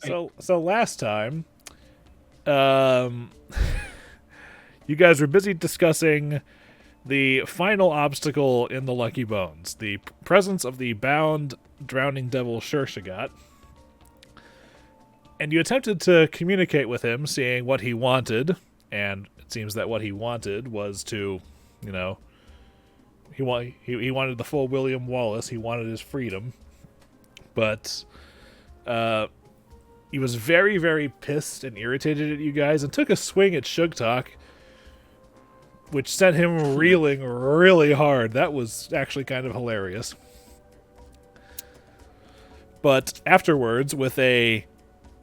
So last time, um, you guys were busy discussing the final obstacle in the Lucky Bones, the presence of the bound drowning devil Shurshogot. And you attempted to communicate with him, seeing what he wanted, and it seems that what he wanted was to, he wanted the full William Wallace, he wanted his freedom, but he was very, very pissed and irritated at you guys and took a swing at Sugtok, which sent him reeling really hard. That was actually kind of hilarious. But afterwards, with a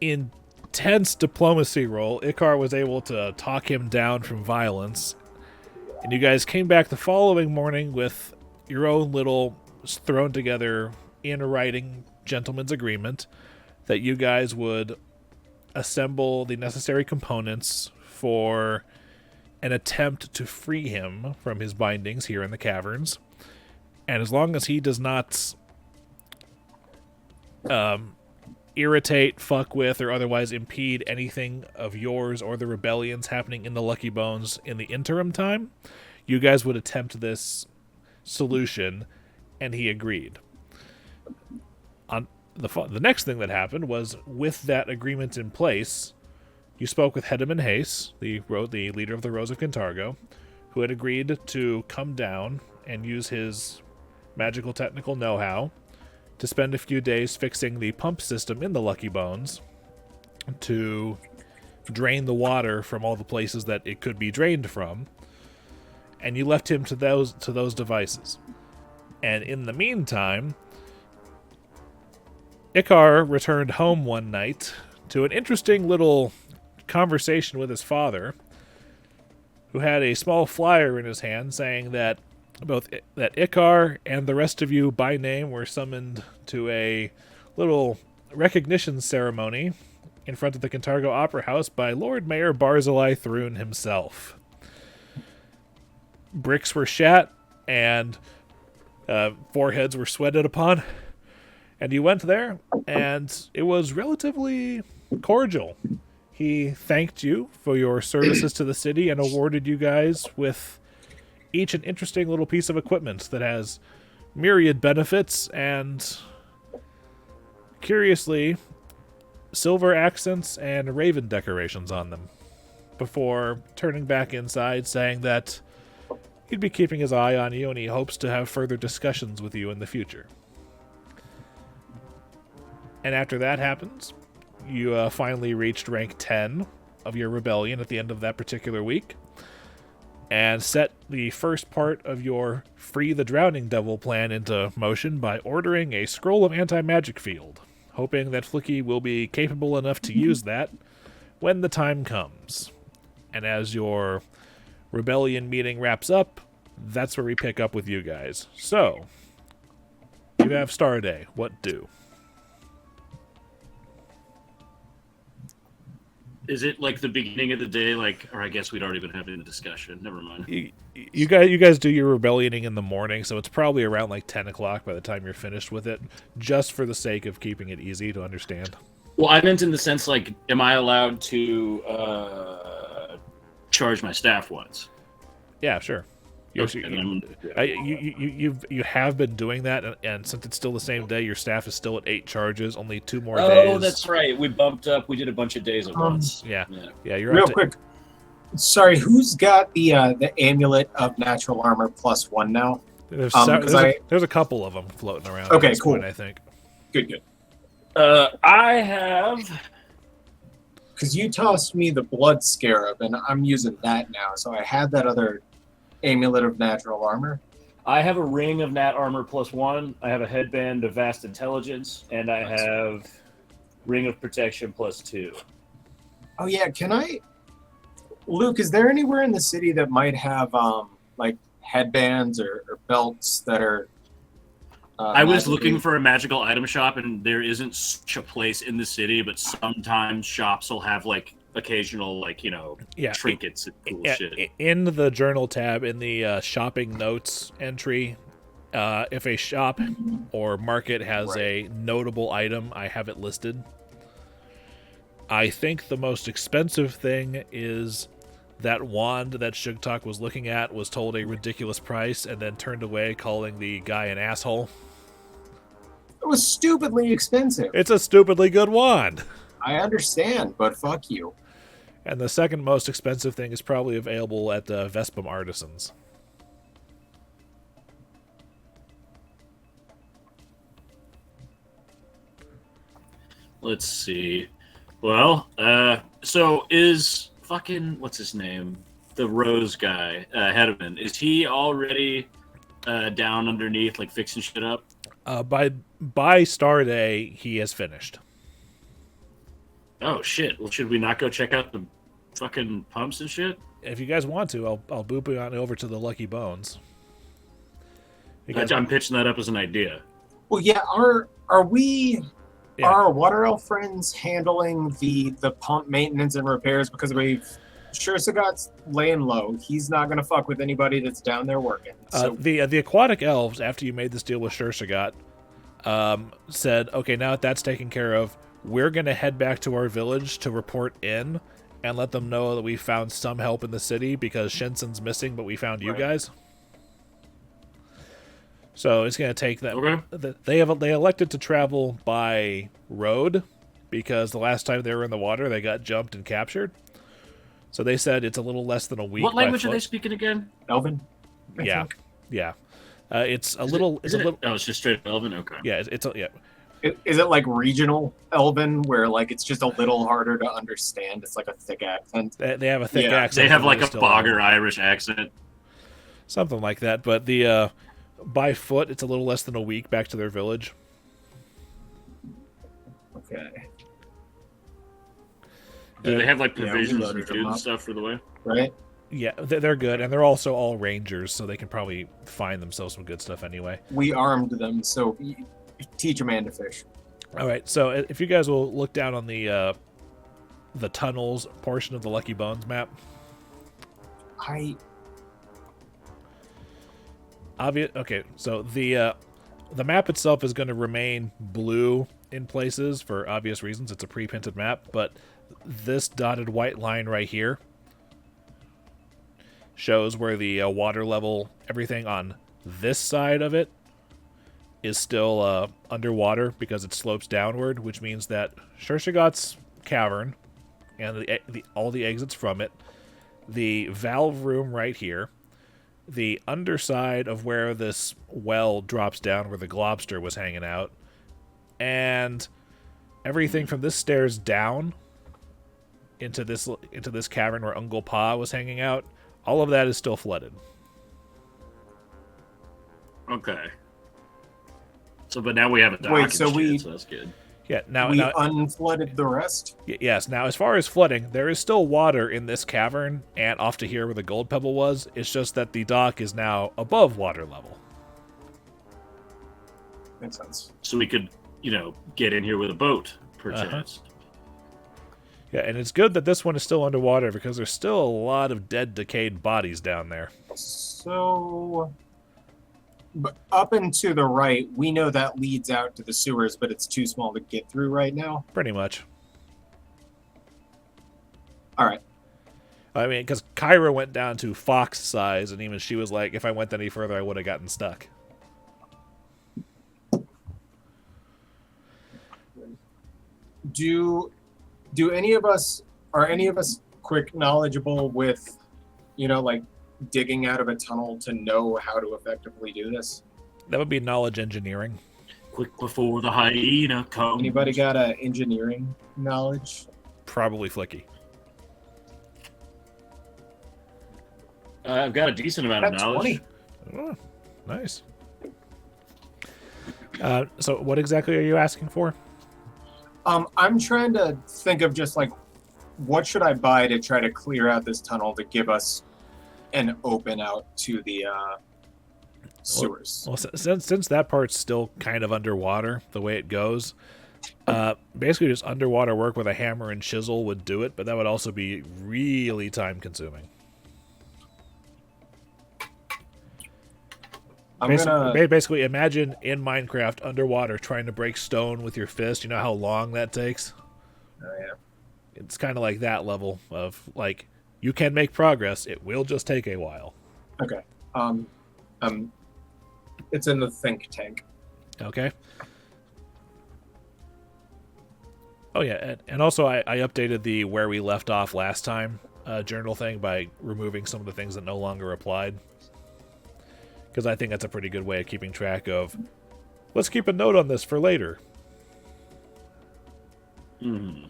intense diplomacy roll, Icar was able to talk him down from violence. And you guys came back the following morning with your own little thrown together in writing gentleman's agreement that you guys would assemble the necessary components for an attempt to free him from his bindings here in the caverns. And as long as he does not irritate, fuck with, or otherwise impede anything of yours or the rebellion's happening in the Lucky Bones in the interim time, you guys would attempt this solution, and he agreed. On the next thing that happened was, with that agreement in place, you spoke with Hedman Hayes, the leader of the Rose of Kintargo, who had agreed to come down and use his magical technical know-how to spend a few days fixing the pump system in the Lucky Bones to drain the water from all the places that it could be drained from, and you left him to those devices. And in the meantime, Icar returned home one night to an interesting little conversation with his father, who had a small flyer in his hand saying that Icar and the rest of you by name were summoned to a little recognition ceremony in front of the Kintargo Opera House by Lord Mayor Barzillai Thrune himself. Bricks were shat and foreheads were sweated upon, and you went there, and it was relatively cordial. He thanked you for your services to the city and awarded you guys with each an interesting little piece of equipment that has myriad benefits and, curiously, silver accents and raven decorations on them, before turning back inside saying that he'd be keeping his eye on you and he hopes to have further discussions with you in the future. And after that happens, you finally reached rank 10 of your rebellion at the end of that particular week, and set the first part of your Free the Drowning Devil plan into motion by ordering a scroll of anti-magic field, hoping that Flickie will be capable enough to use that when the time comes. And as your rebellion meeting wraps up, that's where we pick up with you guys. So, you have Star Day. What do? Is it like the beginning of the day, or I guess we'd already been having the discussion. Never mind. You guys do your rebellioning in the morning, so it's probably around 10 o'clock by the time you're finished with it, just for the sake of keeping it easy to understand. Well, I meant in the sense, am I allowed to charge my staff once? Yeah, sure. You have been doing that, and since it's still the same day, your staff is still at 8 charges, only 2 more days. Oh, that's right. We bumped up. We did a bunch of days at once. Yeah, you're real quick. Sorry, who's got the amulet of natural armor +1 now? There's a couple of them floating around. Okay, cool. Point, I think. Good. I have, because you tossed me the blood scarab, and I'm using that now. So I had that other amulet of natural armor. I have a ring of nat armor +1. I have a headband of vast intelligence, and I have ring of protection +2. Oh yeah, can I, Luke? Is there anywhere in the city that might have headbands or belts that are? I was looking for a magical item shop, and there isn't such a place in the city. But sometimes shops will have occasional trinkets and cool shit. In the journal tab, in the shopping notes entry, if a shop or market has a notable item, I have it listed. I think the most expensive thing is that wand that Sugtok was looking at was told a ridiculous price and then turned away, calling the guy an asshole. It was stupidly expensive. It's a stupidly good wand. I understand, but fuck you. And the second most expensive thing is probably available at the Vespum Artisans. Let's see. Well, so is fucking, what's his name? The Rose guy, Hedman, is he already down underneath, like fixing shit up? By Star Day, he has finished. Oh shit! Well, should we not go check out the fucking pumps and shit? If you guys want to, I'll boop you on over to the Lucky Bones. I'm pitching that up as an idea. Well, yeah. Are our water elf friends handling the pump maintenance and repairs? Because Shursogot's laying low. He's not gonna fuck with anybody that's down there working. So. The aquatic elves, after you made this deal with Shurshogot, said, okay, now that that's taken care of, we're going to head back to our village to report in and let them know that we found some help in the city because Shensen's missing, but we found you guys. So it's going to take them. Okay. They elected to travel by road because the last time they were in the water, they got jumped and captured. So they said it's a little less than a week. What language are they speaking again? Elven. Yeah. It's a Is little. Oh, it's just straight Elven. Okay. Yeah, yeah. Is it like regional Elven, where like it's just a little harder to understand? It's like a thick accent. They have a thick accent. They have like a bogger Irish accent, something like that. But the by foot, it's a little less than a week back to their village. Okay. Do they have like provisions and food and stuff for the way? Right. Yeah, they're good, and they're also all rangers, so they can probably find themselves some good stuff anyway. We armed them, so teach a man to fish. All right, so if you guys will look down on the tunnels portion of the Lucky Bones map. Okay, so the map itself is going to remain blue in places for obvious reasons. It's a pre-painted map, but this dotted white line right here shows where the water level, everything on this side of it, is still underwater because it slopes downward, which means that Shursogot's cavern and all the exits from it, the valve room right here, the underside of where this well drops down where the globster was hanging out, and everything from this stairs down into this cavern where Uncle Pa was hanging out, all of that is still flooded. Okay. So, but now we have a dock. So that's good. Yeah. Now we unflooded the rest. Yes. Now, as far as flooding, there is still water in this cavern and off to here where the gold pebble was. It's just that the dock is now above water level. Makes sense. So we could, get in here with a boat, perchance. Yeah, and it's good that this one is still underwater because there's still a lot of dead, decayed bodies down there. So, but up and to the right, we know that leads out to the sewers, but it's too small to get through right now. Pretty much. All right. I mean, because Kyra went down to fox size, and even she was like, if I went any further, I would have gotten stuck. Do any of us, are any of us quick knowledgeable with, like digging out of a tunnel to know how to effectively do this? That would be knowledge engineering. Quick before the hyena comes. Anybody got a engineering knowledge? Probably Flickie. I've got a decent amount of knowledge. 20. Oh, nice. So what exactly are you asking for? I'm trying to think of just like, what should I buy to try to clear out this tunnel to give us an open out to the sewers? Well, since that part's still kind of underwater, the way it goes, basically just underwater work with a hammer and chisel would do it, but that would also be really time-consuming. Basically, imagine in Minecraft underwater trying to break stone with your fist. You know how long that takes? Oh, yeah. It's kind of like that level of, like, you can make progress. It will just take a while. Okay. It's in the think tank. Okay. Oh, yeah, and also I updated the where we left off last time journal thing by removing some of the things that no longer applied. Because I think that's a pretty good way of keeping track of, let's keep a note on this for later. Hmm.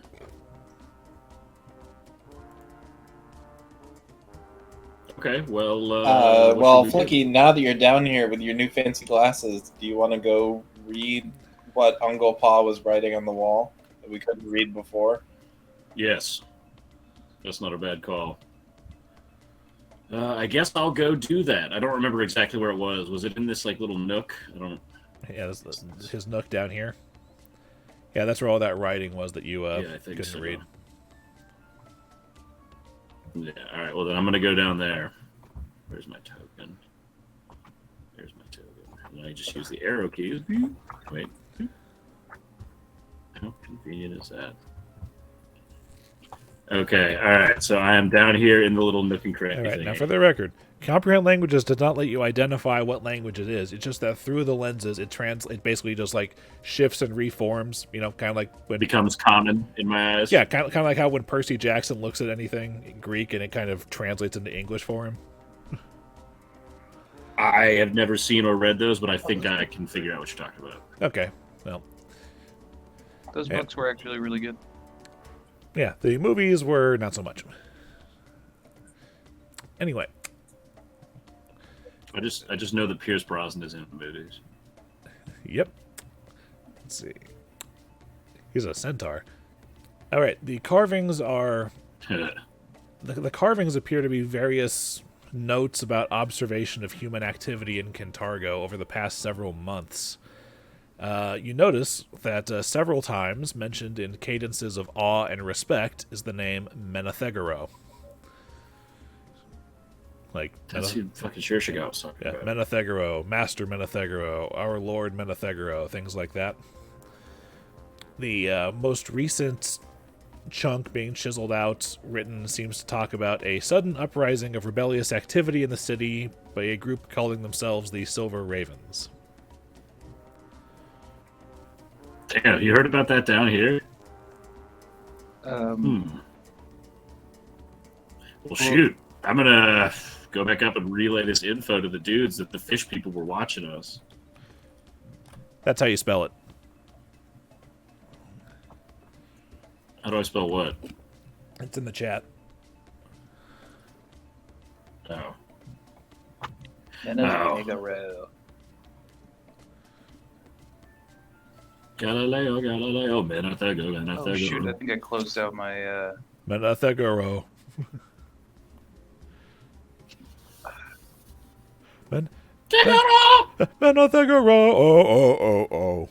Okay, well... well, Flickie, now that you're down here with your new fancy glasses, do you want to go read what Uncle Pa was writing on the wall that we couldn't read before? Yes. That's not a bad call. I guess I'll go do that. I don't remember exactly where it was. Was it in this, like, little nook? I don't... Yeah, this his nook down here. Yeah, that's where all that writing was that you yeah, I think couldn't so. read. Yeah, alright, well then I'm gonna go down there. Where's my token? There's my token. And I just use the arrow keys. Wait. How convenient is that? Okay, alright, so I am down here in the little nook and cranny All right, thing. now for the record, comprehend languages does not let you identify what language it is. It's just that through the lenses, it basically just like shifts and reforms. You know, kind of like when It becomes common in my eyes. yeah, kind of like how when Percy Jackson looks at anything in Greek and it kind of translates into English for him. I have never seen or read those, but I think I can figure out what you're talking about. Okay, well, Those books were actually really good. yeah, the movies were not so much. Anyway, I just know that Pierce Brosnan is in the movies. yep. Let's see. He's a centaur. All right, the carvings are the carvings appear to be various notes about observation of human activity in Kintargo over the past several months. You notice that several times mentioned in cadences of awe and respect is the name Menethegoro. Like That's who fucking Shurshogot was talking yeah, about. Menethegoro, Master Menethegoro, Our Lord Menethegoro, things like that. The most recent chunk being chiseled out, written, seems to talk about a sudden uprising of rebellious activity in the city by a group calling themselves the Silver Ravens. Damn, you heard about that down here? Well, shoot. I'm gonna go back up and relay this info to the dudes that the fish people were watching us. That's how you spell it. How do I spell what? It's in the chat. Oh. Menethegoro. Galileo, Menethego. Oh shoot! I think I closed out my. Menethegoro. Menethegoro. Oh.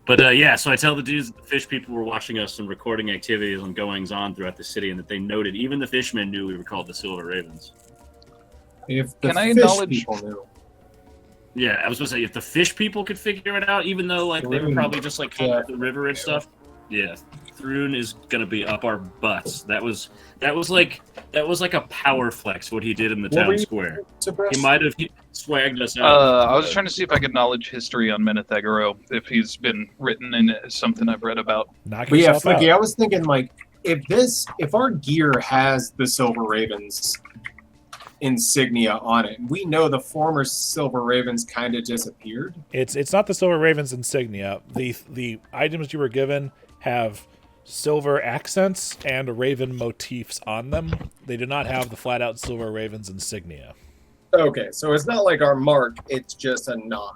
But yeah, so I tell the dudes that the fish people were watching us and recording activities and goings on throughout the city, and that they noted even the fishmen knew we were called the Silver Ravens. If the Can I fish acknowledge- people knew. Yeah, I was gonna say if the fish people could figure it out, even though like they were probably just like coming up the river and stuff. Yeah, Thrun is gonna be up our butts. That was like a power flex what he did in the What were town you- square. Tib'resh? He might have swagged us out. I was trying to see if I could knowledge history on Menethegoro, if he's been written in something I've read about. Knock But yeah, yourself Flickie, out. I was thinking like if our gear has the Silver Ravens insignia on it, we know the former Silver Ravens kind of disappeared. It's not the Silver Ravens insignia. The items you were given have silver accents and raven motifs on them. They do not have the flat out Silver Ravens insignia. Okay, so it's not like our mark; it's just a nod.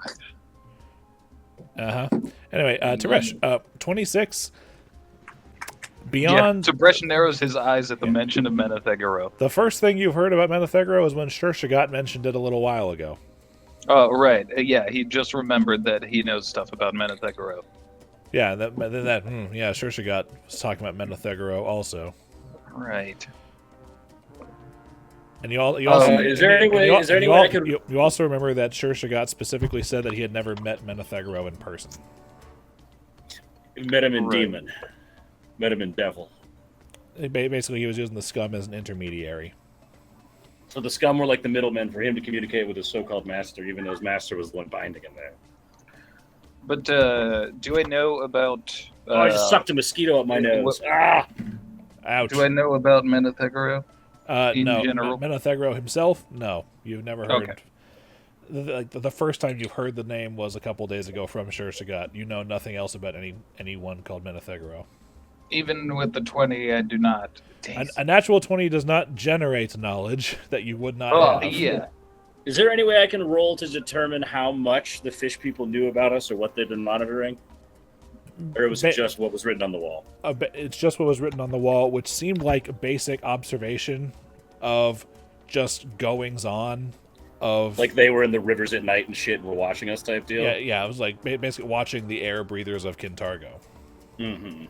Anyway, Tib'resh, 26. Beyond Tib'resh narrows his eyes at the mention of Menethegoro. the first thing you've heard about Menethegoro is when Shurshogot mentioned it a little while ago. Oh, right. Yeah, he just remembered that he knows stuff about Menethegoro. Yeah, Shurshogot was talking about Menethegoro also. Right. And you also is there any way I could? you also remember that Shurshogot specifically said that he had never met Menethegoro in person. Met him in Right. Demon. Met him in Devil. Basically, he was using the scum as an intermediary. So the scum were like the middlemen for him to communicate with his so-called master, even though his master was the one binding him there. But do I know about? Oh, I just sucked a mosquito up my nose. Ah! Ouch. Do I know about Menethegro? in No, general? Menethegro himself, no. You've never heard. Okay. The first time you've heard the name was a couple days ago from Shurshogot. You know nothing else about anyone called Menethegro. Even with the 20, I do not. A natural 20 does not generate knowledge that you would not Oh, have. yeah. Is there any way I can roll to determine how much the fish people knew about us or what they've been monitoring? Or was it just what was written on the wall? It's just what was written on the wall, which seemed like a basic observation of just goings on of... Like they were in the rivers at night and shit and were watching us type deal? Yeah, it was like basically watching the air breathers of Kintargo. Mm-hmm.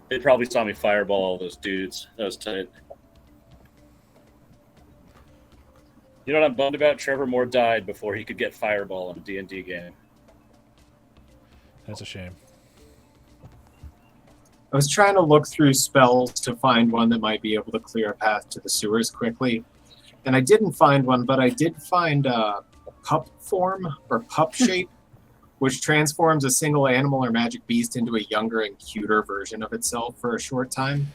They probably saw me fireball all those dudes. That was tight. You know what I'm bummed about? Trevor Moore died before he could get fireball in a D&D game. That's a shame. I was trying to look through spells to find one that might be able to clear a path to the sewers quickly. And I didn't find one, but I did find pup form or pup shape, which transforms a single animal or magic beast into a younger and cuter version of itself for a short time.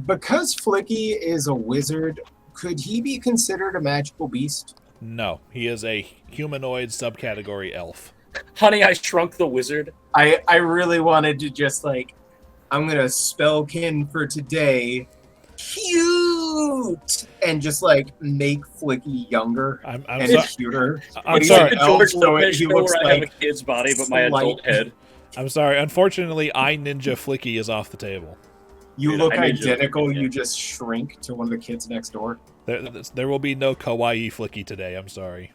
Because Flickie is a wizard, could he be considered a magical beast? No, he is a humanoid subcategory elf. Honey, I Shrunk the Wizard. I really wanted to just I'm going to spellkin for today. Cute! And just make Flickie younger I'm and sorry. cuter. I'm He's sorry. an elf, George so Lopez he show looks where I have a like kid's body, but my adult head. I'm sorry. Unfortunately, I Ninja Flickie is off the table. you Dude, look I made you identical. look like You that. just shrink to one of the kids next door. There will be no kawaii Flickie today. I'm sorry.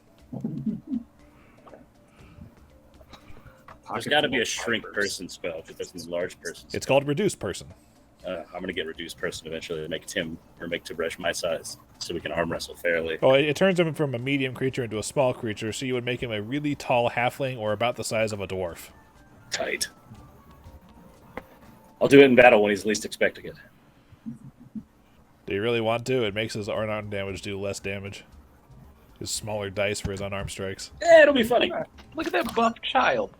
There's got to be a shrink person spell, because that's a large person. It's called reduce person. I'm going to get reduced person eventually to make Tib'resh my size, so we can arm wrestle fairly. Well, it turns him from a medium creature into a small creature, so you would make him a really tall halfling or about the size of a dwarf. Tight. I'll do it in battle when he's least expecting it. Do you really want to? It makes his unarmed damage do less damage. His smaller dice for his unarmed strikes. It'll be funny. Look at that buff child.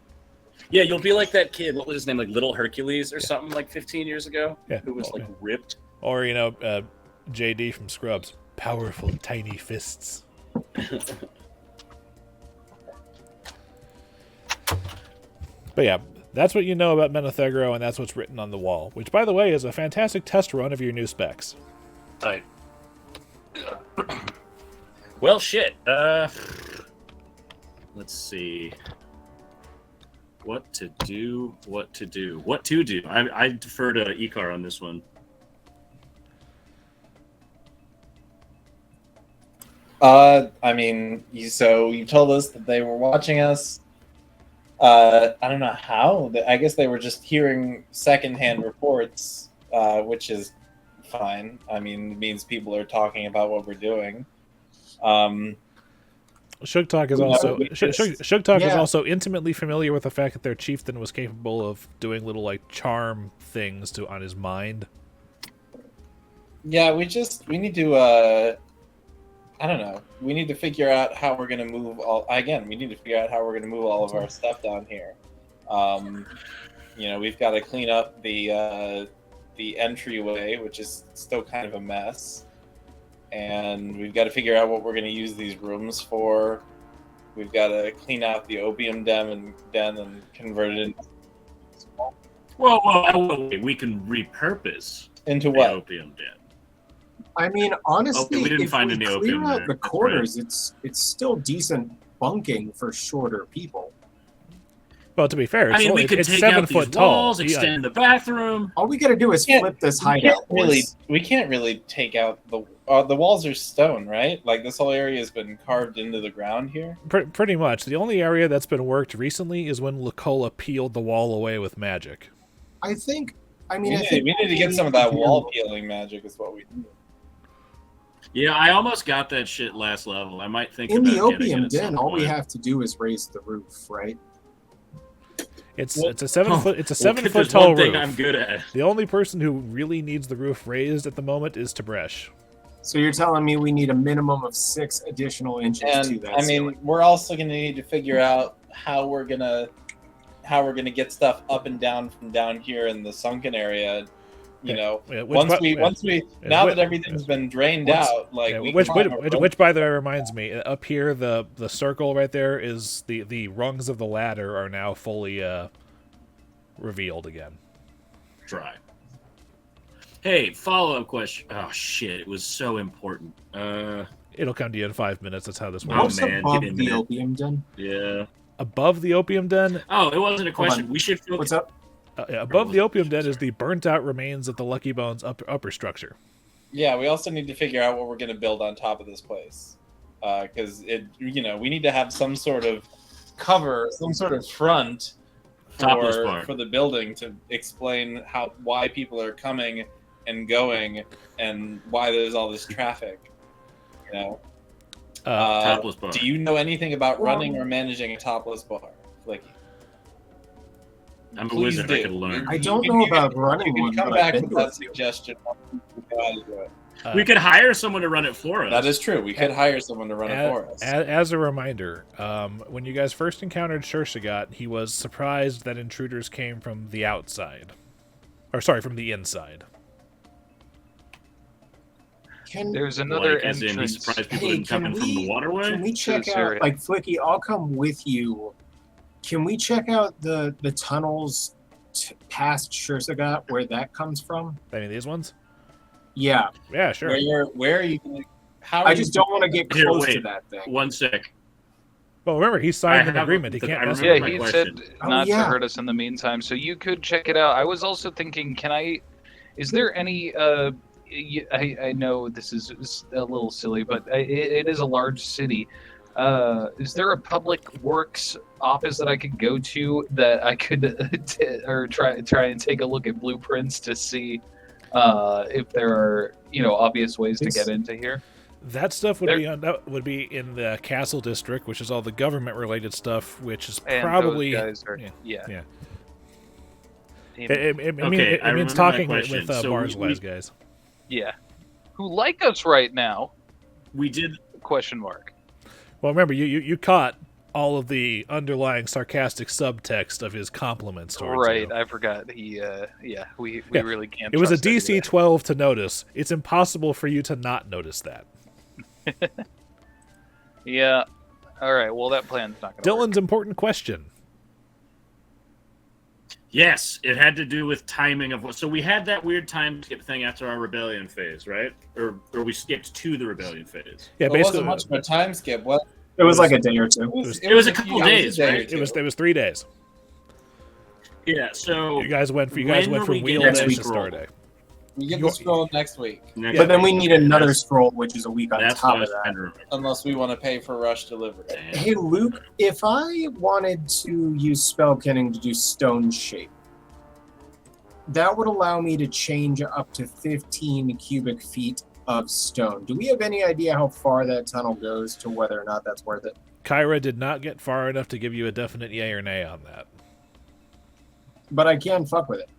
Yeah, you'll be like that kid. What was his name? Like Little Hercules or something, like 15 years ago. Yeah. Who was ripped. Or, JD from Scrubs. Powerful, tiny fists. But yeah, that's what you know about Menethegro, and that's what's written on the wall. Which, by the way, is a fantastic test run of your new specs. Tight. Well, shit. Let's see. What to do. I defer to Icar on this one. You told us that they were watching us. I don't know how. I guess they were just hearing secondhand reports, which is fine. I mean, it means people are talking about what we're doing. Sugtok is No, also we just- Sugtok is Yeah. also intimately familiar with the fact that their chieftain was capable of doing little charm things on his mind. Yeah, we need to. I don't know. We need to figure out how we're gonna move all. Again, we need to figure out how we're gonna move all of our stuff down here. We've got to clean up the entryway, which is still kind of a mess, and we've got to figure out what we're gonna use these rooms for. We've got to clean out the opium den and convert it Whoa, we can repurpose into the what? opium den. I mean, honestly, we didn't if find we any clear opium out there. the That's quarters, it's still decent bunking for shorter people. Well, to be fair, I mean, we could it's take 7 out foot these tall. walls, extend the bathroom. All we got to do is Yeah, flip this We hideout. can't really take out the walls are stone, right? Like this whole area has been carved into the ground here. Pretty much. The only area that's been worked recently is when Lucola peeled the wall away with magic. I think We we need to get some of that wall peeling magic. Is what we need. Yeah, I almost got that shit last level. I might think in about the getting opium it at some den. All we point. have to do is raise the roof, right? It's Well- a 7 foot. It's a Well, 7 there's foot tall one thing roof. I'm good at. The only person who really needs the roof raised at the moment is Tib'resh. So you're telling me we need a minimum of 6 additional inches to And that I mean, ceiling. we're also going to need to figure out how we're gonna get stuff up and down from down here in the sunken area. You know, once we now that everything's been drained out, like we which can have a by the way reminds me, up here the circle right there is the rungs of the ladder are now fully revealed again. Try. Hey, follow-up question. Oh shit, it was so important. It'll come to you in 5 minutes. That's how this Oh, works. What's man, above get in the there. opium den? Yeah. Above the opium den, Oh, it wasn't a question. on. We should focus. What's up? above the opium den is the burnt out remains of the Lucky Bones upper structure. Yeah, we also need to figure out what we're going to build on top of this place, because we need to have some sort of cover, some sort of front Topless bar. for the building to explain why people are coming and going and why there's all this traffic. You know, Topless bar. do you know anything about running or managing a topless bar, Flickie? I'm a Please wizard. do. I could learn. I don't know about running You one, can come but I've back been with to a that few. suggestion. We know how to do it. We could hire someone to run it for us. That is true. We could hire someone to run it for us. As a reminder, when you guys first encountered Shurshogot, he was surprised that intruders came from the outside. Or sorry, from the inside. There's another Like, as in, he's entrance. surprised people Hey, didn't come in from the waterway. Can we check this out, area. like, Flickie, I'll come with you. Can we check out the tunnels past Shurshogot, where that comes from? I mean, these ones? Yeah. Yeah, sure. Where are you going to... How I are just you- don't want to get Here, close to wait. that thing. One sec. Well, remember, he signed I an have agreement. He the- can't I mess remember with Yeah, my he question. said Oh, not to yeah. hurt us in the meantime, so you could check it out. I was also thinking, is there any, I know this is a little silly, but it is a large city. Is there a public works office that I could go to that I could or try and take a look at blueprints to see if there are obvious ways to get into here? That stuff would would be in the castle district, which is all the government-related stuff, which is And probably... those guys are, Yeah. Damn It, it. it, it, Okay, mean, it I means remember my talking question. with So Mars we- Labs guys. Yeah. Who like us right now? We did. Question mark. Well, remember, you caught all of the underlying sarcastic subtext of his compliments towards Right, you. I forgot. We Yeah. really can't. It was a trust anybody. DC 12 to notice. It's impossible for you to not notice that. Yeah. All right. Well, that plan's not going to work. Dillon's important question. Yes, it had to do with timing of what. So we had that weird time skip thing after our rebellion phase, right? Or we skipped to the rebellion phase. Yeah, It basically, wasn't much of a time skip. What? It was like a day or two. It was a couple days, day or right? two. it was 3 days. Yeah. So You guys went when went are from we wheel getting day next to week? star day. We get the scroll next week, next But then week. we need another That's- scroll, which is a week on That's top what I was of trying that. to remember. unless we want to pay for rush delivery. Damn. Hey, Luke, if I wanted to use spell killing to do stone shape, that would allow me to change up to 15 cubic feet of stone. Do we have any idea how far that tunnel goes to whether or not that's worth it? Kyra did not get far enough to give you a definite yay or nay on that. But I can fuck with it.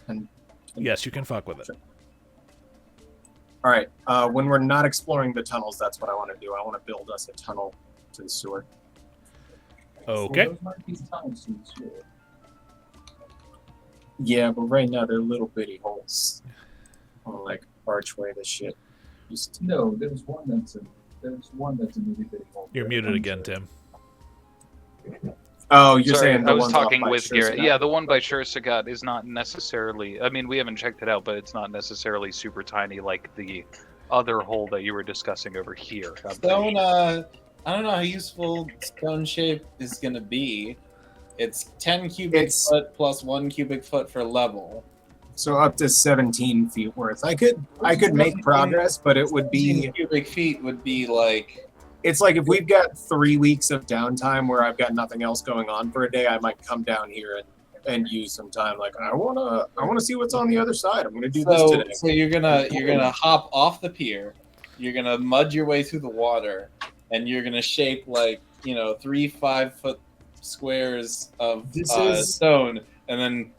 And Yes, you can fuck with it. all right, when we're not exploring the tunnels, that's what I want to do. I want to build us a tunnel to the sewer. Okay. Those might be tunnels to the sewer. Yeah, but right now they're little bitty holes. Oh, like archway, this shit. Just No, there's one that's a really big hole. You're muted again, Tim. oh, you're Sorry, saying the I was ones off talking by with Garrett. Shurshogot? Yeah, the one by Shurshogot is not necessarily. I mean, we haven't checked it out, but it's not necessarily super tiny like the other hole that you were discussing over here. I'm pretty Stone. sure. I don't know how useful stone shape is going to be. It's 10 cubic foot plus 1 cubic foot for level. So up to 17 feet worth. I could make progress, but it would 10 be. cubic feet would be like. It's like if we've got 3 weeks of downtime where I've got nothing else going on for a day, I might come down here and use some time. Like I wanna see what's on the other side. I'm gonna do this today. So you're gonna hop off the pier. You're gonna mud your way through the water, and you're gonna shape like 3 5-foot squares of This is- stone, and then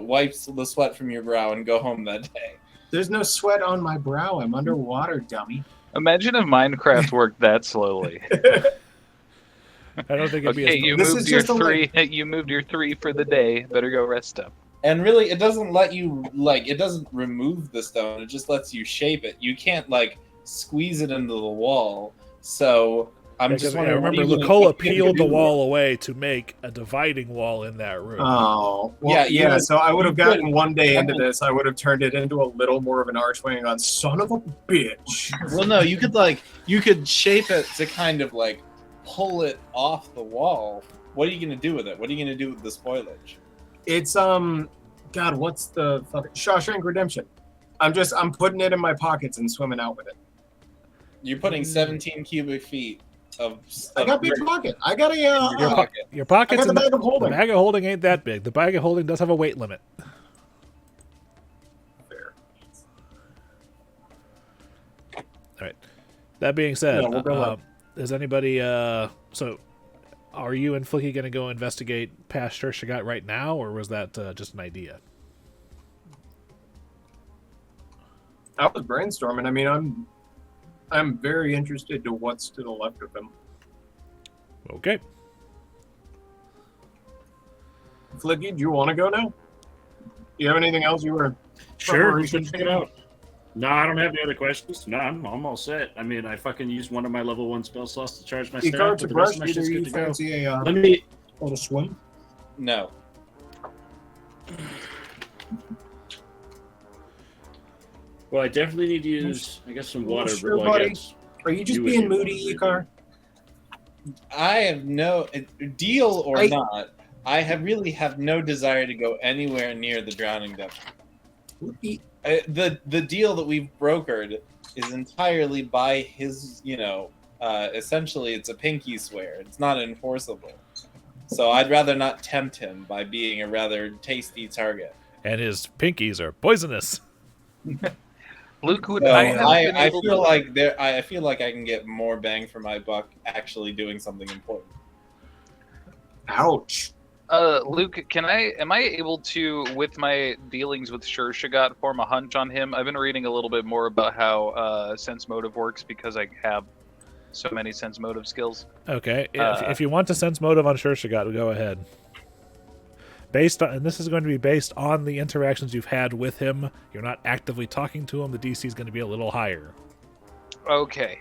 wipes the sweat from your brow and go home that day. There's no sweat on my brow. I'm underwater, dummy. Imagine if Minecraft worked that slowly. I don't think it'd be Okay, as you This moved is your just a three. You moved your 3 for the day. Better go rest up. And really, it doesn't let you it doesn't remove the stone. It just lets you shape it. You can't squeeze it into the wall. So I'm just wondering. remember, what are you Lucola gonna peeled do the with it? wall away to make a dividing wall in that room. Oh, well, Yeah, you yeah. would- So I would have you gotten could- one day into this. I would have turned it into a little more of an archway and gone, son of a bitch. Well, no, you could shape it to kind of pull it off the wall. What are you gonna do with it? What are you gonna do with the spoilage? It's God, what's the fucking Shawshank Redemption? I'm putting it in my pockets and swimming out with it. You're putting 17 cubic feet of. I got big pocket. I got your a. pocket. Your I pockets got the and bag of the holding. bag of holding ain't that big. The bag of holding does have a weight limit. Fair. All right. That being said, Yeah, we'll go up. is anybody? So, are you and Flickie going to go investigate past Shurshogot right now, or was that just an idea? I was brainstorming. I mean, I'm very interested to what's to the left of him. Okay. Flickie, do you want to go now? Do you have anything else you were? Sure, we should check it out. No, I don't have any other questions. No, I'm all set. I mean, I fucking used one of my level 1 spell slots to charge my staff, Icar, but to the rest brush, of my either shit's you good to go. fancy a Let me. little swim? No. Well, I definitely need to use, I guess, some water. Sure, well, I buddy. guess Are you just you would being do moody, water. Icar? I have no deal or I- not. I really have no desire to go anywhere near the drowning devil. The deal that we've brokered is entirely by his, essentially it's a pinky swear. It's not enforceable. So I'd rather not tempt him by being a rather tasty target. And his pinkies are poisonous. Luke, would So I have been I able feel to? like I feel like I can get more bang for my buck actually doing something important. Ouch. Luke, am I able to, with my dealings with Shurshogot, form a hunch on him? I've been reading a little bit more about how sense motive works because I have so many sense motive skills. Okay. If you want to sense motive on Shurshogot, go ahead. And this is going to be based on the interactions you've had with him. You're not actively talking to him. The DC is going to be a little higher. Okay.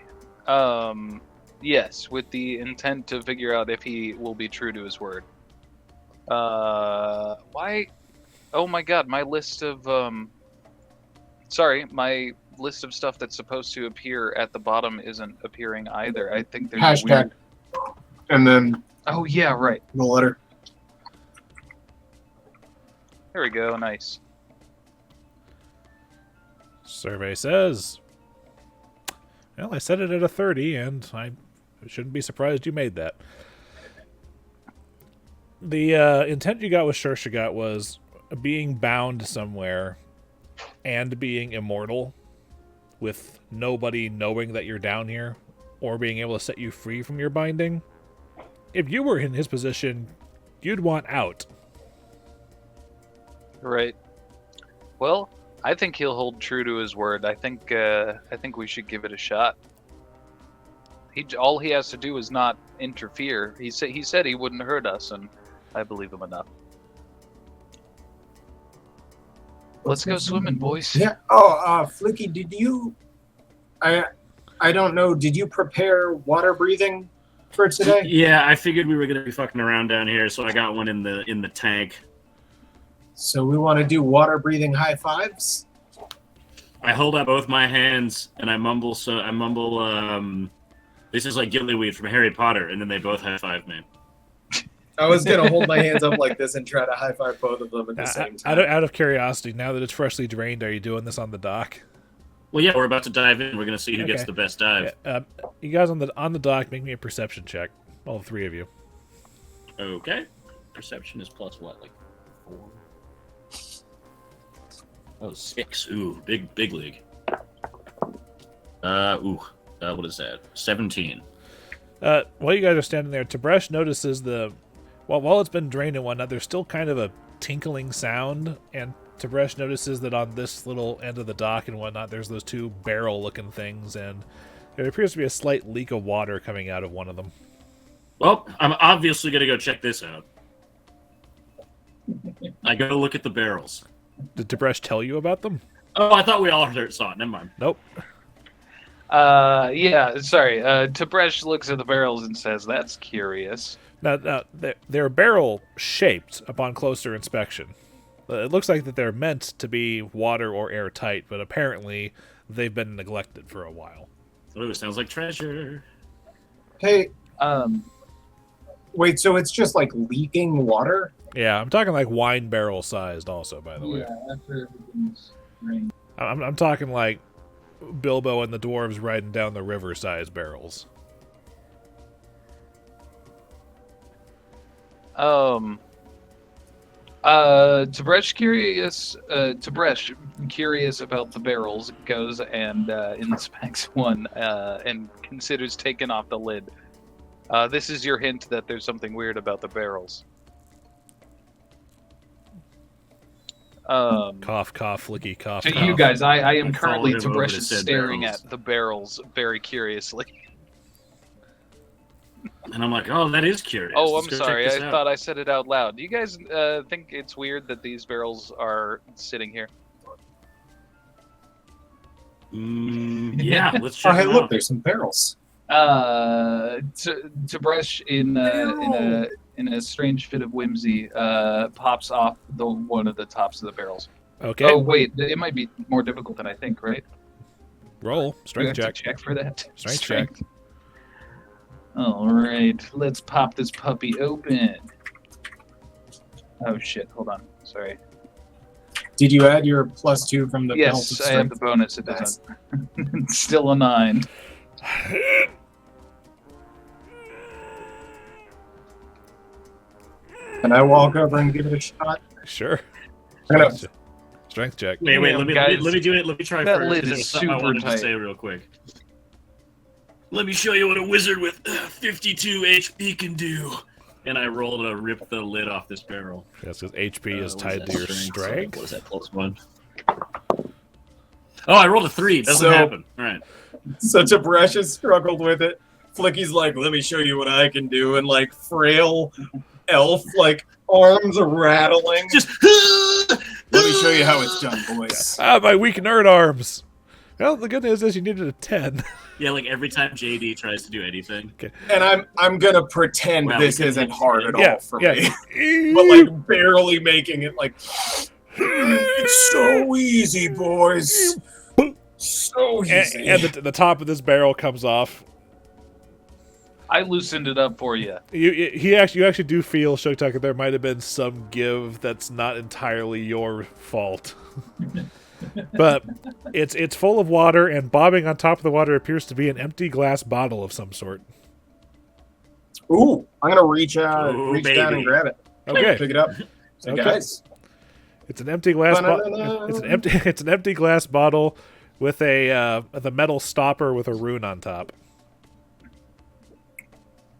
Yes, with the intent to figure out if he will be true to his word. Why? Oh my god, my list of my list of stuff that's supposed to appear at the bottom isn't appearing either. I think there's a Hashtag. weird... And then Oh yeah, right. the letter. There we go. Nice. Survey says, well, I set it at a 30, and I shouldn't be surprised you made that. The intent you got with Shurshogot was being bound somewhere and being immortal with nobody knowing that you're down here or being able to set you free from your binding. If you were in his position, you'd want out. Right. Well, I think he'll hold true to his word. I think we should give it a shot. All he has to do is not interfere. He said he wouldn't hurt us, and I believe him enough. Let's go swimming, boys. Yeah. Oh, Flickie, did you? I don't know. Did you prepare water breathing for today? Yeah, I figured we were gonna be fucking around down here, so I got one in the tank. So we want to do water breathing high fives. I hold out both my hands and I mumble. This is like Gillyweed from Harry Potter, and then they both high five me. I was gonna hold my hands up like this and try to high five both of them at the same time. Out of curiosity, now that it's freshly drained, are you doing this on the dock? Well, yeah, we're about to dive in. We're gonna see who gets Okay. the best dive. You guys on the dock, make me a perception check. All three of you. Okay. Perception is plus what, like 4? Oh, 6. Ooh, big league. What is that? 17. While you guys are standing there, Tib'resh notices the Well, while it's been drained and whatnot, there's still kind of a tinkling sound, and Tib'resh notices that on this little end of the dock and whatnot, there's those two barrel-looking things, and there appears to be a slight leak of water coming out of one of them. Well, I'm obviously going to go check this out. I go look at the barrels. Did Tib'resh tell you about them? Oh, I thought we all saw it. Never mind. Nope. Yeah, sorry. Tib'resh looks at the barrels and says, "That's curious." Now they're barrel-shaped upon closer inspection. It looks like that they're meant to be water or airtight, but apparently they've been neglected for a while. Oh, it sounds like treasure. Hey, Um, wait, so it's just like leaking water? Yeah, I'm talking like wine barrel-sized also, by the way. Yeah, after everything's drained. I'm talking like Bilbo and the dwarves riding down the river-sized barrels. Tib'resh curious about the barrels, goes and inspects one and considers taking off the lid. This is your hint that there's something weird about the barrels. Cough, cough, Flickie, cough, To cough. you guys, I am I currently followed him over Tib'resh to is said staring barrels. at the barrels very curiously. And I'm like, oh, that is curious. Oh, Let's I'm go check sorry. this I out. thought I said it out loud. Do you guys think it's weird that these barrels are sitting here? Yeah, let's Oh, check hey, them look, out. there's some barrels. Tib'resh in a strange fit of whimsy pops off one of the tops of the barrels. Okay, Oh wait, it might be more difficult than I think, right? roll. We Strength have to check. check for that. Strength check. All right, let's pop this puppy open. Oh shit! Hold on. Sorry. Did you add your +2 from the belt of Yes, I have the strength? bonus. It Nice. doesn't. It's still a 9. Can I walk over and give it a shot? Sure. I'm gonna- Strength check. Wait, Damn, let me guys. do it. Let me try That first. lid 'cause is there's something I super wanted tight. to say real quick. Let me show you what a wizard with 52 HP can do. And I rolled to rip the lid off this barrel. Yes, because HP is What tied was to that your strength. What was that, +1? Oh, I rolled a 3. Doesn't So- happen. All right. Such a brush has struggled with it. Flickie's like, let me show you what I can do. And like frail elf, like arms are rattling. Just Let me show you how it's done, boys. Ah, my weak nerd arms. Well, the good news is you needed a 10. Yeah, like every time JD tries to do anything. And I'm gonna pretend Wow, this we could isn't have- hard at Yeah, all for yeah. me. But like barely making it like it's so easy, boys. So easy. and the top of this barrel comes off. I loosened it up for you. You actually do feel, Shurshogot, that there might have been some give that's not entirely your fault. But it's full of water, and bobbing on top of the water appears to be an empty glass bottle of some sort. Ooh, I'm gonna reach Ooh, down baby. and grab it. Okay, Pick it up. So Okay. guys, it's an empty glass. Ba-na-na-na. It's an empty glass bottle with the metal stopper with a rune on top.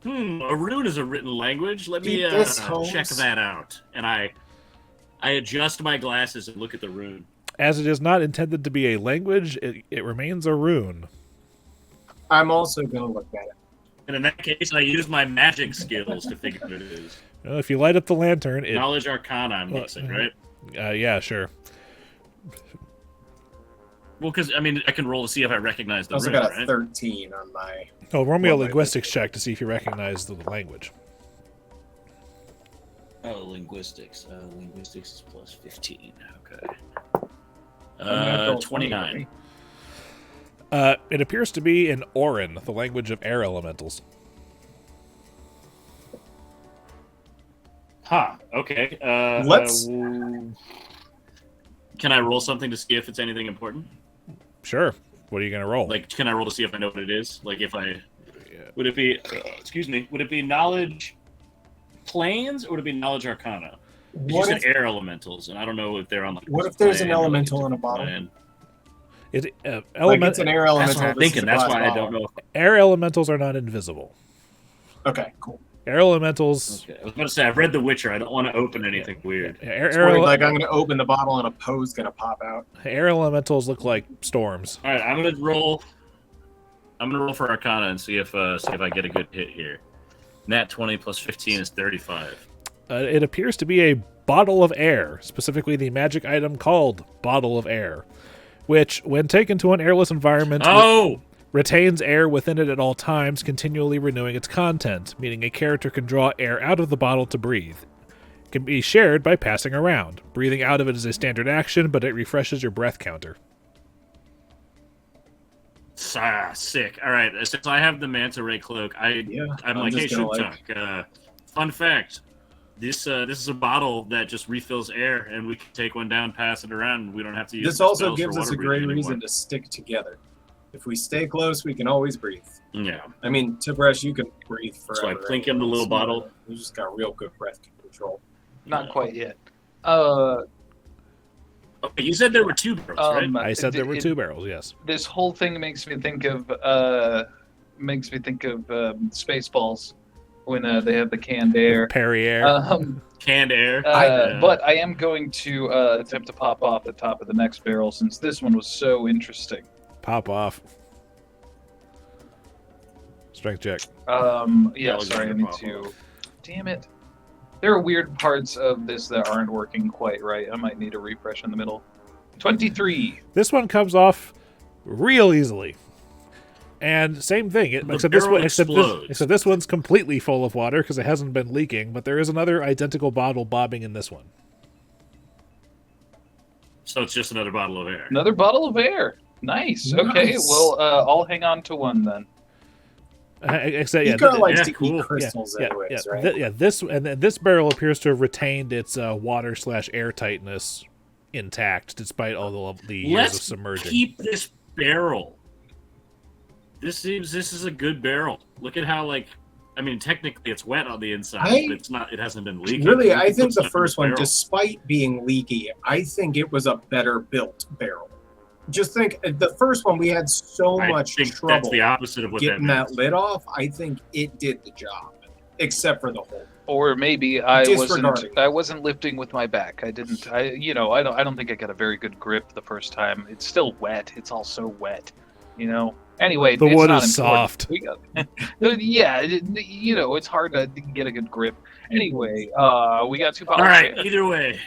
A rune is a written language. Let me Keep this, check Holmes. that out. And I adjust my glasses and look at the rune. As it is not intended to be a language, it remains a rune. I'm also gonna look at it. And in that case, I use my magic skills to figure out what it is. Well, if you light up the lantern, it Knowledge Arcana, I'm guessing, right? yeah, sure. Well, because, I mean, I can roll to see if I recognize I the also rune, got a right? 13 on my. Oh, roll me a Well, linguistics check to see if you recognize the language. Oh, linguistics. Linguistics is plus 15. Okay. I'm gonna roll 29. It appears to be in Orin, the language of air elementals. Huh. Okay. Let's- Can I roll something to see if it's anything important? Sure. What are you going to roll? Like, can I roll to see if I know what it is? Like, if I... Would it be... excuse me. Would it be knowledge planes, or would it be knowledge arcana? You What said if, air elementals, and I don't know if they're on, like... what this if there's an plane or, like, elemental a in a different bottle? plane. It, like element, it's an air That's elemental? what I'm this is thinking. a That's glass why I bottle. don't know if... air elementals are not invisible. Okay, cool. Air elementals. Okay. I was going to say, I've read The Witcher. I don't want to open anything weird. Yeah, It's weird, like I'm gonna open the bottle and a poe's gonna pop out. air elementals look like storms. All right, I'm gonna roll. I'm gonna roll for Arcana and see if I get a good hit here. Nat 20 plus 15 is 35. It appears to be a bottle of air, specifically the magic item called Bottle of Air, which, when taken to an airless environment, retains air within it at all times, continually renewing its content, meaning a character can draw air out of the bottle to breathe. It can be shared by passing around. Breathing out of it is a standard action, but it refreshes your breath counter. Sick. All right, since I have the Manta Ray cloak, I'm like, hey, Shurshogot, fun fact. This is a bottle that just refills air, and we can take one down, pass it around, and we don't have to use This also gives us a great reason to stick together. If we stay close, we can always breathe. Yeah. I mean, Tib'resh, you can breathe forever. So I plink in the little bottle. You just got real good breath control. Not quite yet. Okay, you said there were 2 barrels, right? I said there were 2 barrels, yes. This whole thing makes me think of Spaceballs when they have the canned air. Perrier. Canned air. But I am going to attempt to pop off the top of the next barrel since this one was so interesting. Pop off. Strength check. Yeah, sorry, I need to... Damn it. There are weird parts of this that aren't working quite right. I might need a refresh in the middle. 23. This one comes off real easily. And same thing, except this one's completely full of water because it hasn't been leaking, but there is another identical bottle bobbing in this one. So it's just another bottle of air. Another bottle of air. Nice. Okay, well, I'll hang on to one then. Except, Icar likes to eat crystals anyways, right? This barrel appears to have retained its water/air tightness intact despite all the years of submerging. Let's keep this barrel. This is a good barrel. Look at how, technically it's wet on the inside, but it hasn't been leaking. Really, I think the first one, despite being leaky, I think it was a better built barrel. Just think, the first one we had so much trouble that's the opposite of what getting that lid off. I think it did the job, except for the hole. Or maybe I wasn't lifting with my back. I don't think I got a very good grip the first time. It's still wet. It's all so wet, Anyway, the wood is soft. It's hard to get a good grip. Anyway, we got 2 bottles. All right, either way.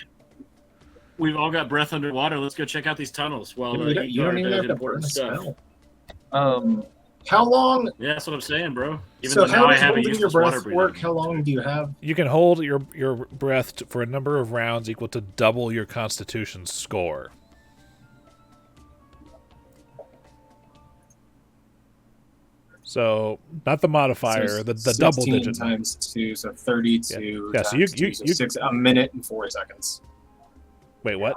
We've all got breath underwater. Let's go check out these tunnels. Well, you don't even have to burn the smell. How long? Yeah, that's what I'm saying, bro. How does holding your breath work? How long do you have? You can hold your breath for a number of rounds equal to double your Constitution score. So, not the modifier, the double digit. 16 times 2, so 32 so you 6, a minute and 4 seconds. Wait, what?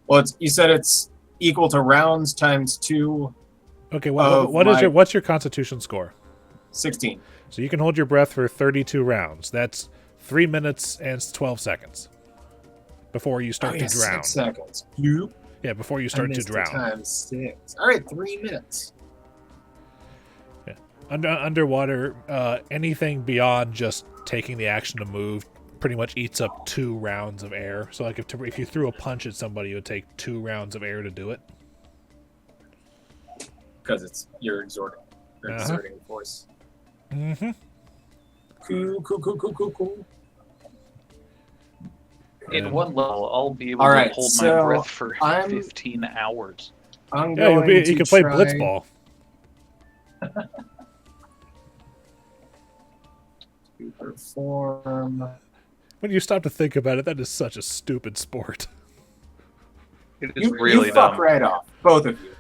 Well, you said it's equal to rounds times 2. Okay, what's your Constitution score? 16. So you can hold your breath for 32 rounds. That's 3 minutes and 12 seconds before you start to drown. 6 seconds. Yeah, before you start to drown. Times 6. All right, 3 minutes. Yeah. Underwater, anything beyond just taking the action to move pretty much eats up 2 rounds of air. So if you threw a punch at somebody, it would take 2 rounds of air to do it. Because you're exerting force. Mm-hmm. Cool. In one level, I'll be able to hold my breath for 15 hours. You can play Blitzball. To perform. When you stop to think about it, that is such a stupid sport. It is really you fuck right off, both of you.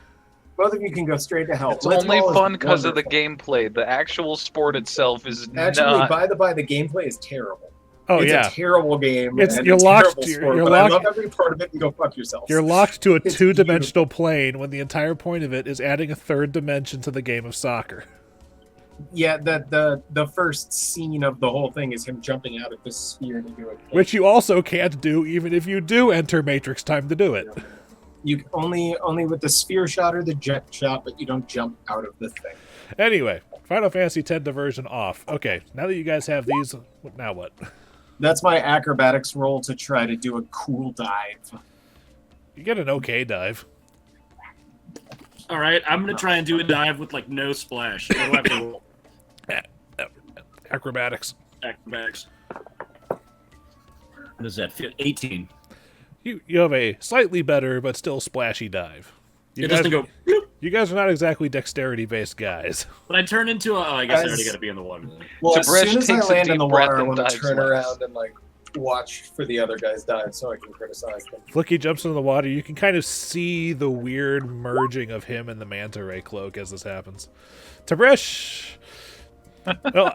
Both of you can go straight to hell. It's only fun because of the gameplay. The actual sport itself is actually, by the gameplay is terrible. It's a terrible game. You're locked. I love every part of it. And go fuck yourself. You're locked to a 2-dimensional plane when the entire point of it is adding a 3rd dimension to the game of soccer. Yeah, the first scene of the whole thing is him jumping out of the sphere to do it. Which you also can't do, even if you do enter Matrix time to do it. You only with the sphere shot or the jet shot, but you don't jump out of the thing. Anyway, Final Fantasy X diversion off. Okay, now that you guys have these, now what? That's my acrobatics roll to try to do a cool dive. You get an okay dive. All right, I'm gonna try and do a dive with like no splash. What do I have to roll? Acrobatics. Acrobatics. What does that fit? 18. You have a slightly better but still splashy dive. It doesn't go. Bloop. You guys are not exactly dexterity-based guys. But I turn into a. Oh, I guess I already got to be in the water. Then. Well, as Tib'resh soon as I takes a land in deep the breath water, I and want to dives turn last. around and like watch for the other guys dive so I can criticize them. Flickie jumps into the water. You can kind of see the weird merging of him and the manta ray cloak as this happens. Tib'resh! Well,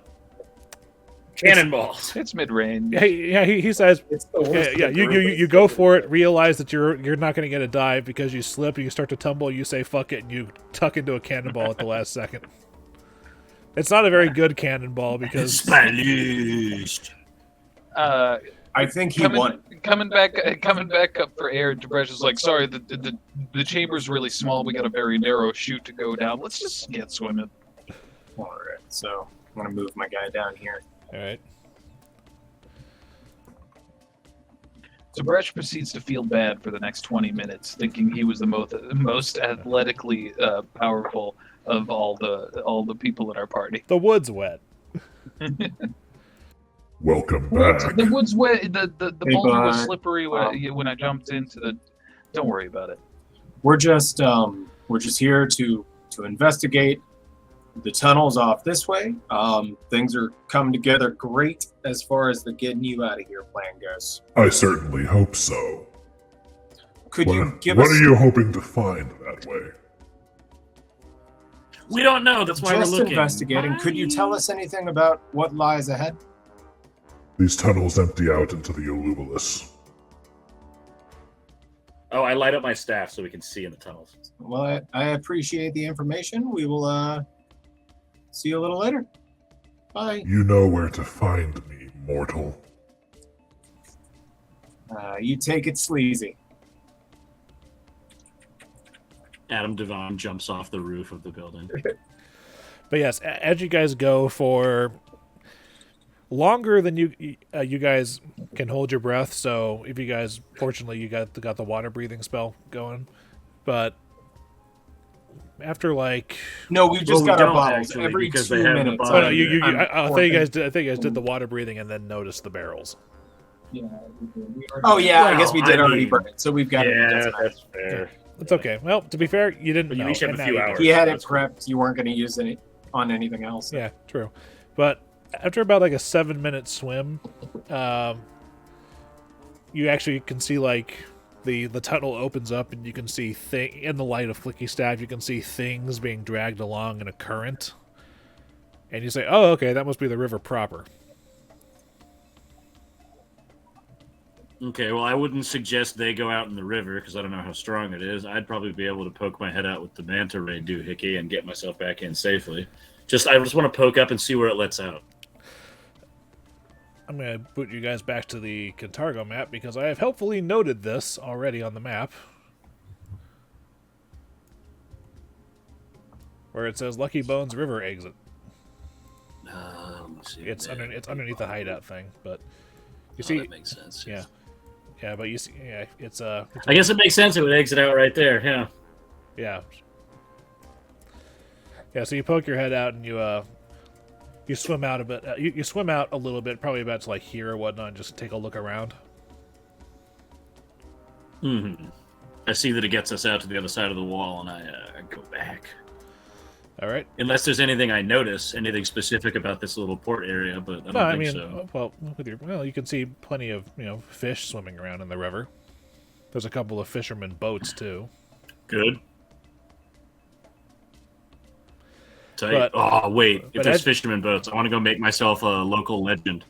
Cannonballs. It's mid-range. he says, It's the worst. yeah, you go for it, realize that you're not going to get a dive because you slip and you start to tumble, you say fuck it, and you tuck into a cannonball at the last second. It's not a very good cannonball because... Spanish. I think he won. Coming back up for air. Tib'resh is like, sorry, the chamber's really small. We got a very narrow chute to go down. Let's just get swimming. All right, so I'm gonna move my guy down here. All right. Tib'resh proceeds to feel bad for the next 20 minutes, thinking he was the most athletically powerful of all the people in our party. The wood's wet. Welcome back. The wood's wet. The boulder was bud. slippery when I jumped into the. Don't worry about it. We're just here to investigate the tunnels off this way. Things are coming together great as far as the getting you out of here plan goes. I certainly hope so. Could you give what us are you hoping to find that way? We don't know. That's why just we're looking. investigating? Could you tell us anything about what lies ahead? These tunnels empty out into the Ulubalus. Oh, I light up my staff so we can see in the tunnels. Well, I appreciate the information. We will see you a little later. Bye. You know where to find me, mortal. You take it sleazy. Adam Devon jumps off the roof of the building. But yes, as you guys go for longer than you guys can hold your breath. So if you guys, fortunately, you got the water breathing spell going, but after like No, we just we got our don't bottles actually, every because 2 they have the minutes. bottle. oh, no, I think you guys did the Mm. water breathing and then noticed the barrels. Yeah. Oh yeah, I Well, guess we did I already mean, burn it, so we've got it. Yeah, Doesn't matter. that's fair. It's okay. Well, to be fair, you didn't But you know. each have and a now few you do. hours. He had it That's cool. prepped. You weren't going to use it on anything else. Yeah, true. But after about like a 7-minute swim, you actually can see like the tunnel opens up and you can see in the light of Flickie staff, you can see things being dragged along in a current. And you say, "Oh, okay, that must be the river proper." Okay, well, I wouldn't suggest they go out in the river because I don't know how strong it is. I'd probably be able to poke my head out with the manta ray doohickey and get myself back in safely. I just want to poke up and see where it lets out. I'm going to boot you guys back to the Cantargo map because I have helpfully noted this already on the map. Where it says Lucky Bones River exit. Let me see. It's underneath the hideout thing, but you Oh, see, that makes sense. yeah, yeah, but you see, yeah, it's I guess it makes sense it would exit out right there. Yeah. Yeah. So you poke your head out and you swim out a bit. You swim out a little bit, probably about to like here or whatnot, and just take a look around. I see that it gets us out to the other side of the wall, and I go back. All right. Unless there's anything I notice, anything specific about this little port area, but I don't think so. Well, you can see plenty of fish swimming around in the river. There's a couple of fishermen boats too. Good. But- oh, wait. If but there's Ed- fisherman boats, I want to go make myself a local legend.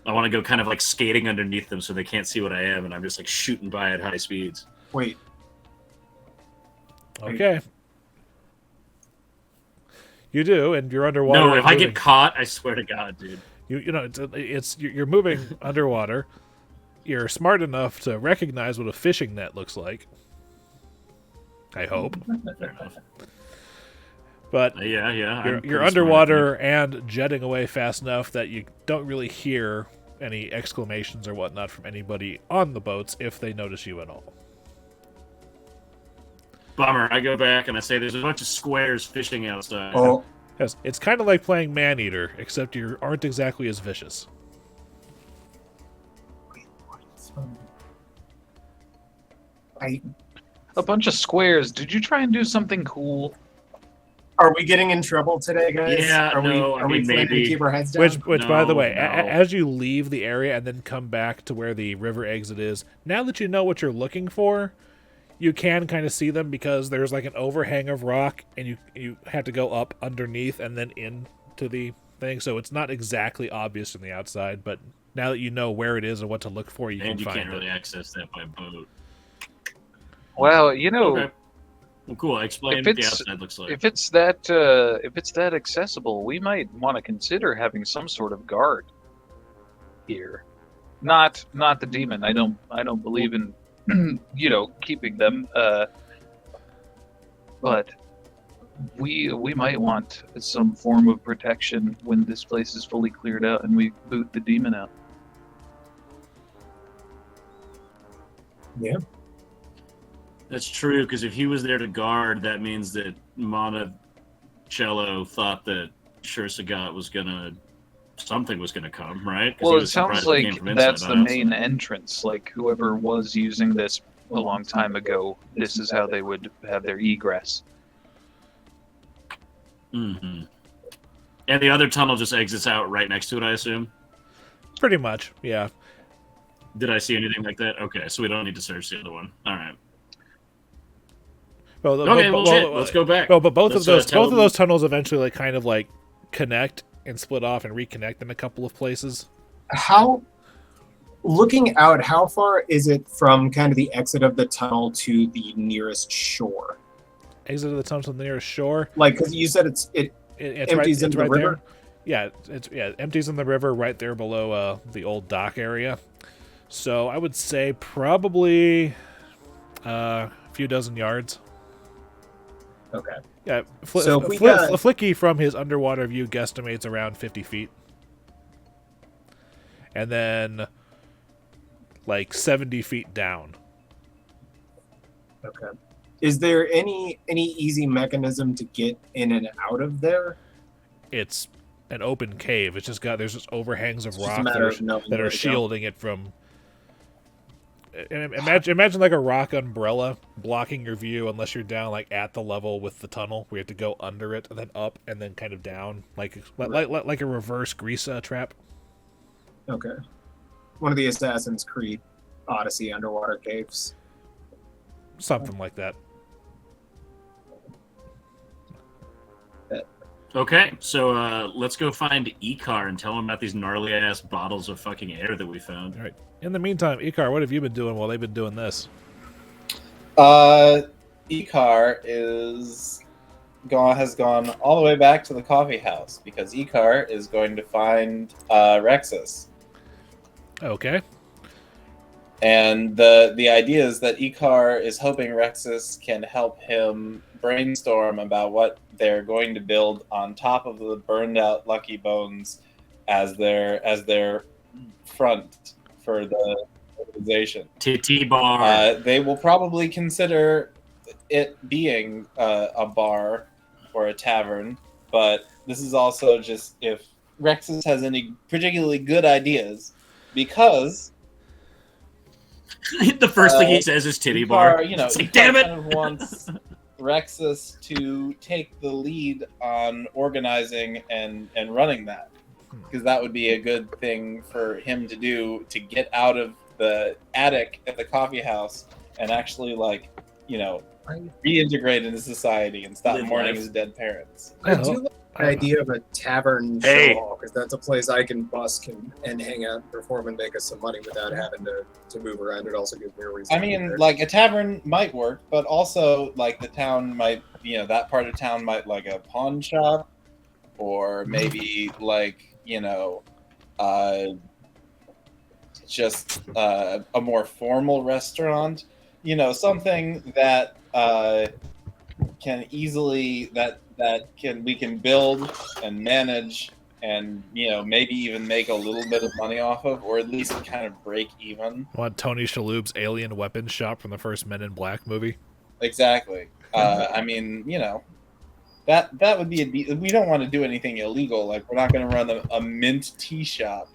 I want to go kind of like skating underneath them so they can't see what I am, and I'm just like shooting by at high speeds. Wait, Okay. You do, and you're underwater. No, and if I moving. get caught, I swear to God, dude. You're moving underwater. You're smart enough to recognize what a fishing net looks like. I hope. Fair enough. But Yeah. you're pretty underwater and jetting away fast enough that you don't really hear any exclamations or whatnot from anybody on the boats if they notice you at all. Bummer. I go back and I say there's a bunch of squares fishing outside. Oh, Yes, it's kind of like playing Man-Eater, except you aren't exactly as vicious. A bunch of squares. Did you try and do something cool? are we getting in trouble today, guys? Yeah, are no, I we mean, planning to maybe. keep our heads down? Which, by the No, way, no. as you leave the area and then come back to where the river exit is, now that you know what you're looking for, you can kind of see them because there's like an overhang of rock, and you have to go up underneath and then into the thing. So it's not exactly obvious from the outside, but now that you know where it is and what to look for, you And can you find can't it. really access that by boat. Well, you know, Okay. Well, cool. I explained If what the it's- outside looks like. if it's that accessible, we might want to consider having some sort of guard here. Not the demon. I don't believe in keeping them. But we might want some form of protection when this place is fully cleared out and we boot the demon out. Yeah. That's true, because if he was there to guard, that means that Monticello thought that Shurshogot was something was gonna come, right? 'Cause he Well, it was sounds surprised it like came from inside, that's not the outside. main entrance. Like whoever was using this a long time ago, this is how they would have their egress. Mm-hmm. And the other tunnel just exits out right next to it, I assume. Pretty much, yeah. Did I see anything like that? Okay, so we don't need to search the other one. All right. Well, Okay, well, shit, let's go back. Well, but both Let's, of tell them- those tunnels eventually like kind of like connect and split off and reconnect in a couple of places. Looking out, how far is it from kind of the exit of the tunnel to the nearest shore? Exit of the tunnel to the nearest shore. Like, because you said it's It's empties into the right river? there. Yeah, it empties in the river right there below the old dock area. So I would say probably a few dozen yards. Okay. Yeah, So if we got- Flickie from his underwater view guesstimates around 50 feet. And then like 70 feet down. Okay. Is there any easy mechanism to get in and out of there? It's an open cave. It's just there's just overhangs of It's just a rock matter of knowing that where are to go. shielding it from. Imagine like a rock umbrella blocking your view unless you're down like at the level with the tunnel. We have to go under it and then up and then kind of down like a reverse grease trap. Okay. One of the Assassin's Creed Odyssey underwater caves. Something like that. Okay, so let's go find Icar and tell him about these gnarly ass bottles of fucking air that we found. All right. In the meantime, Icar, what have you been doing while they've been doing this? Icar has gone all the way back to the coffee house because Icar is going to find Rexus. Okay. And the idea is that Icar is hoping Rexus can help him brainstorm about what they're going to build on top of the burned out Lucky Bones as their front for the organization. Titty bar. They will probably consider it being a bar or a tavern, but this is also just if Rexus has any particularly good ideas, because The first thing he says is titty bar. It's like, damn it! kind of wants Rexus to take the lead on organizing and running that, because that would be a good thing for him to do to get out of the attic at the coffee house and actually reintegrate into society and stop Live mourning life. his dead parents. I do like the idea of a tavern Hey. show hall, because that's a place I can busk and hang out and perform and make us some money without having to move around. It also gives me a reason. I to be mean, there. like a tavern might work, but also like the town might, that part of town might like a pawn shop, or maybe just a more formal restaurant. Something that can easily that that we can build and manage and, maybe even make a little bit of money off of, or at least kind of break even. Want Tony Shalhoub's alien weapons shop from the first Men in Black movie? Exactly. I mean, that would be we don't want to do anything illegal. Like, we're not going to run a mint tea shop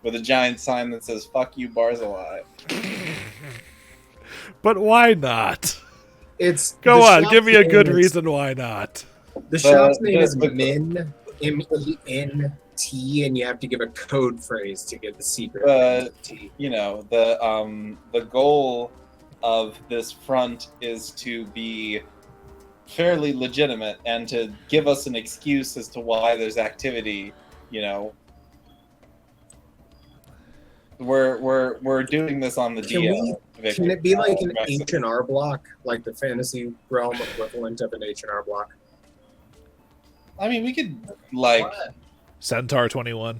with a giant sign that says "Fuck you, Barzillai." But why not? Go on, give me a good reason why not. The shop's name is Min, MENT, and you have to give a code phrase to get the secret. The goal of this front is to be fairly legitimate and to give us an excuse as to why there's activity. We're doing this on the DL. Can it be like an H&R block, like the fantasy realm equivalent of an H&R block? I mean, we could Centaur 21.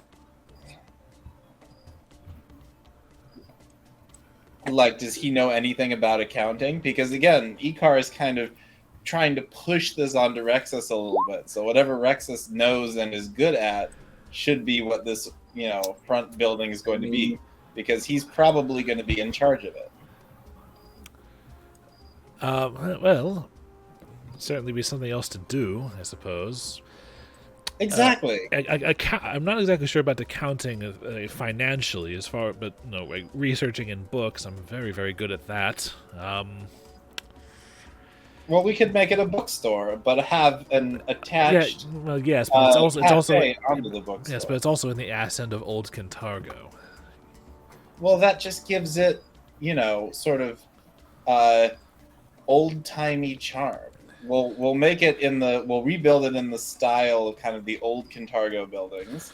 Does he know anything about accounting? Because again, Icar is kind of trying to push this onto Rexus a little bit. So whatever Rexus knows and is good at should be what this, front building is going to be, because he's probably going to be in charge of it. Well, certainly be something else to do, I suppose. Exactly. I'm not exactly sure about accounting financially, but researching in books, I'm very, very good at that. Well, we could make it a bookstore, but have an attached. Yeah, well, yes, but it's also onto the bookstore. Yes, but it's also in the ass end of Old Kintargo. Well, that just gives it, sort of old-timey charm. We'll make it we'll rebuild it in the style of kind of the old Kintargo buildings.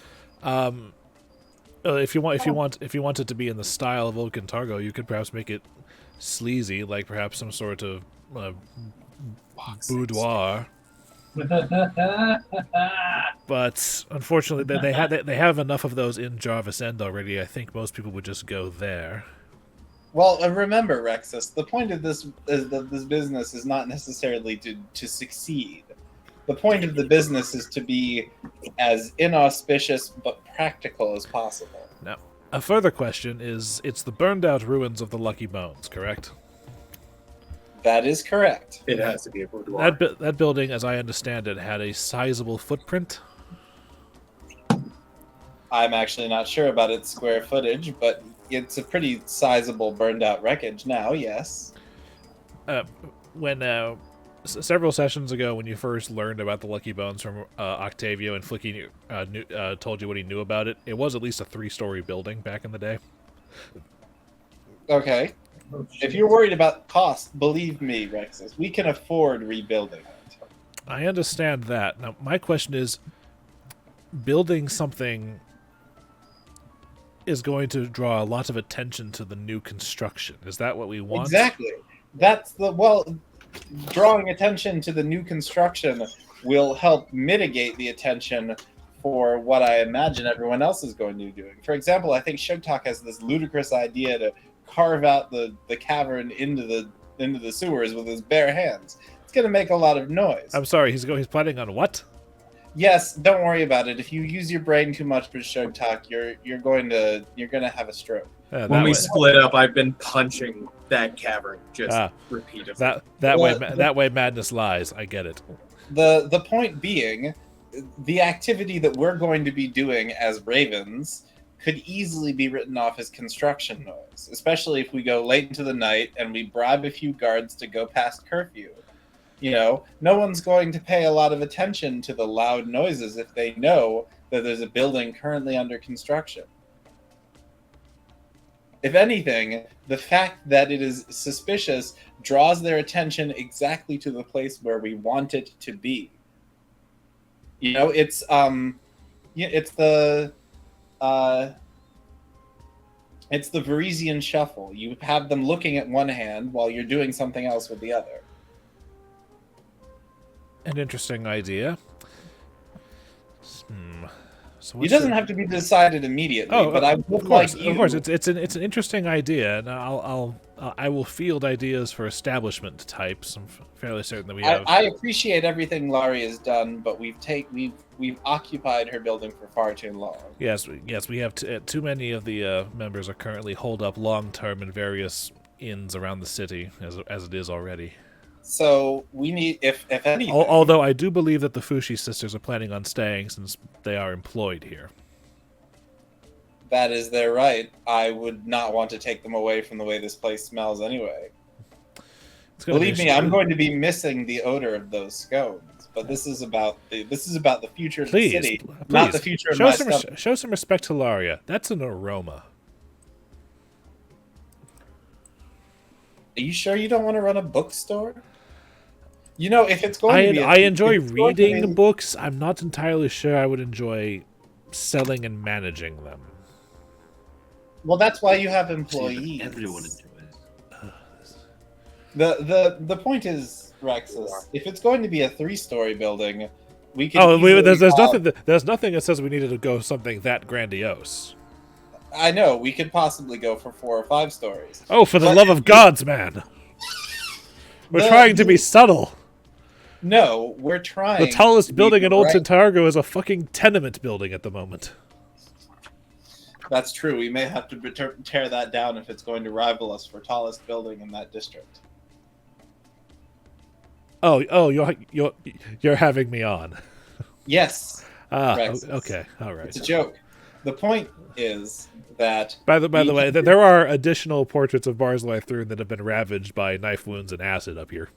If you want it to be in the style of Old Kintargo, you could perhaps make it sleazy, like perhaps some sort of boudoir. But unfortunately, they have enough of those in Jarvis End already. I think most people would just go there. Well, remember, Rexus, the point of this is that this business is not necessarily to succeed. The point of the business is to be as inauspicious but practical as possible. Now, a further question is, it's the burned-out ruins of the Lucky Bones, correct? That is correct. It has to be a boudoir. That building, as I understand it, had a sizable footprint. I'm actually not sure about its square footage, but it's a pretty sizable burned-out wreckage now, yes. When several sessions ago, when you first learned about the Lucky Bones from Octavio and Flickie told you what he knew about it, it was at least a 3-story building back in the day. Okay. If you're worried about cost, believe me, Rexus, we can afford rebuilding it. I understand that. Now, my question is, building something is going to draw a lot of attention to the new construction. Is that what we want? Exactly. Drawing attention to the new construction will help mitigate the attention for what I imagine everyone else is going to be doing. For example, I think Shurshogot has this ludicrous idea to carve out the cavern into the sewers with his bare hands. It's going to make a lot of noise. I'm sorry, he's planning on what? Yes, don't worry about it. If you use your brain too much for Shurshogot, you're going to have a stroke. When we split up, I've been punching that cavern repeatedly. That way madness lies. I get it. The point being, the activity that we're going to be doing as Ravens could easily be written off as construction noise, especially if we go late into the night and we bribe a few guards to go past curfew. No one's going to pay a lot of attention to the loud noises if they know that there's a building currently under construction. If anything, the fact that it is suspicious draws their attention exactly to the place where we want it to be. It's the Varisian shuffle. You have them looking at one hand while you're doing something else with the other. An interesting idea. So It doesn't have to be decided immediately, but I would like you. Of course, it's an interesting idea, and I will field ideas for establishment types. I'm fairly certain that we have. I appreciate everything Laurie has done, but we've occupied her building for far too long. Yes, we have too many of the members are currently holed up long term in various inns around the city, as it is already. So we need, if anything. Although I do believe that the Fushi sisters are planning on staying since they are employed here. That is their right. I would not want to take them away from the way this place smells anyway. Believe me, I'm going to be missing the odor of those scones. But this is about the future of the city, not the future of my stuff. Show some respect to Laria. That's an aroma. Are you sure you don't want to run a bookstore? You know, if it's going to be... I enjoy reading books. I'm not entirely sure I would enjoy selling and managing them. Well, that's why you have employees. Everyone enjoys. The point is, Rexus, if it's going to be a 3-story building, we can. There's nothing that says we needed to go something that grandiose. I know we could possibly go for 4 or 5 stories. Oh, for the love of gods, man! We're trying to be subtle. No, we're trying. The tallest building in Old Cintargo is a fucking tenement building at the moment. That's true. We may have to tear that down if it's going to rival us for tallest building in that district. Oh, you're having me on. Yes. Okay, all right. It's a joke. The point is that... By the way, there are additional portraits of Barzillai Thrune that have been ravaged by knife wounds and acid up here.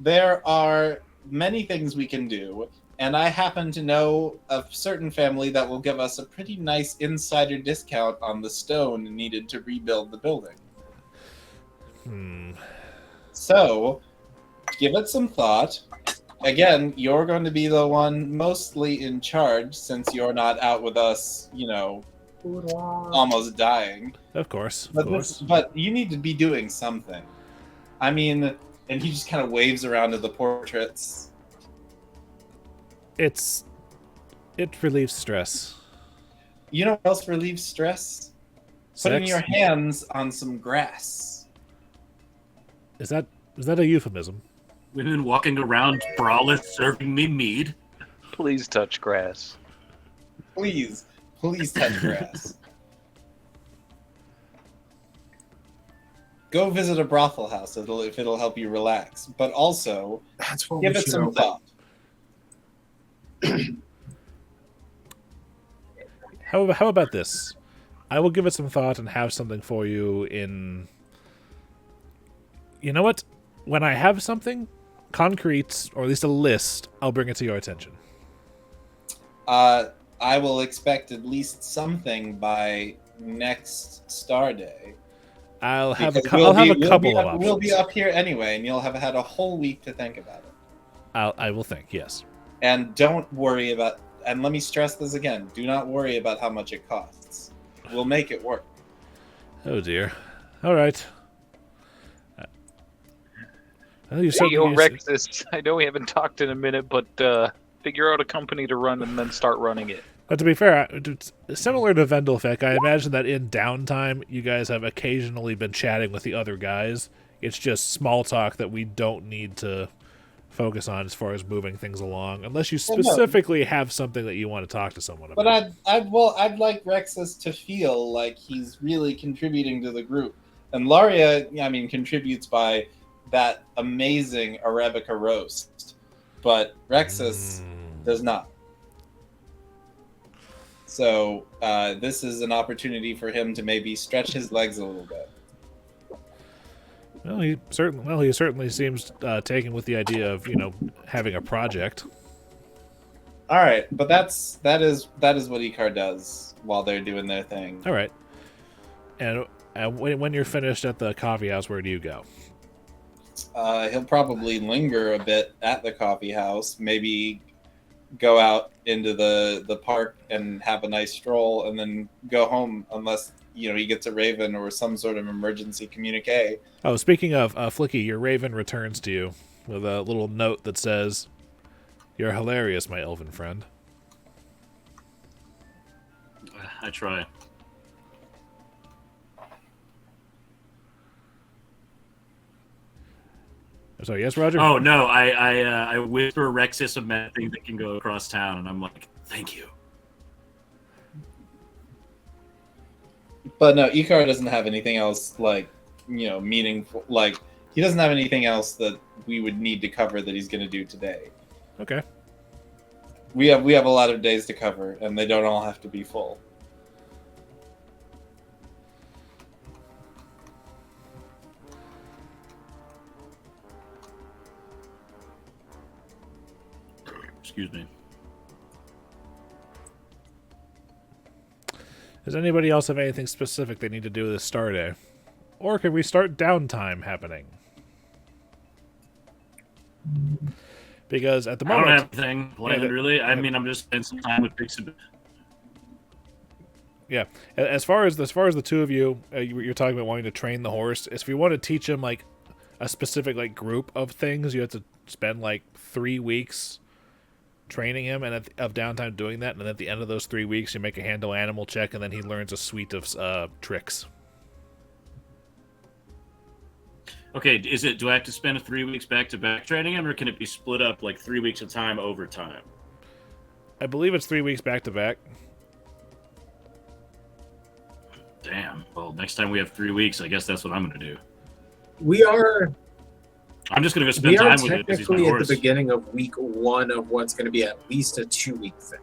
There are many things we can do, and I happen to know a certain family that will give us a pretty nice insider discount on the stone needed to rebuild the building. So, give it some thought. Again, you're going to be the one mostly in charge since you're not out with us, almost dying. Of course. But you need to be doing something. I mean, and he just kind of waves around to the portraits. It relieves stress. You know what else relieves stress? Putting your hands on some grass. Is that a euphemism? Women walking around braless serving me mead. Please touch grass. Please touch grass. Go visit a brothel house if it'll help you relax. But also, give it some thought. How about this? I will give it some thought and have something for you in... You know what? When I have something concrete, or at least a list, I'll bring it to your attention. I will expect at least something by next Star Day. I'll have a couple of options. We'll be up here anyway, and you'll have had a whole week to think about it. I will think, yes. And don't worry about... And let me stress this again. Do not worry about how much it costs. We'll make it work. Oh, dear. All right. Rexus, I know we haven't talked in a minute, but figure out a company to run and then start running it. But to be fair, similar to Vendelfek, I imagine that in downtime, you guys have occasionally been chatting with the other guys. It's just small talk that we don't need to focus on as far as moving things along, unless you specifically have something that you want to talk to someone about. But I'd like Rexus to feel like he's really contributing to the group. And Laria, contributes by that amazing Arabica roast, but Rexus does not. So this is an opportunity for him to maybe stretch his legs a little bit. Well, he certainly seems taken with the idea of having a project. All right, but that is what Icar does while they're doing their thing. All right, and when you're finished at the coffee house, where do you go? He'll probably linger a bit at the coffee house, maybe go out into the park and have a nice stroll, and then go home unless he gets a raven or some sort of emergency communique. Oh, speaking of Flickie, your raven returns to you with a little note that says, "You're hilarious, my elven friend." I try. So yes, Roger. Oh no, I whisper Rexus a mad thing that can go across town, and I'm like, thank you. But no, Icar doesn't have anything else like, meaningful. Like, he doesn't have anything else that we would need to cover that he's going to do today. Okay. We have a lot of days to cover, and they don't all have to be full. Excuse me. Does anybody else have anything specific they need to do this star day? Or can we start downtime happening? Because at the I moment... don't have anything planned, really. I mean, I'm just spending some time with Pixabit. Yeah, as far as the two of you, you're talking about wanting to train the horse. If you want to teach him like a specific like group of things, you have to spend like 3 weeks training him and of downtime doing that, and then at the end of those 3 weeks you make a handle animal check, and then he learns a suite of tricks. Okay, do I have to spend 3 weeks back-to-back training him, or can it be split up like 3 weeks of time over time? I believe it's 3 weeks back-to-back. Damn. Well, next time we have 3 weeks, I guess that's what I'm going to do. We are I'm just going to go spend time with it because he's my technically at horse. the beginning of week 1 of what's going to be at least a 2-week thing.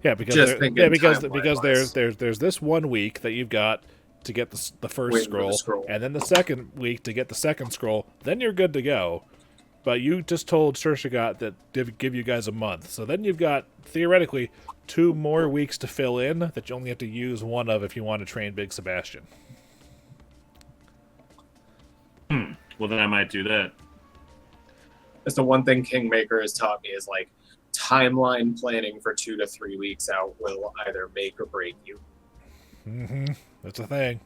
Yeah, because Just thinking because timeline-wise. there's this 1 week that you've got to get the first Waiting for the scroll. and then the second week to get the second scroll. Then you're good to go. But you just told Shurshogot that give you guys a month, so then you've got theoretically 2 more weeks to fill in that you only have to use one of if you want to train Big Sebastian. Well, then I might do that. That's the one thing Kingmaker has taught me is like timeline planning for 2 to 3 weeks out will either make or break you. Mm-hmm. That's a thing.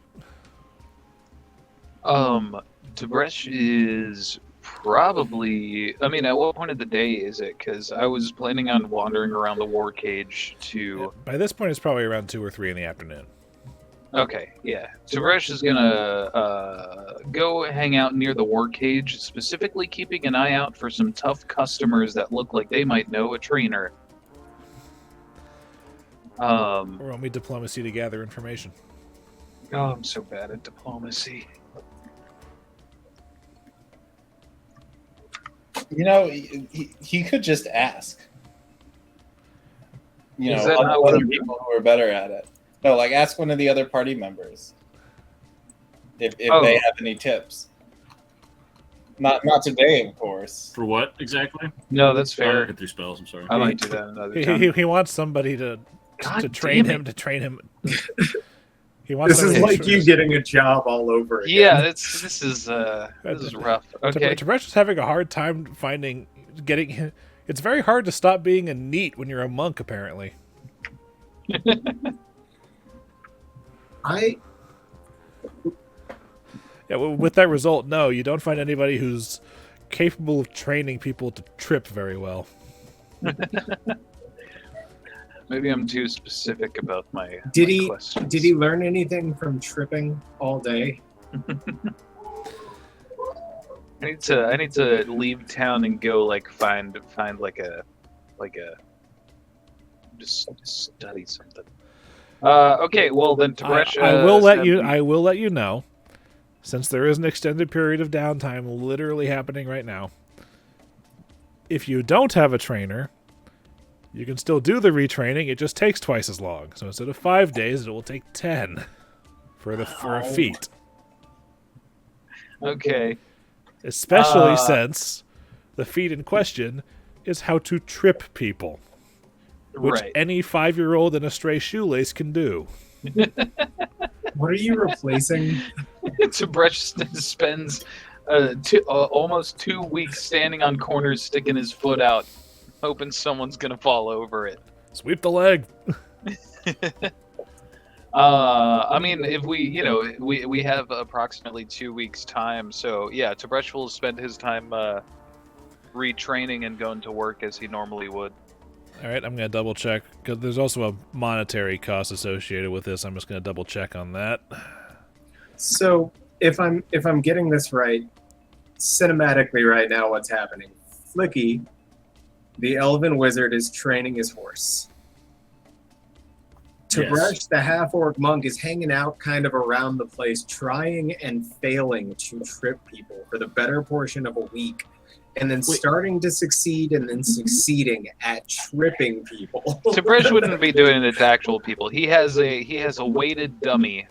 Tib'resh is probably... I mean, at what point of the day is it? Because I was planning on wandering around the war cage to... By this point, it's probably around 2 or 3 in the afternoon. Okay, yeah. Tib'resh is gonna go hang out near the war cage, specifically keeping an eye out for some tough customers that look like they might know a trainer. Roll me diplomacy to gather information. Oh, I'm so bad at diplomacy. He could just ask. Is that not other what you people who are better at it. No, like ask one of the other party members if they have any tips. Not today, of course. For what exactly? No, that's fair. Get through spells. I'm sorry. I might do that another time. He wants somebody to God train damn him it. to train him. He wants This is somebody like you getting a job all over again. Yeah, this is rough. Okay. Tib'resh is having a hard time getting. It's very hard to stop being a neat when you're a monk, apparently. Yeah, with that result, no, you don't find anybody who's capable of training people to trip very well. Maybe I'm too specific about my questions. Did he learn anything from tripping all day? I need to leave town and go like find like a just study something. Okay, well then Tib'resh, I will let you know, since there is an extended period of downtime literally happening right now. If you don't have a trainer, you can still do the retraining. It just takes twice as long. So instead of 5 days, it will take 10 for a feat. Okay. Especially since the feat in question is how to trip people, which Right. any 5-year-old in a stray shoelace can do. What are you replacing? Tib'resh spends almost 2 weeks standing on corners, sticking his foot out, hoping someone's gonna fall over it. Sweep the leg. I mean, if we have approximately 2 weeks time, so yeah, Tib'resh will spend his time retraining and going to work as he normally would. All right, I'm going to double check because there's also a monetary cost associated with this. I'm just going to double check on that. So if I'm getting this right, cinematically right now, what's happening? Flickie, the elven wizard, is training his horse. Tib'resh, the half-orc monk, is hanging out kind of around the place, trying and failing to trip people for the better portion of a week, and then starting to succeed and then succeeding at tripping people. Tib'resh wouldn't be doing it to actual people. He has a weighted dummy.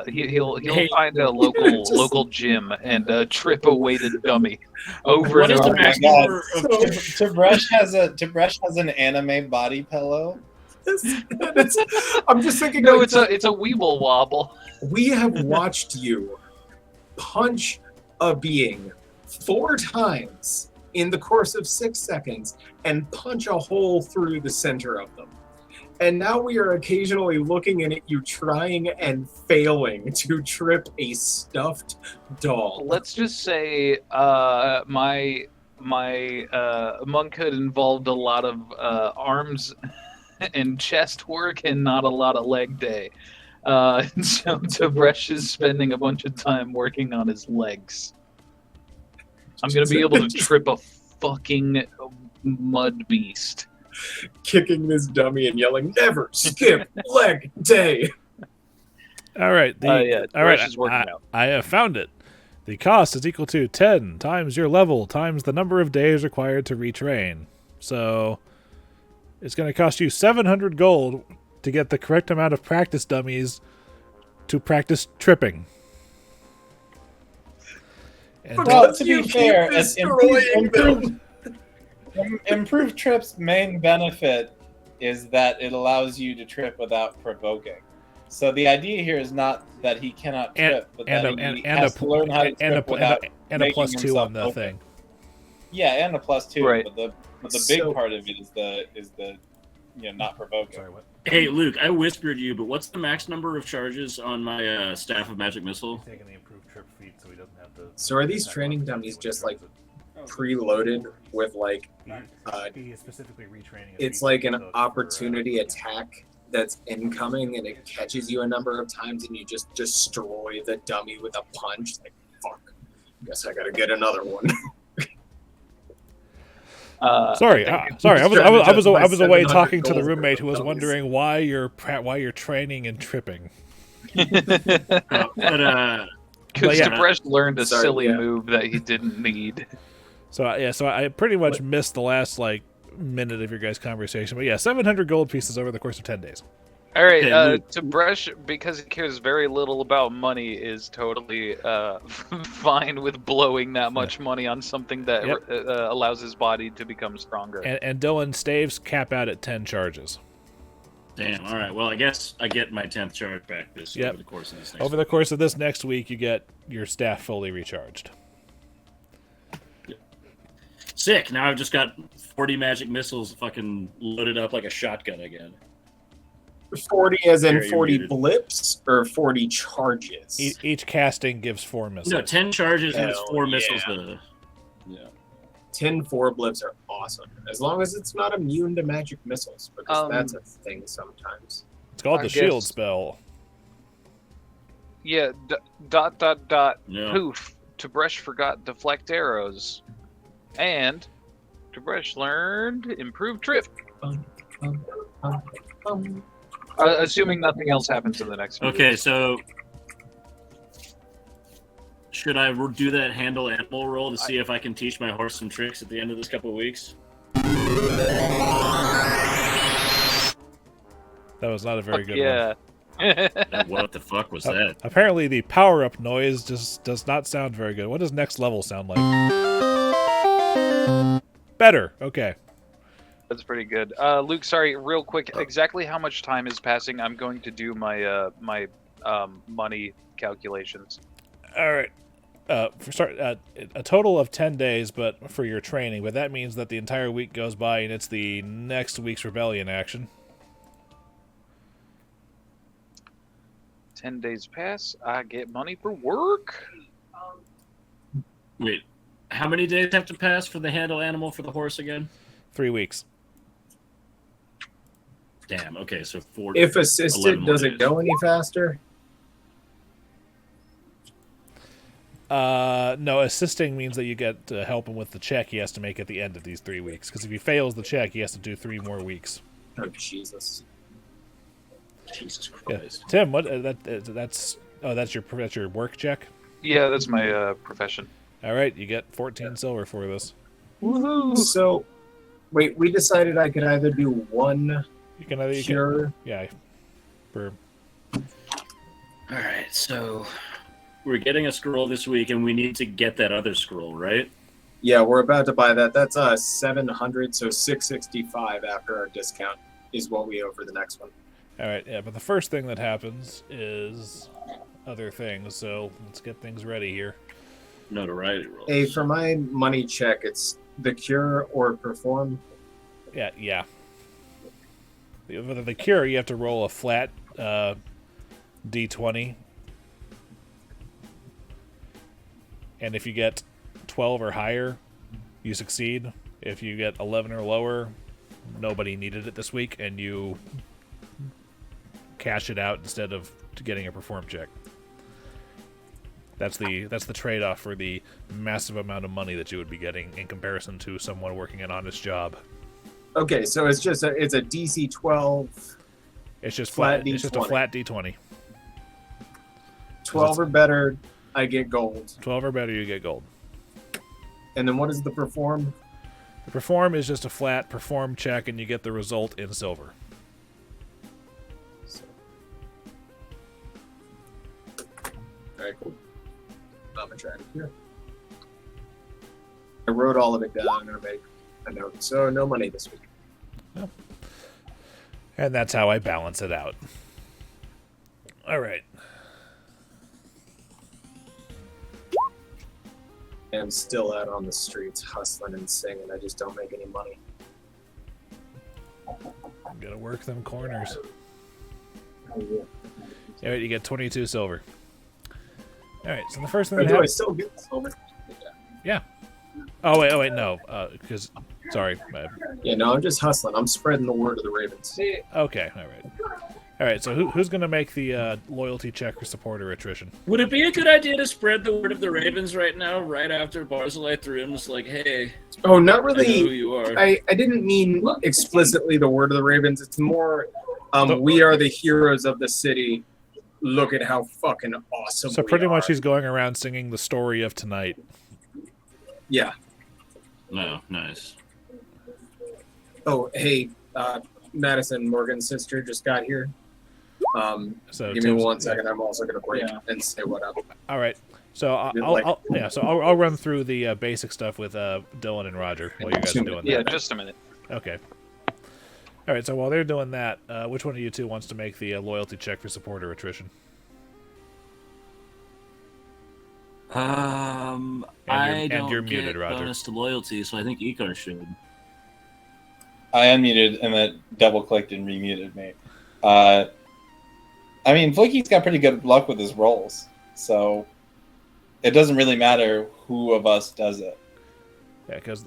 He'll find a local gym and trip a weighted dummy over What and is the over. maximum number of Tib'resh has an anime body pillow. I'm just thinking. No, like, it's a Weeble wobble. we have watched you punch a being 4 times in the course of 6 seconds and punch a hole through the center of them. And now we are occasionally looking at you trying and failing to trip a stuffed doll. Let's just say my monkhood involved a lot of arms and chest work and not a lot of leg day. So Tib'resh is spending a bunch of time working on his legs. I'm going to be able to trip a fucking mud beast. Kicking this dummy and yelling, "Never skip leg day." All right. All right. Is working out. I have found it. The cost is equal to 10 times your level times the number of days required to retrain. So it's going to cost you 700 gold to get the correct amount of practice dummies to practice tripping. And Well, to be You keep fair, destroying improved trip's main benefit is that it allows you to trip without provoking. So the idea here is not that he cannot trip, but that he has to learn how to trip without a making plus 2 himself on the open. thing. Yeah, and a plus 2. Right. But the big So- part of it is the not provoking. Sorry, what? Hey, Luke, I whispered you, but what's the max number of charges on my Staff of Magic Missile? Taking the improved trip feat so he doesn't have to. So are these training dummies just like preloaded with like He is specifically retraining. it's like an opportunity attack that's incoming and it catches you a number of times and you just destroy the dummy with a punch? Like, fuck, guess I gotta get another one. Sorry, I was away talking to the roommate who was wondering why you're training and tripping. But Because yeah. Tib'resh learned a Sorry, silly yeah. move that he didn't need. So I pretty much missed the last minute of your guys' conversation. But yeah, 700 gold pieces over the course of 10 days. All right, Okay, Luke. Tib'resh, because he cares very little about money, is totally fine with blowing that much money on something that Yep. allows his body to become stronger. And Dillon, staves cap out at 10 charges. damn, all right. Well, I guess I get my 10th charge back over the course of this next Over the course of this next week, you get your staff fully recharged. Sick. Now I've just got 40 magic missiles fucking loaded up like a shotgun again. 40 as in There, you're 40 muted. blips or 40 charges? Each casting gives 4 missiles. No, 10 charges and it's Hell 4 yeah. missiles. Yeah. 10 4 blips are awesome. As long as it's not immune to magic missiles, because Um, that's a thing sometimes. It's called I the shield guess- spell. Yeah, ... No. Poof. Tib'resh forgot deflect arrows. And Tib'resh learned improved trip. Assuming nothing else happens in the next few Okay, weeks. so should I do that handle animal roll to see if I can teach my horse some tricks at the end of this couple of weeks? That was not a very good one. Yeah. What the fuck was that? Apparently, the power-up noise just does not sound very good. What does next level sound like? Better. Okay. That's pretty good. Luke, sorry, real quick. Exactly how much time is passing? I'm going to do my money calculations. All right. A total of 10 days, but for your training. But that means that the entire week goes by, and it's the next week's rebellion action. 10 days pass. I get money for work. Wait, how many days have to pass for the handle animal for the horse again? 3 weeks. Damn. Okay, so 4. If assisted, does it go any faster? No, assisting means that you get to help him with the check he has to make at the end of these 3 weeks. Because if he fails the check, he has to do 3 more weeks. Oh Jesus! Jesus Yeah. Christ. Tim, what? That's your work check. Yeah, that's my profession. All right, you get 14 silver for this. Woohoo! So, wait, we decided I could either do one You can either cure. yeah. For All right, so we're getting a scroll this week, and we need to get that other scroll, right? Yeah, we're about to buy that. That's 700, so 665 after our discount is what we owe for the next one. all right, yeah. But the first thing that happens is other things. So let's get things ready here. Notoriety rolls. Hey, for my money check, it's the cure or perform. Yeah. The cure, you have to roll a flat d20, and if you get 12 or higher, you succeed. If you get 11 or lower, nobody needed it this week, and you cash it out instead of getting a perform check. That's the trade-off for the massive amount of money that you would be getting in comparison to someone working an honest job. Okay, so it's just it's a DC 12. It's just Flat It's just a D20. flat d20. 12 or better, I get gold. 12 or better, you get gold. And then what is the perform? The perform is just a flat perform check, and you get the result in silver. Alright, cool. I'm gonna try it here. I wrote all of it down. I'm gonna make a note. So no money this week. And that's how I balance it out. All right. I'm still out on the streets hustling and singing. I just don't make any money. I'm gonna work them corners. Oh, yeah. All right, you get 22 silver. All right, so the first thing Or that do I happens... still get silver? Yeah. Oh, wait, no. Because... Sorry. Yeah, no, I'm just hustling. I'm spreading the word of the Ravens. Okay, all right. All right, so who's going to make the loyalty check or supporter attrition? Would it be a good idea to spread the word of the Ravens right now, right after Barzillai threw him? Just like, hey, Oh, not I know who really. you are. I didn't mean explicitly the word of the Ravens. It's more, we are the heroes of the city. Look at how fucking awesome So we pretty are. much he's going around singing the story of tonight. Yeah. No, nice. Oh, hey, Madison Morgan's sister just got here. So Give me Tim's- 1 second. I'm also gonna break Yeah. and say what up. All right. So I'll run through the basic stuff with Dillon and Roger while you guys are doing Yeah, that. just a minute. Okay. All right. So while they're doing that, which one of you two wants to make the loyalty check for supporter attrition? I And don't you're get muted, Roger. bonus to loyalty, so I think Icar should. I unmuted and then double clicked and remuted me. I mean, Flickie's got pretty good luck with his rolls, so it doesn't really matter who of us does it. Yeah, because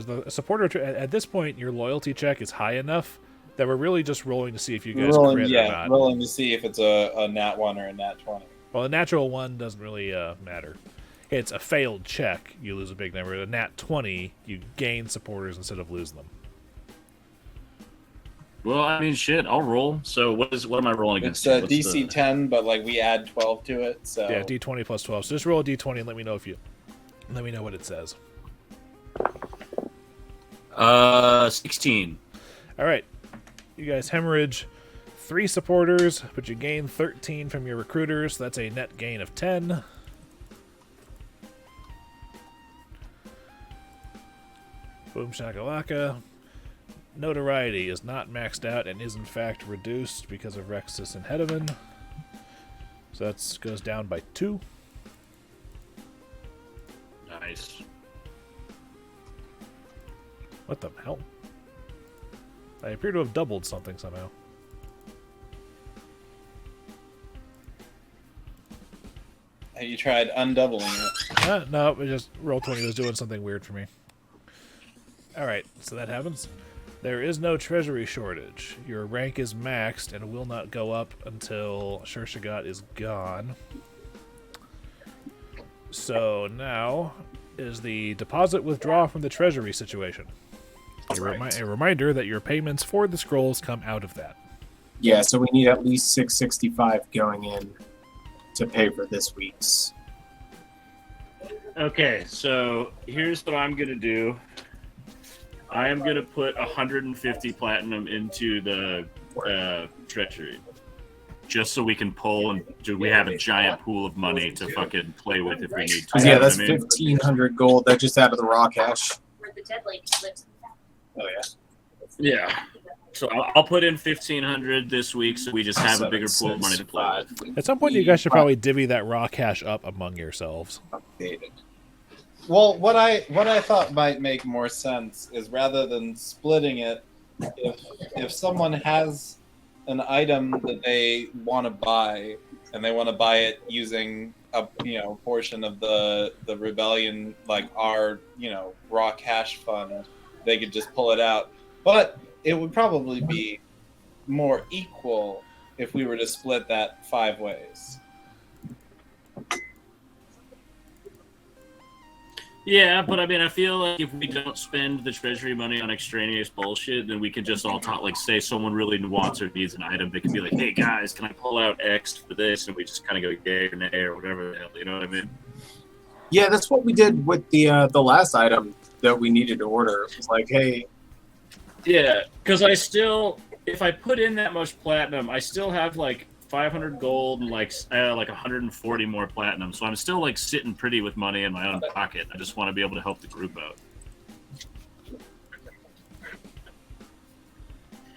the supporter at this point, your loyalty check is high enough that we're really just rolling to see if you guys crit or not. Rolling to see if it's a nat 1 or a nat 20. Well, a natural 1 doesn't really matter. It's a failed check, you lose a big number. A nat 20, you gain supporters instead of losing them. Well, I mean, shit, I'll roll. So what am I rolling It's against? a DC 10, but like we add 12 to it. So Yeah, d20 plus 12. So just roll a d20 and let me know what it says. 16. All right, you guys hemorrhage 3 supporters, but you gain 13 from your recruiters. So that's a net gain of 10. Boom shakalaka. Notoriety is not maxed out and is in fact reduced because of Rexus and Hedeman. So that goes down by 2. Nice. What the hell? I appear to have doubled something somehow. Have you tried undoubling it? No, it just Roll20 was doing something weird for me. Alright, so that happens. There is no treasury shortage. Your rank is maxed and will not go up until Shurshogot is gone. So now is the deposit withdraw from the treasury situation. A reminder that your payments for the scrolls come out of that. Yeah, so we need at least 665 going in to pay for this week's. Okay, so here's what I'm gonna do. I am gonna put 150 platinum into the treasury, just so we can pull and we have a giant pool of money to fucking play with if we need to. Yeah, that's 1,500 gold. That just out of the raw cash. Where the dead lady lives. Oh yeah. Yeah. So I'll put in 1,500 this week, so we just have a bigger pool of money to play with. At some point, you guys should probably divvy that raw cash up among yourselves. Updated. Well, what I thought might make more sense is rather than splitting it, if someone has an item that they want to buy and they want to buy it using a portion of the rebellion, like our raw cash fund, they could just pull it out. But it would probably be more equal if we were to split that 5 ways. Yeah, but I mean, I feel like if we don't spend the treasury money on extraneous bullshit, then we can just all talk. Like, say someone really wants or needs an item, they can be like, "Hey guys, can I pull out X for this?" And we just kind of go yay or nay or whatever the hell. You know what I mean? Yeah, that's what we did with the last item that we needed to order. It was like, hey. Yeah, because if I put in that much platinum, I still have like 500 gold and like 140 more platinum. So I'm still like sitting pretty with money in my own pocket. I just want to be able to help the group out.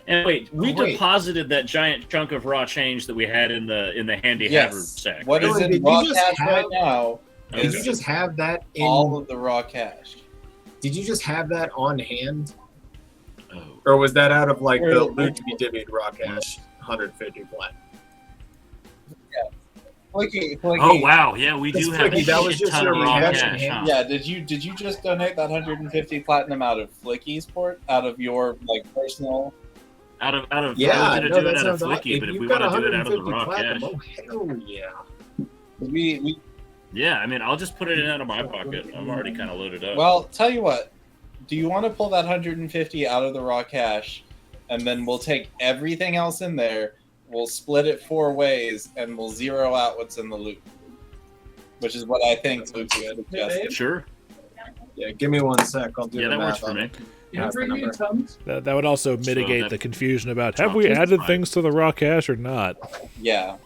And wait, we deposited that giant chunk of raw change that we had in the handy haver sack. What is in raw cash right now? Did you just have that in all of the raw cash? Did you just have that on hand? Oh. Or was that out of like the loot to be divvied raw cash? 150 flat. Flickie. Oh wow, yeah, we do have a ton of raw cash. Huh? Yeah, did you just donate that 150 platinum out of Flickie's port? Out of your like personal? Out of yeah, I was gonna do it out of Flickie, but if we want to do it out of the raw platinum, cash, oh hell yeah. We yeah, I mean, I'll just put it in out of my pocket. I'm already kind of loaded up. Well, tell you what. Do you want to pull that 150 out of the raw cash, and then we'll take everything else in there, we'll split it 4 ways, and we'll zero out what's in the loot? Which is what I think Luke's suggested. Sure. Yeah, give me 1 sec. I'll do the that math works for me. That would also mitigate the confusion about have we added things to the raw cash or not? Yeah.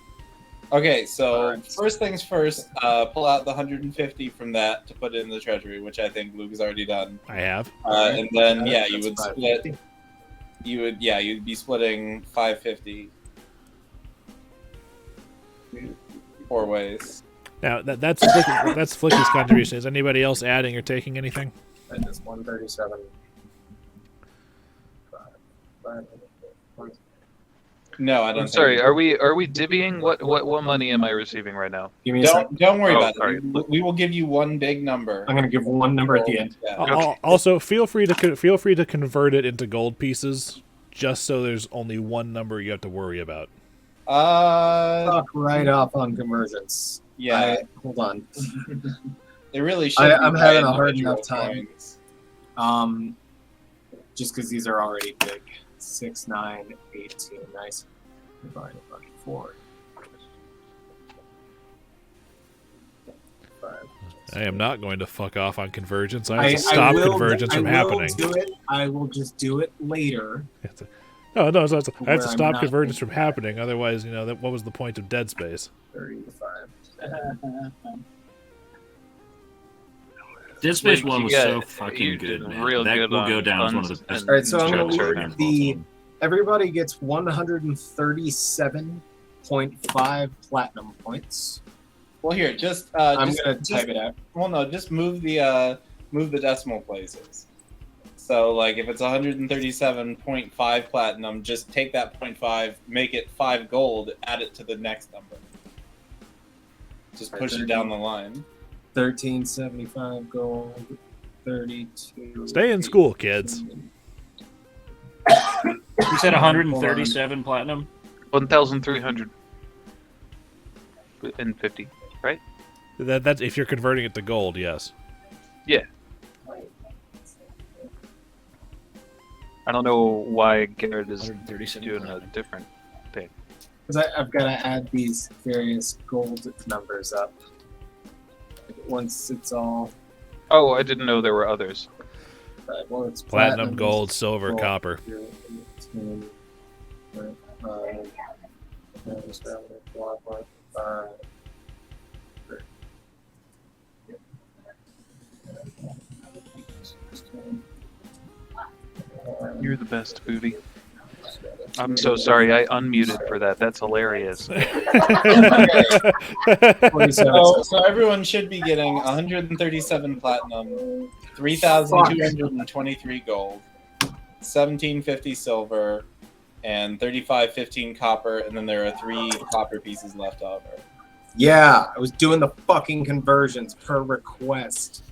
Okay, so first things first, pull out the 150 from that to put in the treasury, which I think Luke has already done. I have. And then you would split. You'd be splitting 550 4 ways. Now that's Flickie's contribution. Is anybody else adding or taking anything? And it's 137. No, I don't. I'm sorry. Are we divvying? What money am I receiving right now? Give me a second. Don't worry about it. We will give you one big number. I'm going to give one number at the end. Yeah. Also, feel free to convert it into gold pieces, just so there's only one number you have to worry about. Fuck right off on convergence. Yeah. Hold on. It really should. I'm having a hard enough coins. time. Just because these are already big. 6, 9, 18. Nice. Divided by 4. 5. I am not going to fuck off on convergence. I have to stop convergence from happening. I will just do it later. No, I have to stop convergence from happening. Otherwise, what was the point of Dead Space? 35. Dead Space 1 was so fucking good, man. That will go down as one of the best. All right, so I'm going to leave everybody gets 137.5 platinum points. Well, here, I'm going to type it out. Well, no, just move the decimal places. So, like, if it's 137.5 platinum, just take that 0.5, make it 5 gold, add it to the next number. Just push it down the line. 1375 gold, 32. Stay in school, kids. You said 137 platinum? 1,350, right? That's if you're converting it to gold, yes. Yeah. I don't know why Garrett is 137 doing a platinum. different thing. Because I've got to add these various gold numbers up. Once it's all... Oh, I didn't know there were others. Well, it's Platinum, gold, silver, gold, copper. 10, 5, You're the best, Booty. I'm so sorry, I unmuted for that. That's hilarious. So everyone should be getting 137 platinum, 3,223 gold, 1,750 silver, and 3,515 copper, and then there are 3 copper pieces left over. Yeah, I was doing the fucking conversions per request.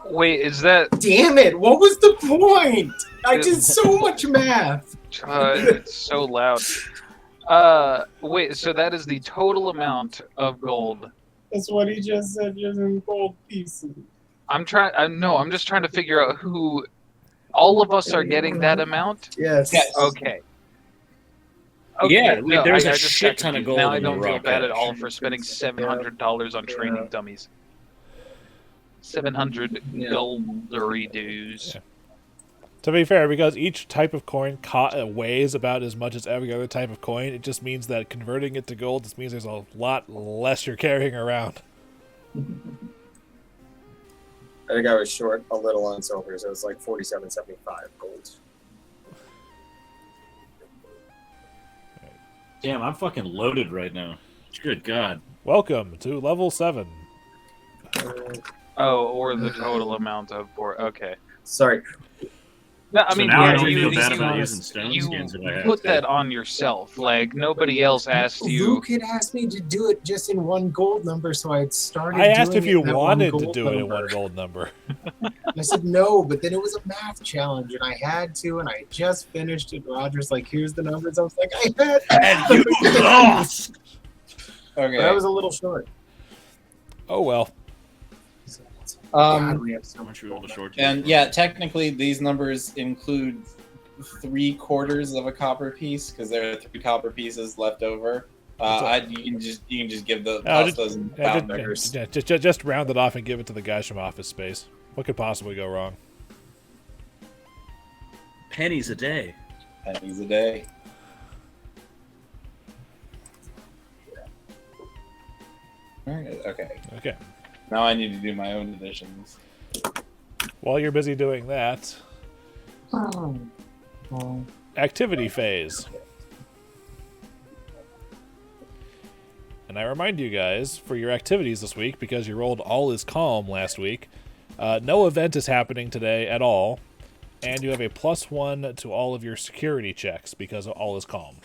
Wait, is that... Damn it! What was the point? I did so much math. It's so loud. Wait, so that is the total amount of gold. That's what he just said, just in gold pieces. I'm just trying to figure out who... All of us are getting that amount? Yes. Okay. Yeah, there's a I just shit got ton of confused. gold Now I in the don't feel rock bad at edge. all for spending $700 on training dummies. 700 goldery dues. Yeah. To be fair, because each type of coin weighs about as much as every other type of coin, it just means that converting it to gold just means there's a lot less you're carrying around. I think I was short a little on silver, so it was like 47.75 gold. Damn, I'm fucking loaded right now. Good God. Welcome to level 7. Oh, or the total amount of... Okay. Sorry. No, I So mean, now I yeah, don't you, feel bad you, about using stone skins if I have put to. that on yourself. Like, nobody else asked you. Luke had asked me to do it just in one gold number, so I had started I asked doing if you it in that wanted one to gold do it in number. one gold number. I said no, but then it was a math challenge, and I had to, and I just finished it. Roger's like, here's the numbers. I was like, I had And you lost! Okay. But I was a little short. Oh well. God, we have so How much much we rolled a short And yeah, technically these numbers include 3/4 of a copper piece because there are 3 copper pieces left over. You can just give those in pound numbers. Just round it off and give it to the guys from Office Space. What could possibly go wrong? pennies a day. Pennies a day. Alright, okay. Okay. Now I need to do my own additions. While you're busy doing that, activity phase. And I remind you guys, for your activities this week, because you rolled All is Calm last week, no event is happening today at all, and you have a +1 to all of your security checks because All is Calm.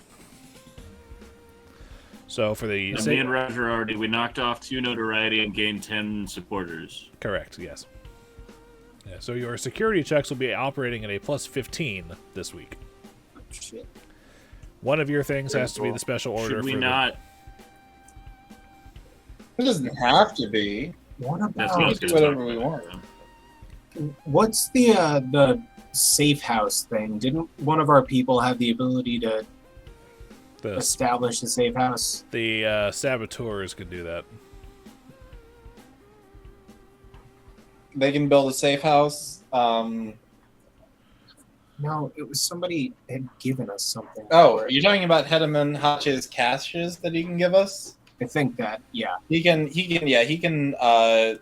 So for the... Me and Roger already, we knocked off 2 notoriety and gained 10 supporters. Correct, yes. Yeah, so your security checks will be operating at a +15 this week. Shit. One of your things has to be the special order. Should we for not? It doesn't have to be. What That's what I was about do gonna whatever talk we about. want. what's the safe house thing? Didn't one of our people have the ability to establish a safe house? The saboteurs could do that. They can build a safe house. No, it was somebody had given us something. Oh, for it. you're talking about Hedeman Hotch's caches that he can give us? I think that, yeah. He can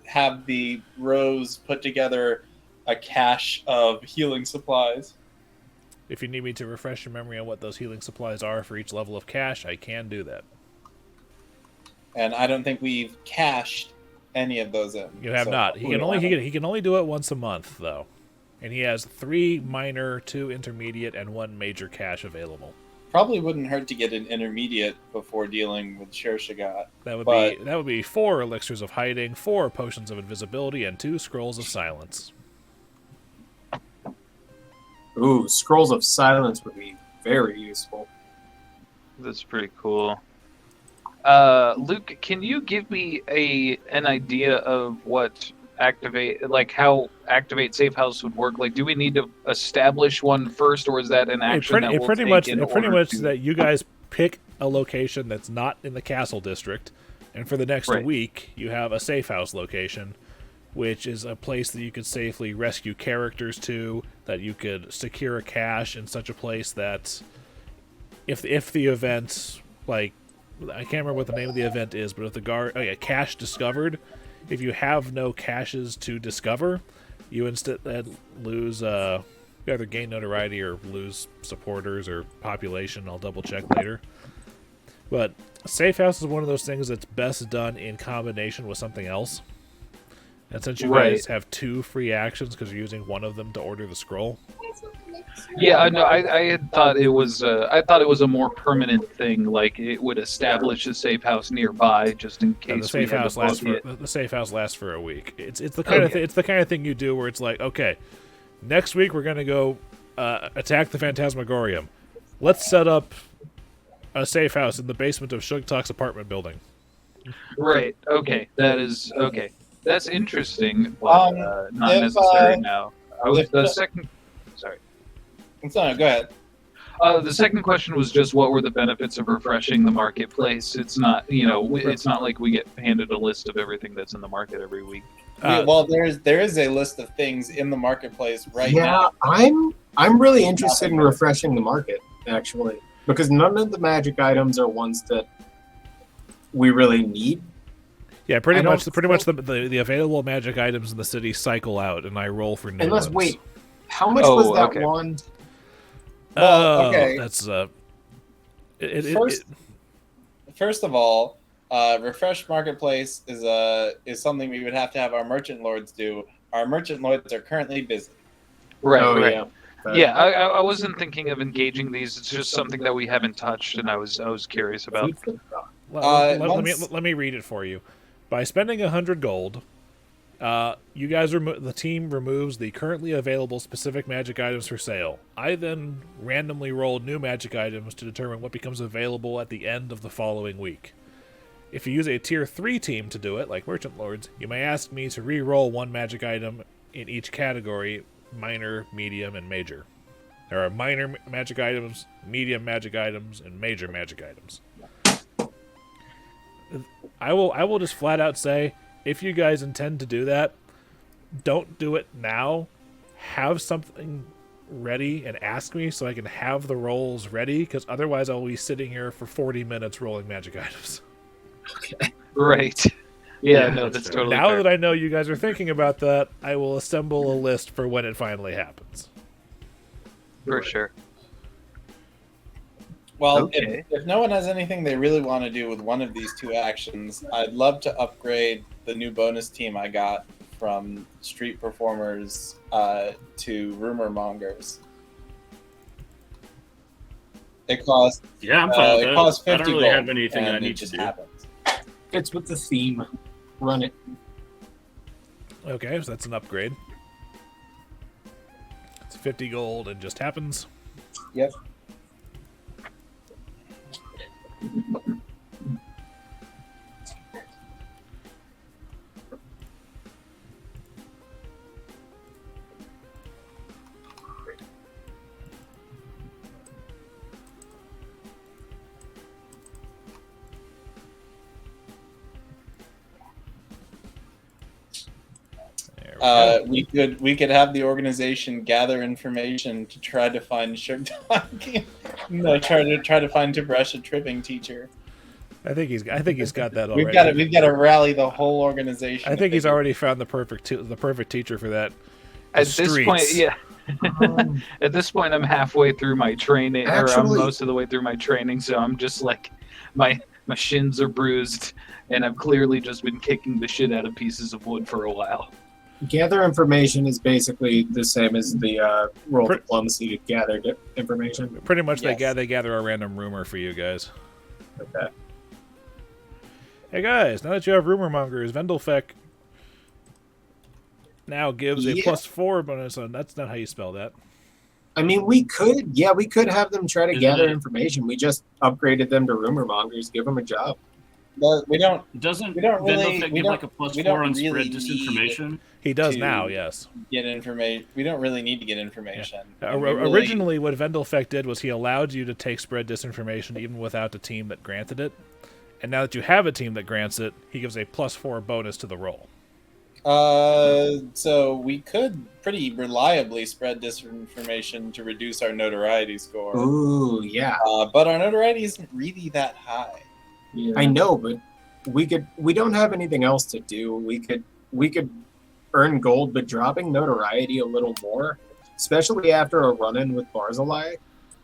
have the Rose put together a cache of healing supplies. If you need me to refresh your memory on what those healing supplies are for each level of cache, I can do that. And I don't think we've cached any of those in. You have so not. we don't have He can only do it once a month, though. And he has 3 minor, 2 intermediate, and 1 major cache available. Probably wouldn't hurt to get an intermediate before dealing with Shurshogot. That But- would be 4 elixirs of hiding, 4 potions of invisibility, and 2 scrolls of silence. Ooh, Scrolls of Silence would be very useful. That's pretty cool. Luke, can you give me an idea of what how activate safe house would work? Like, do we need to establish one first, or is that an action that we'll take in pretty order much to... that you guys pick a location that's not in the castle district, and for the next week you have a safe house location, which is a place that you could safely rescue characters to, that you could secure a cache in such a place that if the event, like, I can't remember what the name of the event is, but if the cache discovered, if you have no caches to discover, you instead lose either gain notoriety or lose supporters or population. I'll double check later. But safe house is one of those things that's best done in combination with something else. And since you guys have 2 free actions because you're using one of them to order the scroll. Yeah, no, I had thought it was a more permanent thing, like it would establish a safe house nearby just in case the safe house lasts for a week. It's the kind of thing you do where it's like, okay, next week we're gonna go attack the Phantasmagorium. Let's set up a safe house in the basement of Shuktok's apartment building. Right. Okay. That is okay. That's interesting, but not necessary now. Sorry. No, go ahead. The second question was just what were the benefits of refreshing the marketplace? It's not, it's not like we get handed a list of everything that's in the market every week. Well, there is a list of things in the marketplace now. Yeah, I'm really interested in refreshing the market, actually, because none of the magic items are ones that we really need. Yeah, pretty much the available magic items in the city cycle out, and I roll for new ones. Wait, how much was that wand? Well, okay. That's First of all, refresh marketplace is something we would have to have our merchant lords do. Our merchant lords are currently busy. Right. Yeah. I wasn't thinking of engaging these. It's just something that we haven't touched, and I was curious about. Let me read it for you. By spending 100 gold, you guys the team removes the currently available specific magic items for sale. I then randomly roll new magic items to determine what becomes available at the end of the following week. If you use a tier 3 team to do it, like Merchant Lords, you may ask me to re-roll one magic item in each category: minor, medium, and major. There are minor magic items, medium magic items, and major magic items. I will just flat out say, if you guys intend to do that, don't do it now. Have something ready and ask me so I can have the rolls ready, because otherwise I'll be sitting here for 40 minutes rolling magic items. Okay. Right. Yeah, no, that's totally Now fair. that I know you guys are thinking about that, I will assemble a list for when it finally happens. For sure. Well, Okay. if no one has anything they really want to do with one of these 2 actions, I'd love to upgrade the new bonus team I got from street performers to rumor mongers. It costs Yeah, I'm fine with it that. costs 50 I don't really gold, have anything and I need it to just do. happens. It's with the theme. Run it. Okay, so that's an upgrade. It's 50 gold and just happens. Yep. We could have the organization gather information to try to find Shurshogot. No, try to find Tib'resh a tripping teacher. I think he's got that already. We've got to rally the whole organization. I think he's already found the perfect teacher for that. At this point, yeah. At this point, I'm halfway through my training, or I'm most of the way through my training, so I'm just like, my shins are bruised, and I've clearly just been kicking the shit out of pieces of wood for a while. Gather information is basically the same as the roll diplomacy to gather information. Pretty much, Yes. they gather a random rumor for you guys. Okay. Hey guys, now that you have rumor mongers, Vendelfek now gives a +4 bonus on. That's not how you spell that. I mean, we could have them try to gather information. We just upgraded them to rumor mongers, give them a job. But we don't Doesn't don't really- Vendel we give don't- like a plus we 4 don't on really spread disinformation? He does to now, yes. get information. We don't really need to get information. Yeah. We really- Originally, what Vendelfect did was he allowed you to take spread disinformation even without a team that granted it. And now that you have a team that grants it, he gives a +4 bonus to the roll. So we could pretty reliably spread disinformation to reduce our notoriety score. Ooh, yeah. But our notoriety isn't really that high. Yeah. I know, but we don't have anything else to do. We could earn gold, but dropping notoriety a little more, especially after a run-in with Barzillai.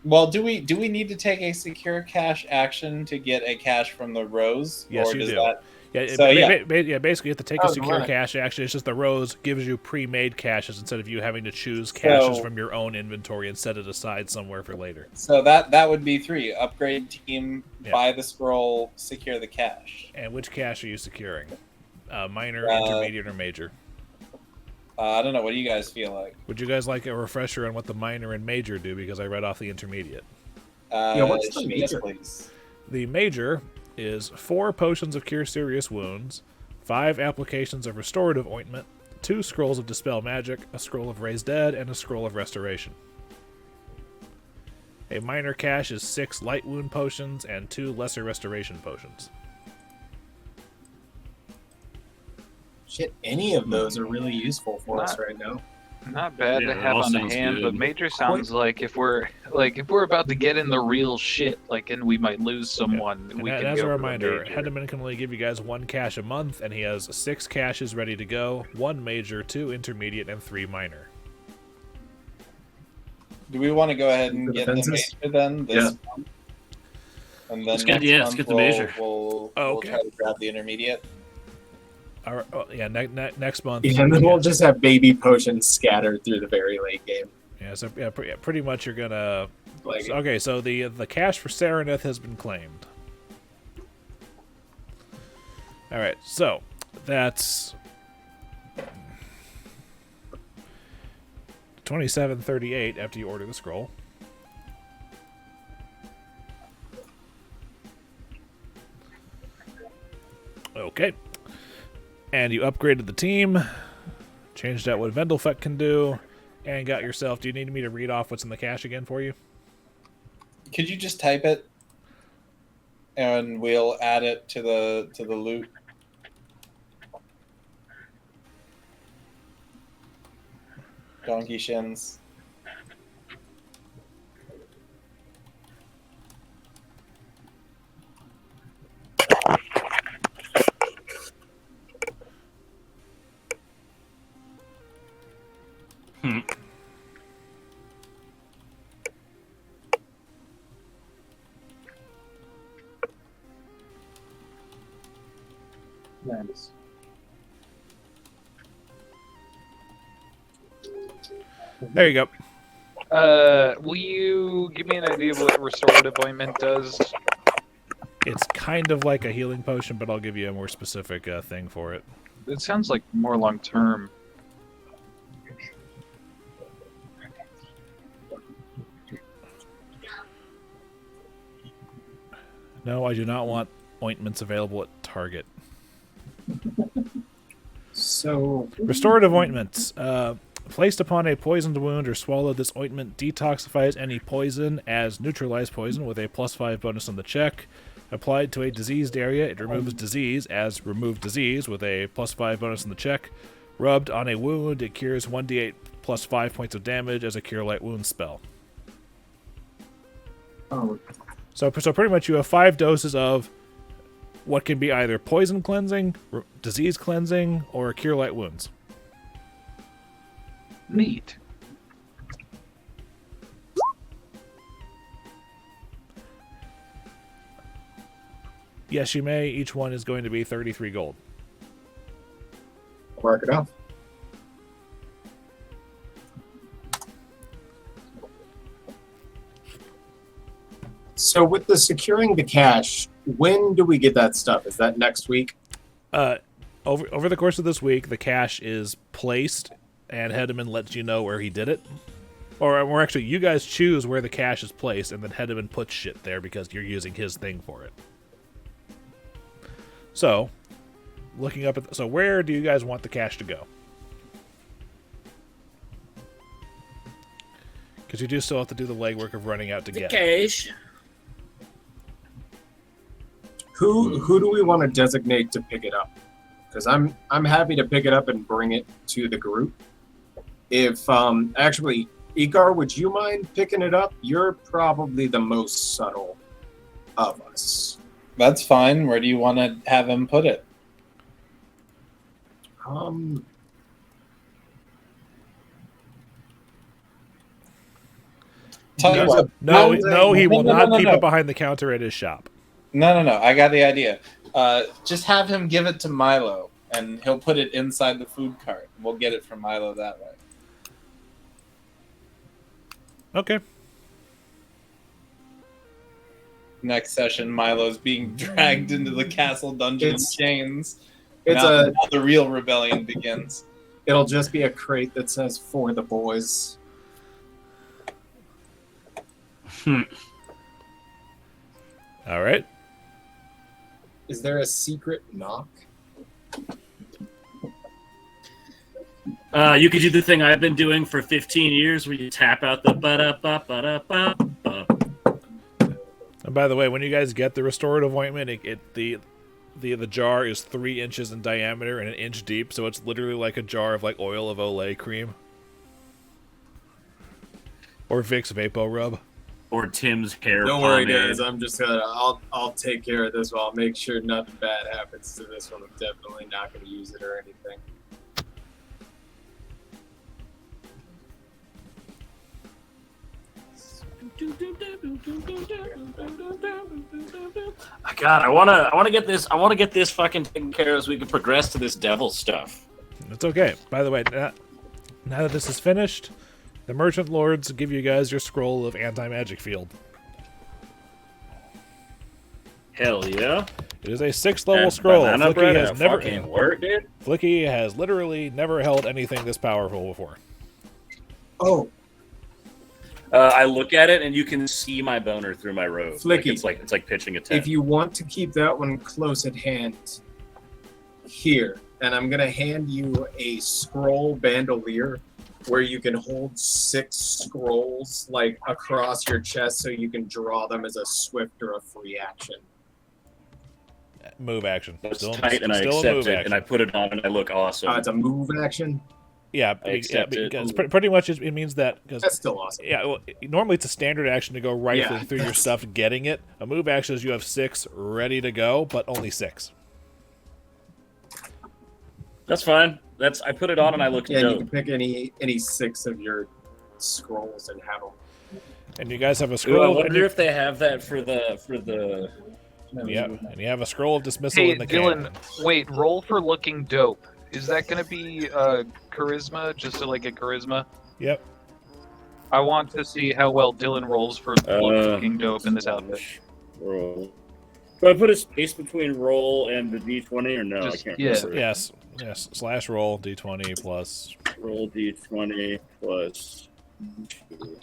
Well, do we need to take a secure cache action to get a cache from the rose? Yes, or you does do. That... Yeah, So, yeah. Basically, you have to take a Oh, secure right. cache action. It's just the rose gives you pre-made caches instead of you having to choose caches So- from your own inventory and set it aside somewhere for later. So that would be 3. Upgrade team, Yeah. buy the scroll, secure the cache. And which cache are you securing? Minor, Uh, intermediate, or major? I don't know. What do you guys feel like? Would you guys like a refresher on what the minor and major do? Because I read off the intermediate. What's the Yes, major? please. The major is 4 potions of Cure Serious Wounds, 5 applications of Restorative Ointment, 2 scrolls of Dispel Magic, a scroll of Raise Dead, and a scroll of Restoration. A minor cache is 6 Light Wound Potions and 2 Lesser Restoration Potions. Shit, any of those are really useful for us Not- right now. Not bad Yeah, to it have all on sounds hand, good. but major sounds like if we're about to get in the real shit, and we might lose someone. And We as can a go for the reminder, major. Hedeman can only give you guys 1 cache a month, and he has 6 caches ready to go, 1 major, 2 intermediate, and 3 minor. Do we want to go ahead and The get the defenses? major then? This month? And then Let's get- next let's month get the major. We'll Okay. try to grab the intermediate. Next month. Yeah, and then we'll just have baby potions scattered through the very late game. Pretty much you're gonna. Like, Okay, so the cache for Saraneth has been claimed. All right, so that's 2738 after you order the scroll. Okay. And you upgraded the team, changed out what Vendelfect can do, and got yourself... Do you need me to read off what's in the cache again for you? Could you just type it, and we'll add it to the loot? Donkey shins. Nice. There you go. Will you give me an idea of what restorative ointment does? It's kind of like a healing potion, but I'll give you a more specific thing for it. It sounds like more long term. No, I do not want ointments available at Target. so Restorative ointments. Placed upon a poisoned wound or swallowed, this ointment detoxifies any poison as neutralized poison with a +5 bonus on the check. Applied to a diseased area, it removes disease as removed disease with a +5 bonus on the check. Rubbed on a wound, it cures 1d8 plus 5 points of damage as a Cure Light Wound spell. Oh, So pretty much you have 5 doses of what can be either poison cleansing, disease cleansing, or Cure Light Wounds. Neat. Yes, you may. Each one is going to be 33 gold. mark it off. So with the securing the cache, when do we get that stuff? Is that next week? Over the course of this week, the cache is placed, and Hedeman lets you know where he did it. Or actually, you guys choose where the cash is placed, and then Hedman puts shit there because you're using his thing for it. So, looking up at... So where do you guys want the cash to go? Because you do still have to do the legwork of running out to get it. Cash. Who do we want to designate to pick it up? Because I'm happy to pick it up and bring it to the group. If actually, Icar, would you mind picking it up? You're probably the most subtle of us. That's fine. Where do you want to have him put it? Tell you what. No, he will not keep it behind the counter at his shop. No. I got the idea. Just have him give it to Milo, and he'll put it inside the food cart. We'll get it from Milo that way. Okay. Next session, Milo's being dragged into the castle dungeon in chains. Now the real rebellion begins. It'll just be a crate that says "For the boys." All right. Is there a secret knock? You could do the thing I've been doing for 15 years where you tap out the ba-da-ba-ba-da-ba-ba. And by the way, when you guys get the restorative ointment, the jar is 3 inches in diameter and 1 inch deep, so it's literally like a jar of like oil of Olay cream. Or Vicks Vapo Rub. Or Tim's hair Don't worry, pomade. guys. I'm just gonna. I'll take care of this one. I'll make sure nothing bad happens to this one. I'm definitely not gonna use it or anything. God, I wanna get this. I wanna get this fucking taken care of so we can progress to this devil stuff. It's okay. By the way, now that this is finished, the Merchant Lords give you guys your scroll of anti-magic field. Hell yeah! It is a 6th level scroll. Flickie has never work, dude. Flickie has literally never held anything this powerful before. Oh, I look at it and you can see my boner through my robe. Flickie. It's like pitching a tent. if you want to keep that one close at hand, here, and I'm gonna hand you a scroll bandolier where you can hold 6 scrolls like across your chest, so you can draw them as a swift or a free action. Move action. It's tight, and I accept it, and I put it on, and I look awesome. It's a move action. Yeah, I accept it. because pretty much it means that. That's still awesome. Yeah, well, normally it's a standard action to go rifling through your stuff, getting it. A move action is you have 6 ready to go, but only 6. That's fine. I put it on, and I look Yeah, dope. you can pick any 6 of your scrolls and have them. And you guys have a Ooh, I scroll. wonder if they have that for the. Yeah, and you have a scroll of dismissal Hey, in the Dillon, cannon. wait, roll for looking dope. Is that going to be charisma, just to like a charisma? Yep. I want to see how well Dillon rolls for looking dope in this outfit. Roll. Do I put a space between roll and the d20 or no? Just- I can't yeah. remember. Yes. / roll d20 plus. Roll d20 plus 2.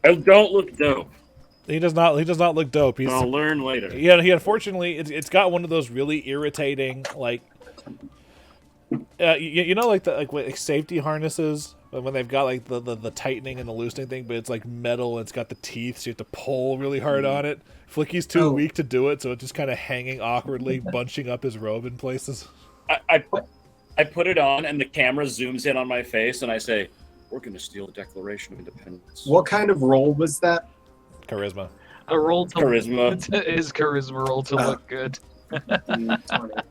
I don't look dope. He does not look dope. He's I'll learn later. he unfortunately it's got one of those really irritating like you know like safety harnesses when they've got like the tightening and the loosening thing, but it's like metal and it's got the teeth, so you have to pull really hard on it. Flickie's too weak to do it, so it's just kind of hanging awkwardly, bunching up his robe in places. I put it on, and the camera zooms in on my face, and I say, "We're going to steal the Declaration of Independence." What kind of roll was that? Charisma. A roll to Charisma. is charisma roll to look good. 20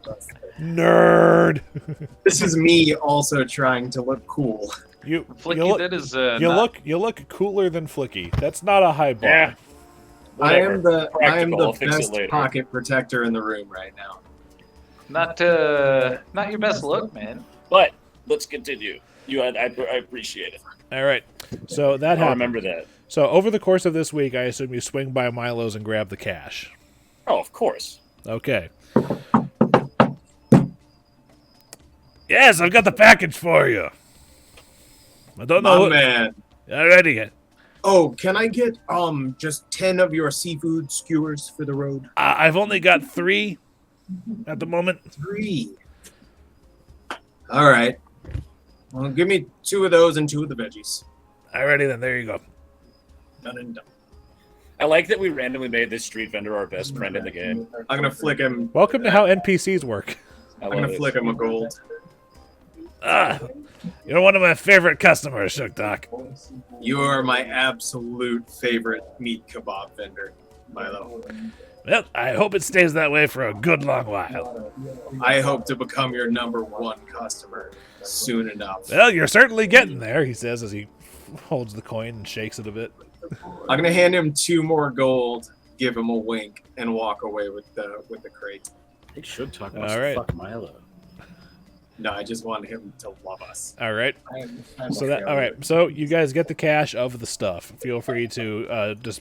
plus 30. Nerd. This is me also trying to look cool. You Flickie, that is you look cooler than Flickie. That's not a high bar. Yeah. I am the Practical, I'll fix it best later. pocket protector in the room right now. not your best look, man. But let's continue. I appreciate it. All right. So that I'll happened. remember that. So over the course of this week, I assume you swing by Milo's and grab the cash. Oh, of course. Okay. Yes, I've got the package for you. I don't know. My man. Alrighty. Oh, can I get just 10 of your seafood skewers for the road? I've only got 3 at the moment. 3. All right. Well, give me 2 of those and 2 of the veggies. Alrighty then, there you go. Done and done. I like that we randomly made this street vendor our best friend in the game. I'm gonna flick him. Welcome to how NPCs work. I'm gonna flick him a gold. You're one of my favorite customers, Shurshogot. You are my absolute favorite meat kebab vendor, Milo. Well, I hope it stays that way for a good long while. I hope to become your #1 customer soon enough. Well, you're certainly getting there, he says as he holds the coin and shakes it a bit. I'm gonna hand him 2 more gold, give him a wink, and walk away with the crate. They should talk about All right. fuck Milo. No, I just want him to love us. All right. I'm So that all right. So you guys get the cash of the stuff. Feel free to just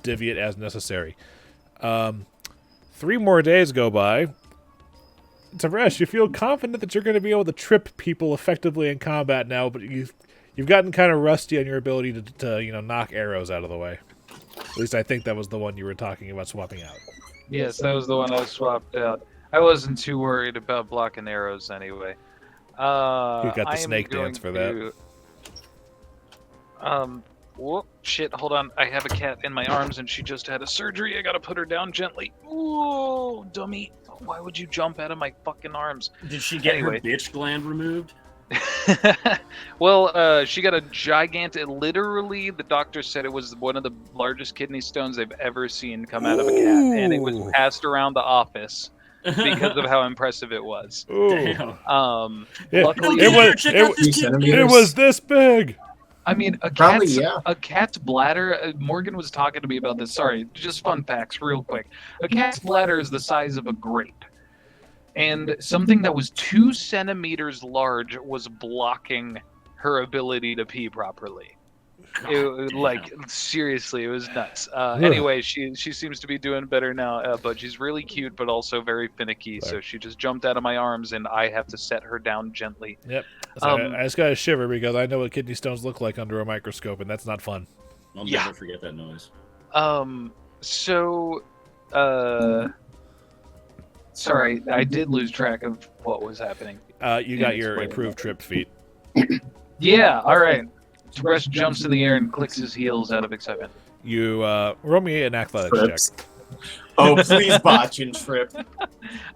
divvy it as necessary. 3 more days go by. Tib'resh, you feel confident that you're going to be able to trip people effectively in combat now, but you've gotten kind of rusty on your ability to knock arrows out of the way. At least I think that was the one you were talking about swapping out. Yes, that was the one I swapped out. I wasn't too worried about blocking arrows anyway. You got the snake dance for that. Whoop, shit, hold on. I have a cat in my arms and she just had a surgery. I gotta put her down gently. Ooh, dummy. Why would you jump out of my fucking arms? Did she get Anyway. her bitch gland removed? Well, she got a gigantic, literally, the doctor said it was one of the largest kidney stones they've ever seen come out of a cat. And it was Ooh. passed around the office because of how impressive it was. Ooh. Damn. Yeah, Luckily, Check out this kid. it was this big. I mean, Probably, yeah. a cat's bladder. Morgan was talking to me about this. Sorry, just fun facts, real quick. A cat's bladder is the size of a grape, and something that was 2 centimeters large was blocking her ability to pee properly. Seriously, it was nuts. Anyway, she seems to be doing better now, but she's really cute, but also very finicky. So she just jumped out of my arms, and I have to set her down gently. Yep. So I just got to shiver because I know what kidney stones look like under a microscope, and that's not fun. I'll Yeah. never forget that noise. Sorry, I did lose track of what was happening. You got your improved trip feat. Yeah, all right. Tib'resh jumps to the air and clicks his heels out of excitement. You roll me an athletics Trips. check. Oh, please botch and trip.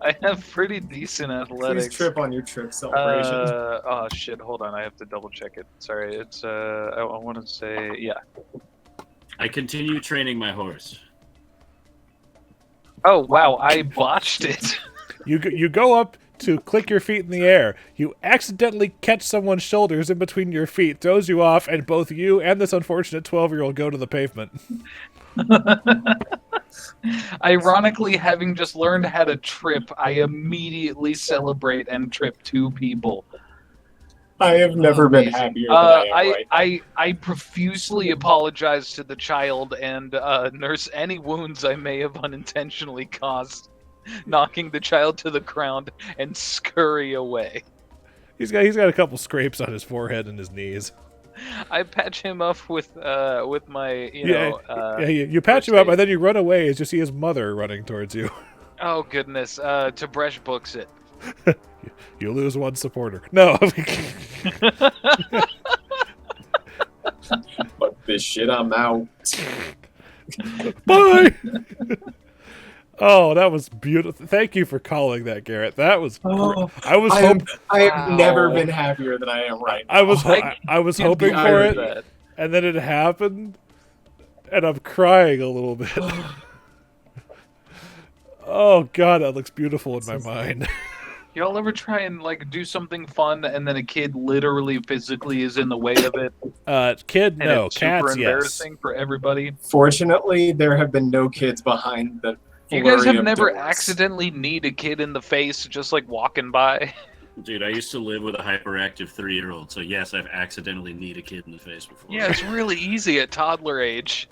I have pretty decent athletics. Please trip on your trip celebration. Oh shit! Hold on, I have to double check it. Sorry, it's I want to say yeah. I continue training my horse. Oh wow, I botched it. You go up to click your feet in the air. You accidentally catch someone's shoulders in between your feet, throws you off, and both you and this unfortunate 12-year-old go to the pavement. Ironically, having just learned how to trip, I immediately celebrate and trip 2 people. I have never been happier than I am right now. I profusely apologize to the child and nurse any wounds I may have unintentionally caused, knocking the child to the ground and scurry away. He's got a couple scrapes on his forehead and his knees. I patch him up with my you patch him up and then you run away as you see his mother running towards you. Oh goodness, Tib'resh books it. You lose 1 supporter. No. But this shit, I'm out. Bye. Oh, that was beautiful. Thank you for calling that, Garrett. That was. I have never been happier than I am right now. I was hoping for it, and then it happened, and I'm crying a little bit. Oh God, that looks beautiful in my mind. Y'all ever try and do something fun and then a kid literally physically is in the way of it? Kid, and no. it's Cats, super yes. embarrassing for everybody. Fortunately, there have been no kids behind the. You guys flurry have of never doors. accidentally kneed a kid in the face just walking by? Dude, I used to live with a hyperactive 3-year-old, so yes, I've accidentally kneed a kid in the face before. Yeah, it's really easy at toddler age.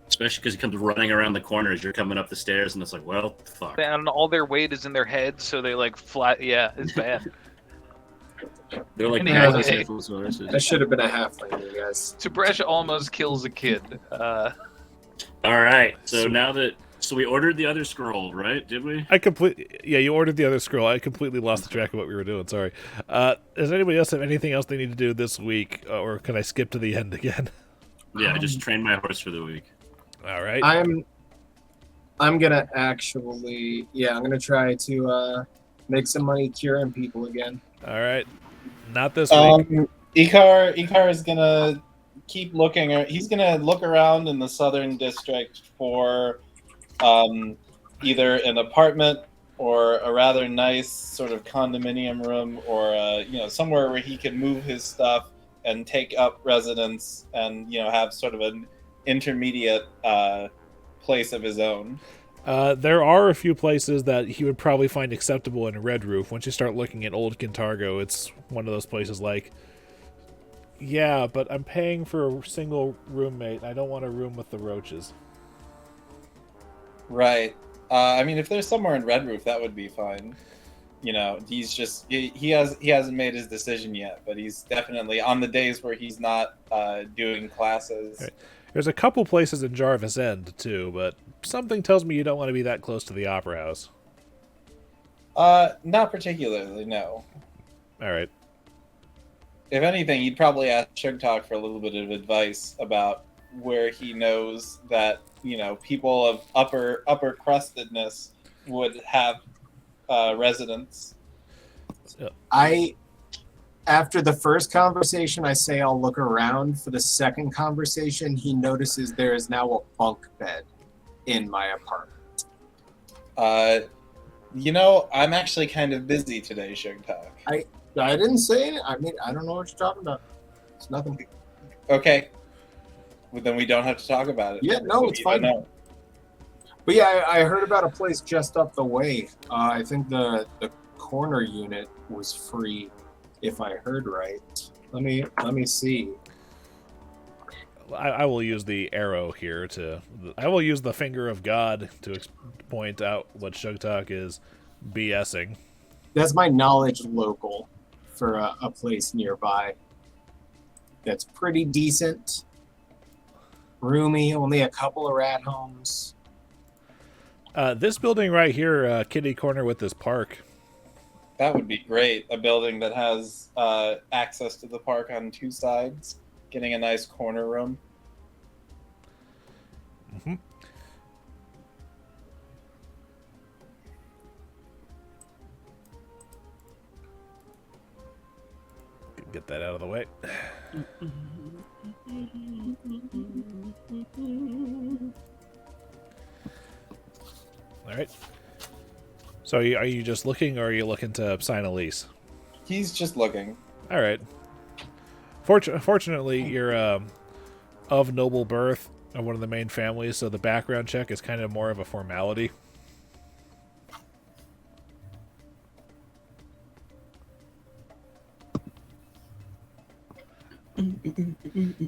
Especially because he comes running around the corner as you're coming up the stairs, and it's like, well, fuck. And all their weight is in their heads, so they flat. Yeah, it's bad. They're like Yeah. poisonous nipples horses. That should have been a halfling, you guys. Tib'resh almost kills a kid. All right. So now that we ordered the other scroll, right? Did we? Yeah, you ordered the other scroll. I completely lost the track of what we were doing. Sorry. Does anybody else have anything else they need to do this week, or can I skip to the end again? Yeah, I just trained my horse for the week. All right. I'm gonna actually, I'm gonna try to make some money curing people again. All right. Not this week. Icar is gonna keep looking. He's gonna look around in the southern district for either an apartment or a rather nice sort of condominium room, or somewhere where he can move his stuff and take up residence, and have sort of an intermediate place of his own. There are a few places that he would probably find acceptable in Red Roof. Once you start looking at Old Kintargo, it's one of those places like, yeah, but I'm paying for a single roommate. I don't want a room with the roaches. Right. I mean, if there's somewhere in Red Roof, that would be fine. He's just he hasn't made his decision yet, but he's definitely on the days where he's not doing classes. Right. There's a couple places in Jarvis End too, but something tells me you don't want to be that close to the Opera House. Not particularly, no. All right. If anything, you'd probably ask Sugtok for a little bit of advice about where he knows that people of upper crustedness would have residence. After the first conversation, I say I'll look around. For the second conversation, he notices there is now a bunk bed in my apartment. I'm actually kind of busy today, Sugtok. I didn't say it. I mean, I don't know what you're talking about. It's nothing. Okay. Well, then we don't have to talk about it. Yeah, no, it's fine. But yeah, I heard about a place just up the way. I think the corner unit was free, if I heard right. Let me see. I will use the arrow here I will use the finger of God to point out what Shugstok is BSing. That's my knowledge local for a place nearby. That's pretty decent. Roomy, only a couple of rat homes. This building right here, kitty corner with this park. That would be great. A building that has access to the park on two sides, getting a nice corner room. Mm-hmm. Get that out of the way. All right. So are you just looking, or are you looking to sign a lease? He's just looking. All right. Fortunately, you're of noble birth of one of the main families, so the background check is kind of more of a formality.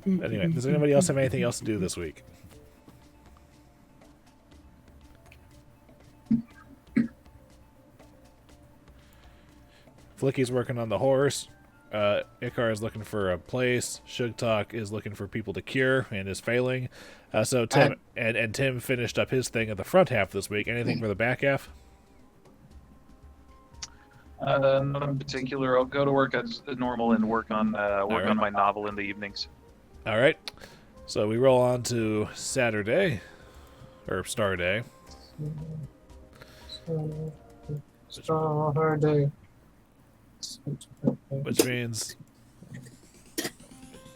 Anyway, does anybody else have anything else to do this week? Flickie's working on the horse. Icar is looking for a place. Sugtok is looking for people to cure and is failing. So Tim and Tim finished up his thing at the front half this week. Anything for the back half? Not in particular. I'll go to work as normal and work on on my novel in the evenings. All right. So we roll on to Saturday, or Star Day. Star Day. Which means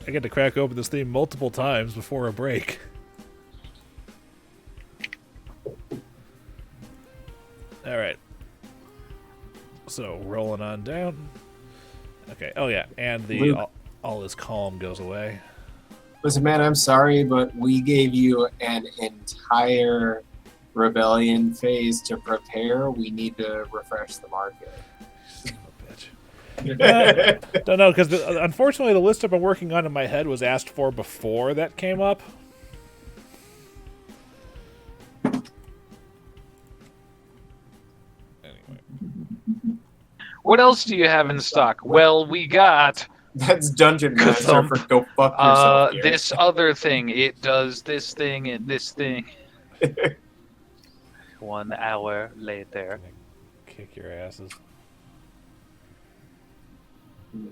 I get to crack open this theme multiple times before a break. All right. So rolling on down. Okay. Oh yeah, and the all is calm goes away. Listen, man, I'm sorry, but we gave you an entire rebellion phase to prepare. We need to refresh the market. Son of a bitch. Don't know, because unfortunately the list I've been working on in my head was asked for before that came up. Anyway. What else do you have in stock? Well, we got That's Dungeon Master Ka-thump. for go fuck yourself. Garrett. this other thing. It does this thing and this thing. 1 hour later. Kick your asses.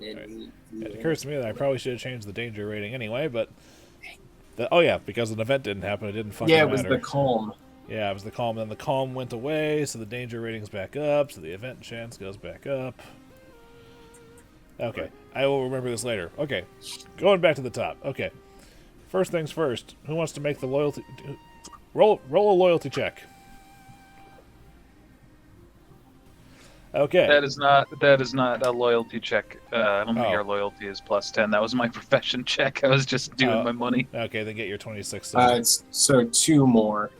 It occurs to me that I probably should have changed the danger rating anyway, but oh yeah, because an event didn't happen, it didn't fucking matter. Yeah, it was the calm. Yeah, it was the calm. Then the calm went away, so the danger rating's back up, so the event chance goes back up. Okay, I will remember this later. Okay, going back to the top. Okay, first things first. Who wants to make the loyalty? Roll a loyalty check. Okay. That is not a loyalty check. I don't think our loyalty is +10. That was my profession check. I was just doing my money. Okay, then get your 26. It's so 2 more.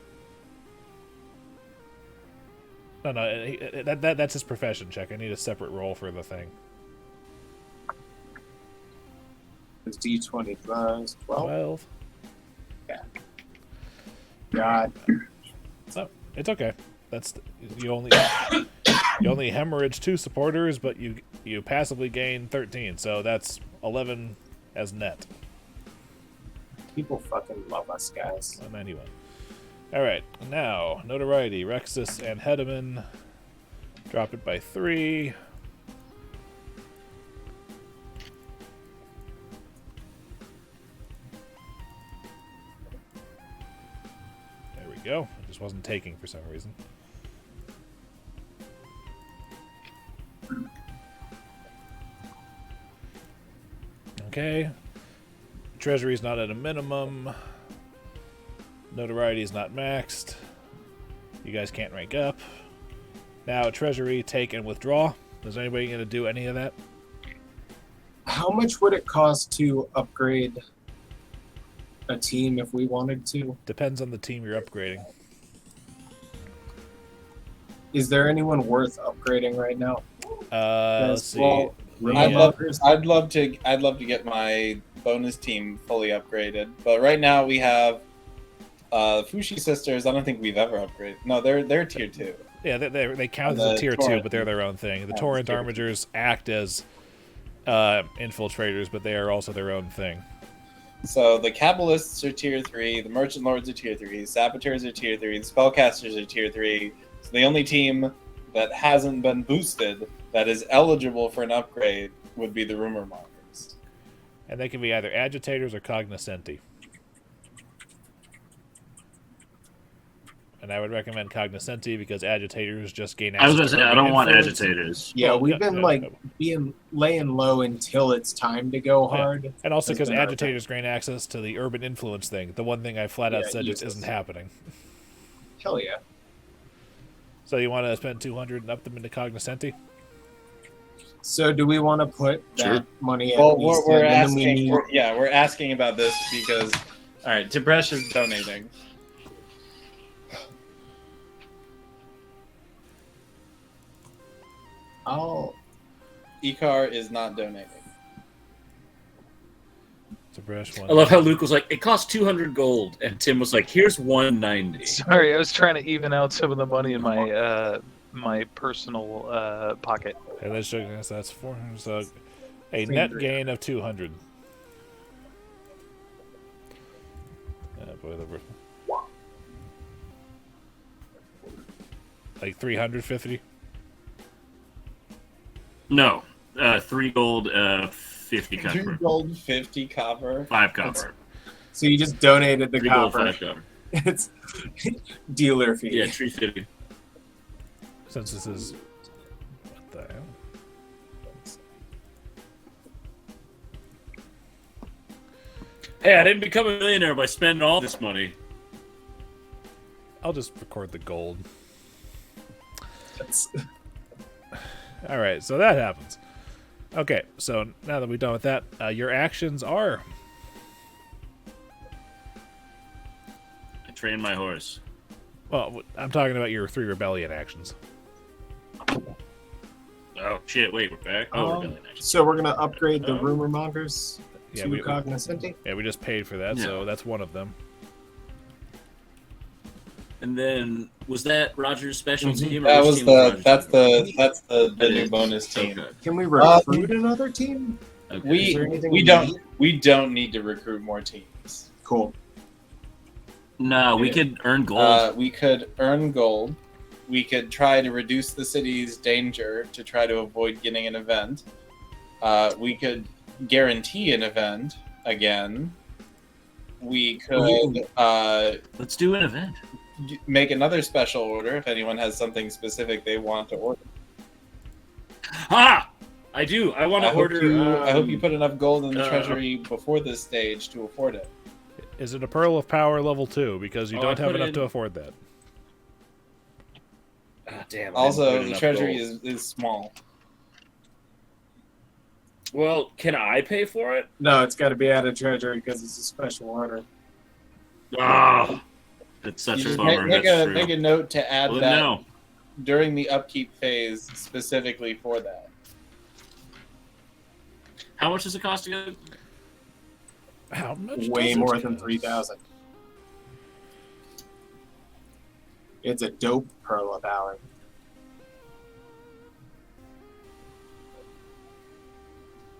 No, that's his profession check. I need a separate roll for the thing. It's D20 plus 12. 12. Yeah. God. So it's okay. That's you only hemorrhage 2 supporters, but you passively gain 13, so that's 11 as net. People fucking love us, guys. 91. All right, now notoriety. Rexus and Hedeman drop it by 3. There we go. It just wasn't taking for some reason. Okay. Treasury's not at a minimum. Notoriety is not maxed. You guys can't rank up. Now, treasury, take, and withdraw. Is anybody going to do any of that? How much would it cost to upgrade a team if we wanted to? Depends on the team you're upgrading. Is there anyone worth upgrading right now? Let's see. Well, Rumor I'd love to get my bonus team fully upgraded, but right now we have Fushi Sisters. I don't think we've ever upgraded. No, they're tier 2. Yeah, they count as a tier 2, but they're their own thing. The Torrent Armigers act as infiltrators, but they are also their own thing. So the Kabbalists are tier 3, the Merchant Lords are tier 3, Saboteurs are tier 3, the Spellcasters are tier 3. So the only team that hasn't been boosted that is eligible for an upgrade would be the Rumor Mongers. And they can be either agitators or cognoscenti. And I would recommend cognoscenti because agitators just gain access. I was going to say, I don't want influence. agitators. Yeah, we've been laying low until it's time to go hard. Yeah. And also because agitators gain access to the urban influence thing. The one thing I flat out said just isn't happening. Hell yeah. So you want to spend 200 and up them into cognoscenti? So do we want to put that money at Well, least we're in, and then asking. we need... We're asking about this because, all right, Tib'resh is donating. Icar is not donating. Tib'resh I love how Luke was like, it costs 200 gold, and Tim was like, here's 190. Sorry, I was trying to even out some of the money in my my personal pocket. Okay, let's show you. That's 400. So a net gain of 200. Like 350. No, 3 gold, 50 copper. 2 gold, 50 copper. 5 copper. So you just donated the 3 gold, copper. 5 copper. It's dealer fee. Yeah, 350. Since this is what the hell? Hey, I didn't become a millionaire by spending all this money. I'll just record the gold. All right, so that happens. Okay, so now that we're done with that, your actions are... I trained my horse. Well, I'm talking about your 3 rebellion actions. Oh, shit, wait, we're back? Oh, rebellion actions. So we're going to upgrade the rumor mongers to we cognoscenti? Yeah, we just paid for that, so that's one of them. And then was that Roger's special team? Or That which was team the Roger's that's the That new is- bonus team. Okay. Can we recruit another team? Okay. Is there anything We we don't need? we don't need to recruit more teams. Cool. No, we could earn gold. We could earn gold. We could try to reduce the city's danger to try to avoid getting an event. We could guarantee an event again. We could Let's do an event. make another special order if anyone has something specific they want to order. Ah! I do. I want to order. I hope you put enough gold in the uh, treasury before this stage to afford it. Is it a Pearl of Power level 2? Because you Oh, don't I have put enough in- to afford that. Ah, damn. I didn't Also, put the enough treasury gold. is small. Well, can I pay for it? No, it's got to be out of treasury because it's a special order. Ah, it's such You a just bummer. make That's true. a note to add Well, that then no. during the upkeep phase specifically for that. How much does it cost to get? How much? Way does it more than cost? 3,000. It's a dope Pearl of Power.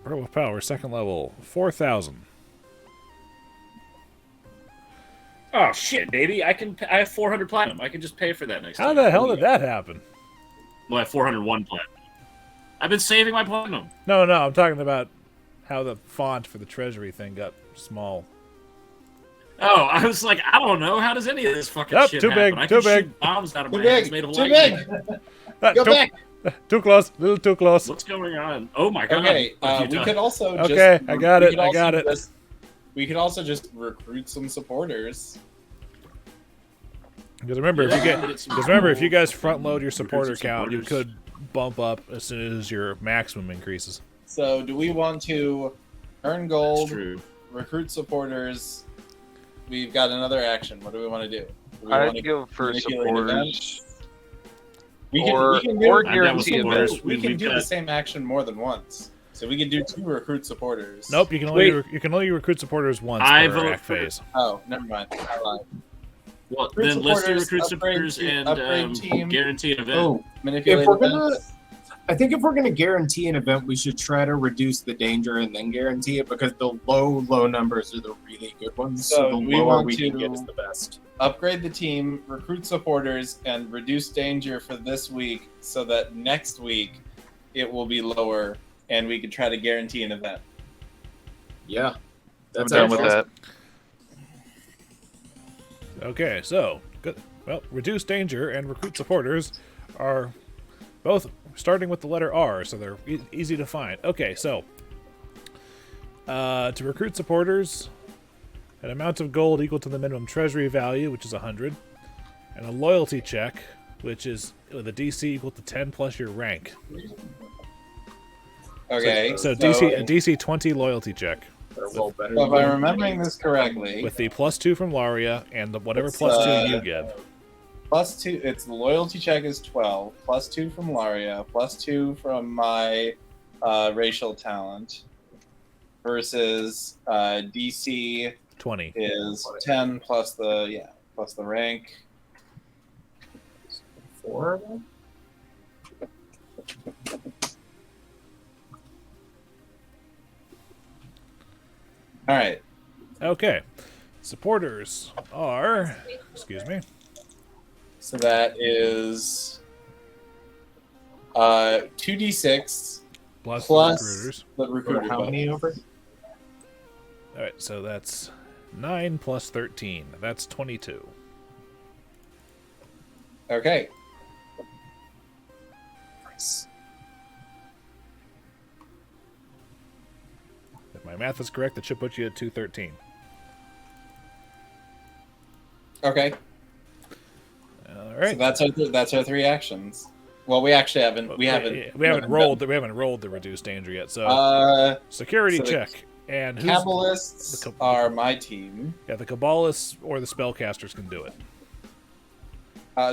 Pearl of Power, second level, 4,000. Oh shit, baby! I have 400 platinum. I can just pay for that next How time. the hell did that happen? Well, I have 401 platinum. I've been saving my platinum. No, I'm talking about how the font for the treasury thing got small. Oh, I was like, I don't know. How does any of this fucking Yep, shit too happen? big, I too can big. shoot bombs out of Too my hands big, made of too lightning. big. Go back. Too close, a little too close. What's going on? Oh my god. Okay, What have you we done? could also just. Okay, I got we it, could I also got it. we could also just recruit some supporters. Because remember, if you guys front load your supporter Recruit some count, you supporters. could bump up as soon as your maximum increases. So, do we want to earn That's gold, true. recruit supporters? We've got another action. What do we want to do? Do we wanna I'd go for manipulate supporters. events? Or we can guarantee do, events. we can We've do the got- same action more than once. So we could do 2 recruit supporters. Nope, you can only recruit supporters once I per vote act for- phase. Oh, never mind. I lied. Well, Recruit then let's do supporters, recruit upgrade supporters team- and upgrade team. guarantee an event. Oh, Manipulate if we're gonna, events. I think if we're gonna guarantee an event, we should try to reduce the danger and then guarantee it because the low numbers are the really good ones. So So the we lower want we can to- get is the best. Upgrade the team, recruit supporters, and reduce danger for this week so that next week it will be lower and we can try to guarantee an event. Yeah, I'm that's done with actually- that. Okay, so good. Well, reduce danger and recruit supporters are both starting with the letter R, so they're easy to find. Okay, so to recruit supporters, an amount of gold equal to the minimum treasury value, which is 100, and a loyalty check, which is with a DC equal to 10 plus your rank. Okay. So a DC 20 loyalty check They're well better. So if I'm remembering this correctly, with the +2 from Laria and the whatever It's, +2 you give. +2, its the loyalty check is 12, +2 from Laria, +2 from my racial talent, versus DC 20. is 10 plus the rank. 4 of them? All right. Okay. Supporters are, excuse me, So that is 2d6 plus plus recruiters. the recruiter. How many over? All right, so that's 9 plus 13. That's 22. Okay. Nice. If my math is correct, that should put you at 213. Okay. All So right. that's our 3 actions. Well, we actually haven't. We haven't rolled the reduced danger yet. So security so the check and who's Kabbalists the are my team. yeah, the Kabbalists or the spellcasters can do it.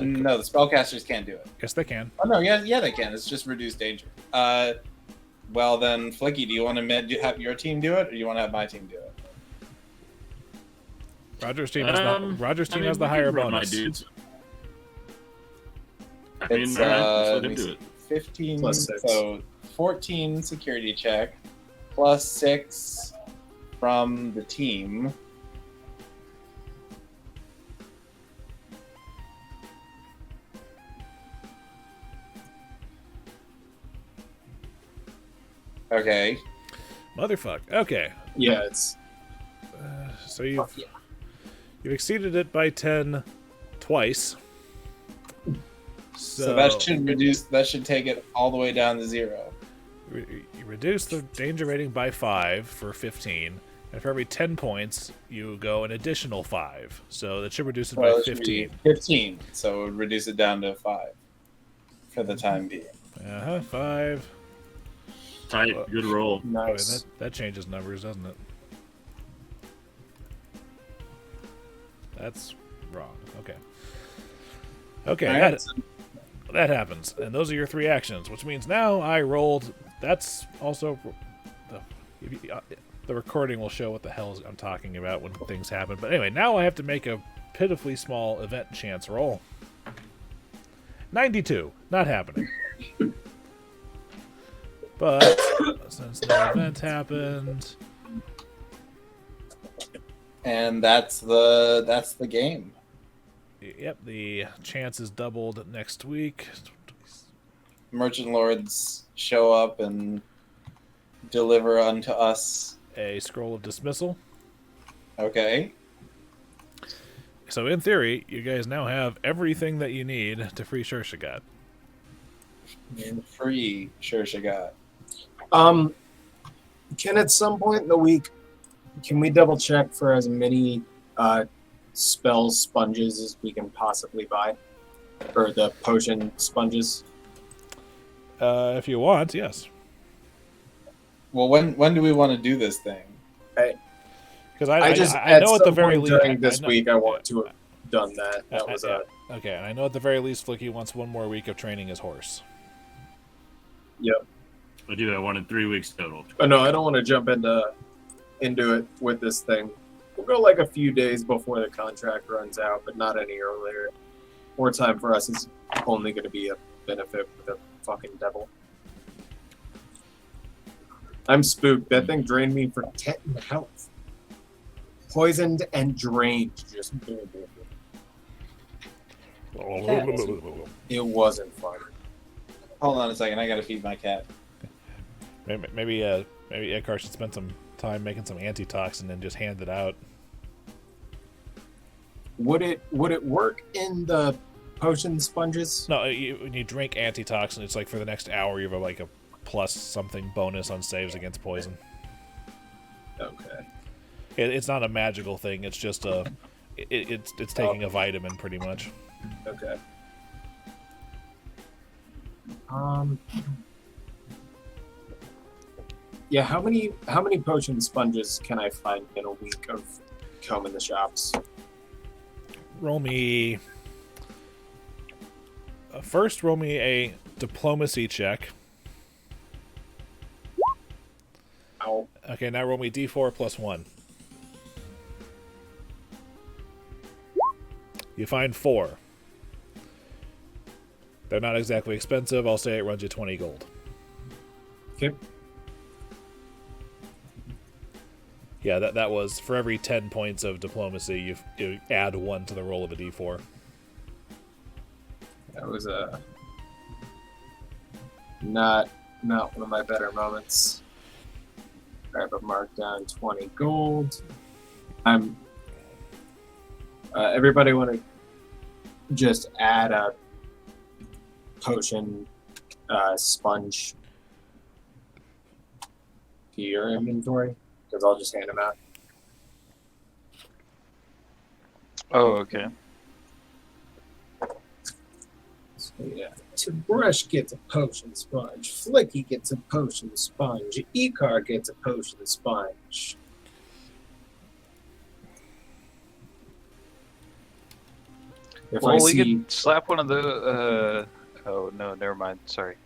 No, the spellcasters can't do it. Yes, they can. Oh no, yeah, they can. It's just reduced danger. Well then, Flickie, do you want to have your team do it, or do you want to have my team do it? Roger's team has the higher we could run my bonus. dudes. I mean, It's all right, let's let him let me do see, it. 15, Plus 6. so 14 security check, plus 6 from the team. Okay. Motherfuck. Okay. Yeah, it's So you've fuck yeah. you've exceeded it by 10 twice. So that should reduce. That should take it all the way down to 0. You reduce the danger rating by 5 for 15, and for every 10 points, you go an additional 5. So that should reduce it by it should be 15. 15. So it would reduce it down to 5 for the time being. 5. Tight, good roll. Nice. Boy, that changes numbers, doesn't it? That's wrong. Okay. Okay, All right, that happens. And those are your 3 actions, which means now I rolled... That's also... The recording will show what the hell I'm talking about when things happen. But anyway, now I have to make a pitifully small event chance roll. 92. Not happening. But since the event happened... And that's the game. Yep, the chance is doubled next week. Merchant lords show up and deliver unto us A scroll of dismissal. Okay. So in theory, you guys now have everything that you need to free Shurshogot. Free Shurshogot. Can at some point in the week, can we double check for as many spell sponges as we can possibly buy? Or the potion sponges? If you want, yes. Well, when do we want to do this thing? Because I I know at the very least during this week I want to have done that. That was okay, and I know at the very least Flickie wants one more week of training his horse. Yep. I do. I wanted 3 weeks total. Oh, no, I don't want to jump into it with this thing. We'll go like a few days before the contract runs out, but not any earlier. More time for us is only going to be a benefit for the fucking devil. I'm spooked. That thing drained me for 10 health. Poisoned and drained. Just it wasn't fun. Hold on a second. I gotta feed my cat. Maybe Icar should spend some time making some antitoxin and just hand it out. Would it work in the potion sponges? No, when you drink antitoxin, it's like for the next hour you have like a plus something bonus on saves against poison. Okay. It's not a magical thing. It's just it's taking a vitamin pretty much. Okay. Yeah, how many potion sponges can I find in a week of combing the shops? Roll me first. Roll me a diplomacy check. Ow. Okay, now roll me d4 plus 1. You find 4. They're not exactly expensive. I'll say it runs you 20 gold. Okay. Yeah, that was for every 10 points of diplomacy, you add 1 to the roll of a d4. That was not one of my better moments. Grab a mark down 20 gold. Everybody want to just add a potion sponge to your inventory? Because I'll just hand them out. Oh, okay. So yeah, Tib'resh gets a potion sponge. Flickie gets a potion sponge. Icar gets a potion sponge. Well, we could slap one of the. Oh no, never mind. Sorry,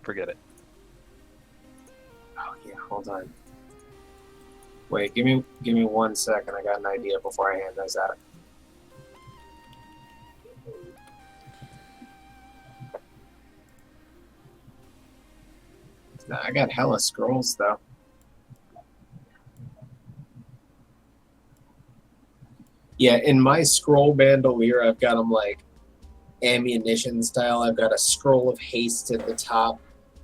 forget it. Oh yeah, hold on. Wait, give me 1 second. I got an idea before I hand those out. Nah, I got hella scrolls though. Yeah, in my scroll bandolier, I've got them like ammunition style. I've got a scroll of haste at the top,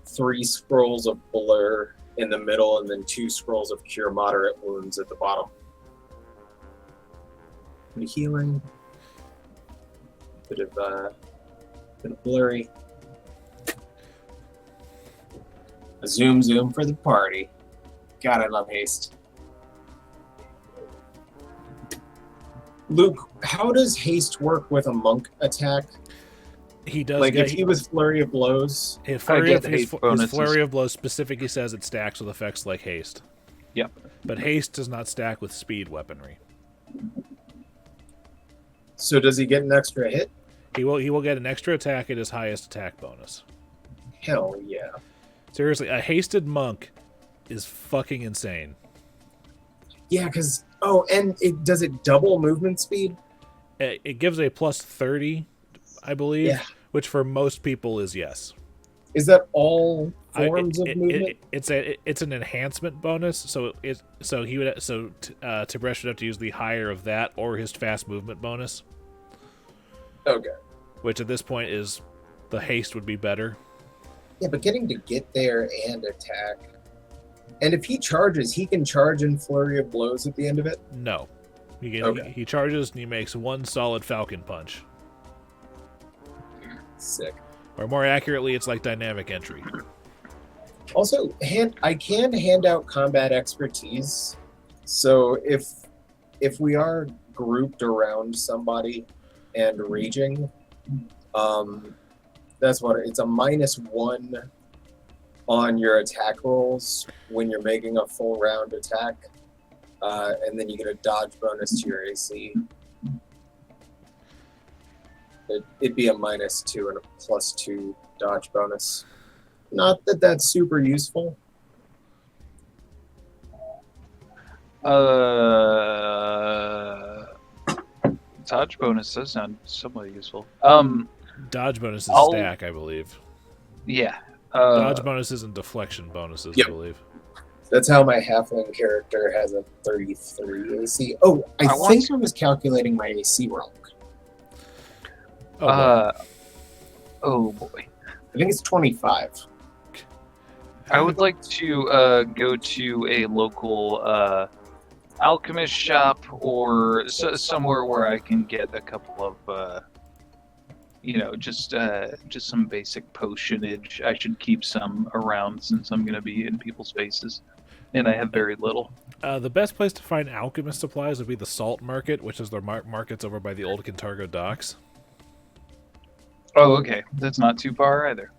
3 scrolls of blur in the middle, and then 2 scrolls of cure moderate wounds at the bottom. Bit of healing, bit of blurry. A zoom for the party. God, I love haste. Luke, how does haste work with a monk attack? He does. Like if he was flurry of blows. His haste bonuses. flurry of blows specifically says it stacks with effects like haste. Yep. But haste does not stack with speed weaponry. So does he get an extra hit? He will get an extra attack at his highest attack bonus. Hell yeah. Seriously, a hasted monk is fucking insane. Yeah, because and does it double movement speed? It gives a plus 30, I believe, Yeah. which for most people is yes. Is that all forms of movement? It's an enhancement bonus, so Tib'resh would have to use the higher of that or his fast movement bonus. Okay. Which at this point is the haste would be better. Yeah, but getting to get there and attack. And if he charges, he can charge in flurry of blows at the end of it? No. Okay. He charges and he makes 1 solid falcon punch. Sick. Or more accurately, it's like dynamic entry. Also, I can hand out combat expertise. So if we are grouped around somebody and raging, that's what it's a -1 on your attack rolls when you're making a full round attack, and then you get a dodge bonus to your AC. It'd be a -2 and a +2 dodge bonus. Not that that's super useful. Dodge bonus does sound somewhat useful. Dodge bonus is I'll- stack, I believe. Yeah. Dodge bonuses and deflection bonuses, Yep. I believe. That's how my halfling character has a 33 AC. Oh, I think I was calculating my AC wrong. Oh boy. I think it's 25. I would like to go to a local alchemist shop or somewhere where I can get a couple of, just some basic potionage. I should keep some around since I'm going to be in people's faces, and I have very little. The best place to find alchemist supplies would be the Salt Market, which is their markets over by the old Kintargo docks. Oh, okay. That's not too far either.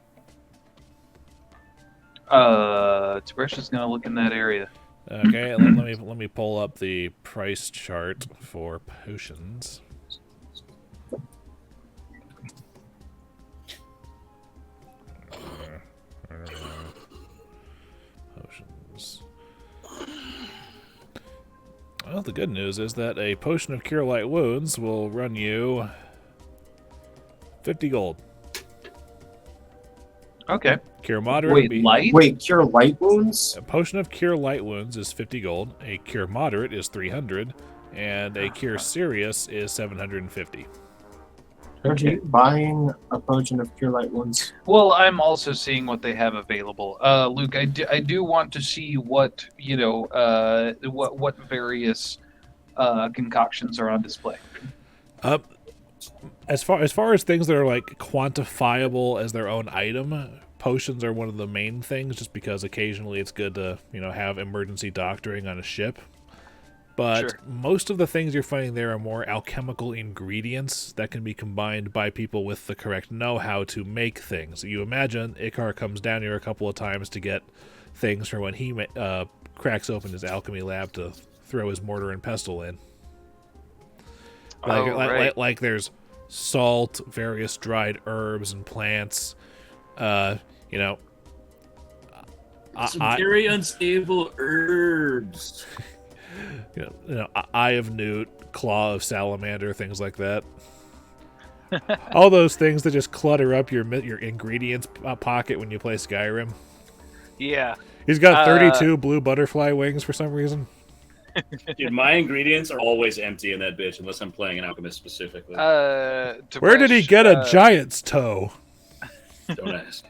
Tib'resh is going to look in that area. Okay, let me pull up the price chart for potions. Potions. Well, the good news is that a potion of Cure Light Wounds will run you 50 gold. Okay. Cure Moderate would Wait, be... light? Wait, cure light wounds? A potion of Cure Light Wounds is 50 gold, a Cure Moderate is 300, and a Cure Serious is 750. Are you buying a potion of cure light wounds? Well, I'm also seeing what they have available. Luke, I do want to see what, what various concoctions are on display. As far as things that are like quantifiable as their own item, potions are one of the main things, just because occasionally it's good to have emergency doctoring on a ship. But Sure. Most of the things you're finding there are more alchemical ingredients that can be combined by people with the correct know-how to make things. You imagine Icar comes down here a couple of times to get things for when he cracks open his alchemy lab to throw his mortar and pestle in. Like there's salt, various dried herbs and plants. Some very unstable herbs. Eye of Newt, Claw of Salamander, things like that. All those things that just clutter up your ingredients pocket when you play Skyrim. Yeah. He's got 32 blue butterfly wings for some reason. Dude, my ingredients are always empty in that bitch unless I'm playing an alchemist specifically. Where did he get a giant's toe? Don't ask.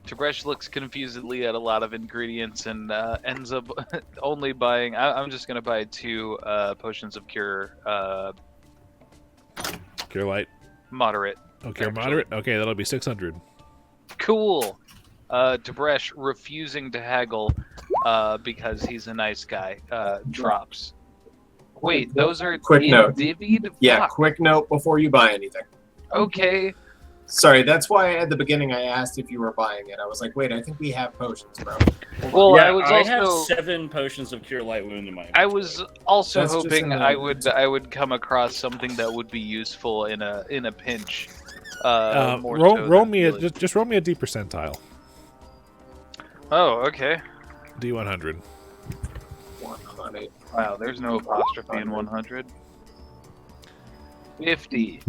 Tib'resh looks confusedly at a lot of ingredients and ends up only buying. I'm just gonna buy 2 potions of cure. Cure light. Moderate. Okay, moderate. Okay, that'll be 600. Cool. Tib'resh, refusing to haggle because he's a nice guy, drops. Wait, those are Quick note. divvied? Yeah, Fuck. quick note before you buy anything. Okay. Sorry, that's why at the beginning I asked if you were buying it. I was like, wait, I think we have potions, bro. Well, Yeah, I was I also have 7 potions of cure light wound in my. I was also That's just hoping another- I would come across something that would be useful in a pinch. More so Roll than me a really- just roll me a D percentile. Oh, okay. D100. 100. Wow, there's no apostrophe in 100. 50.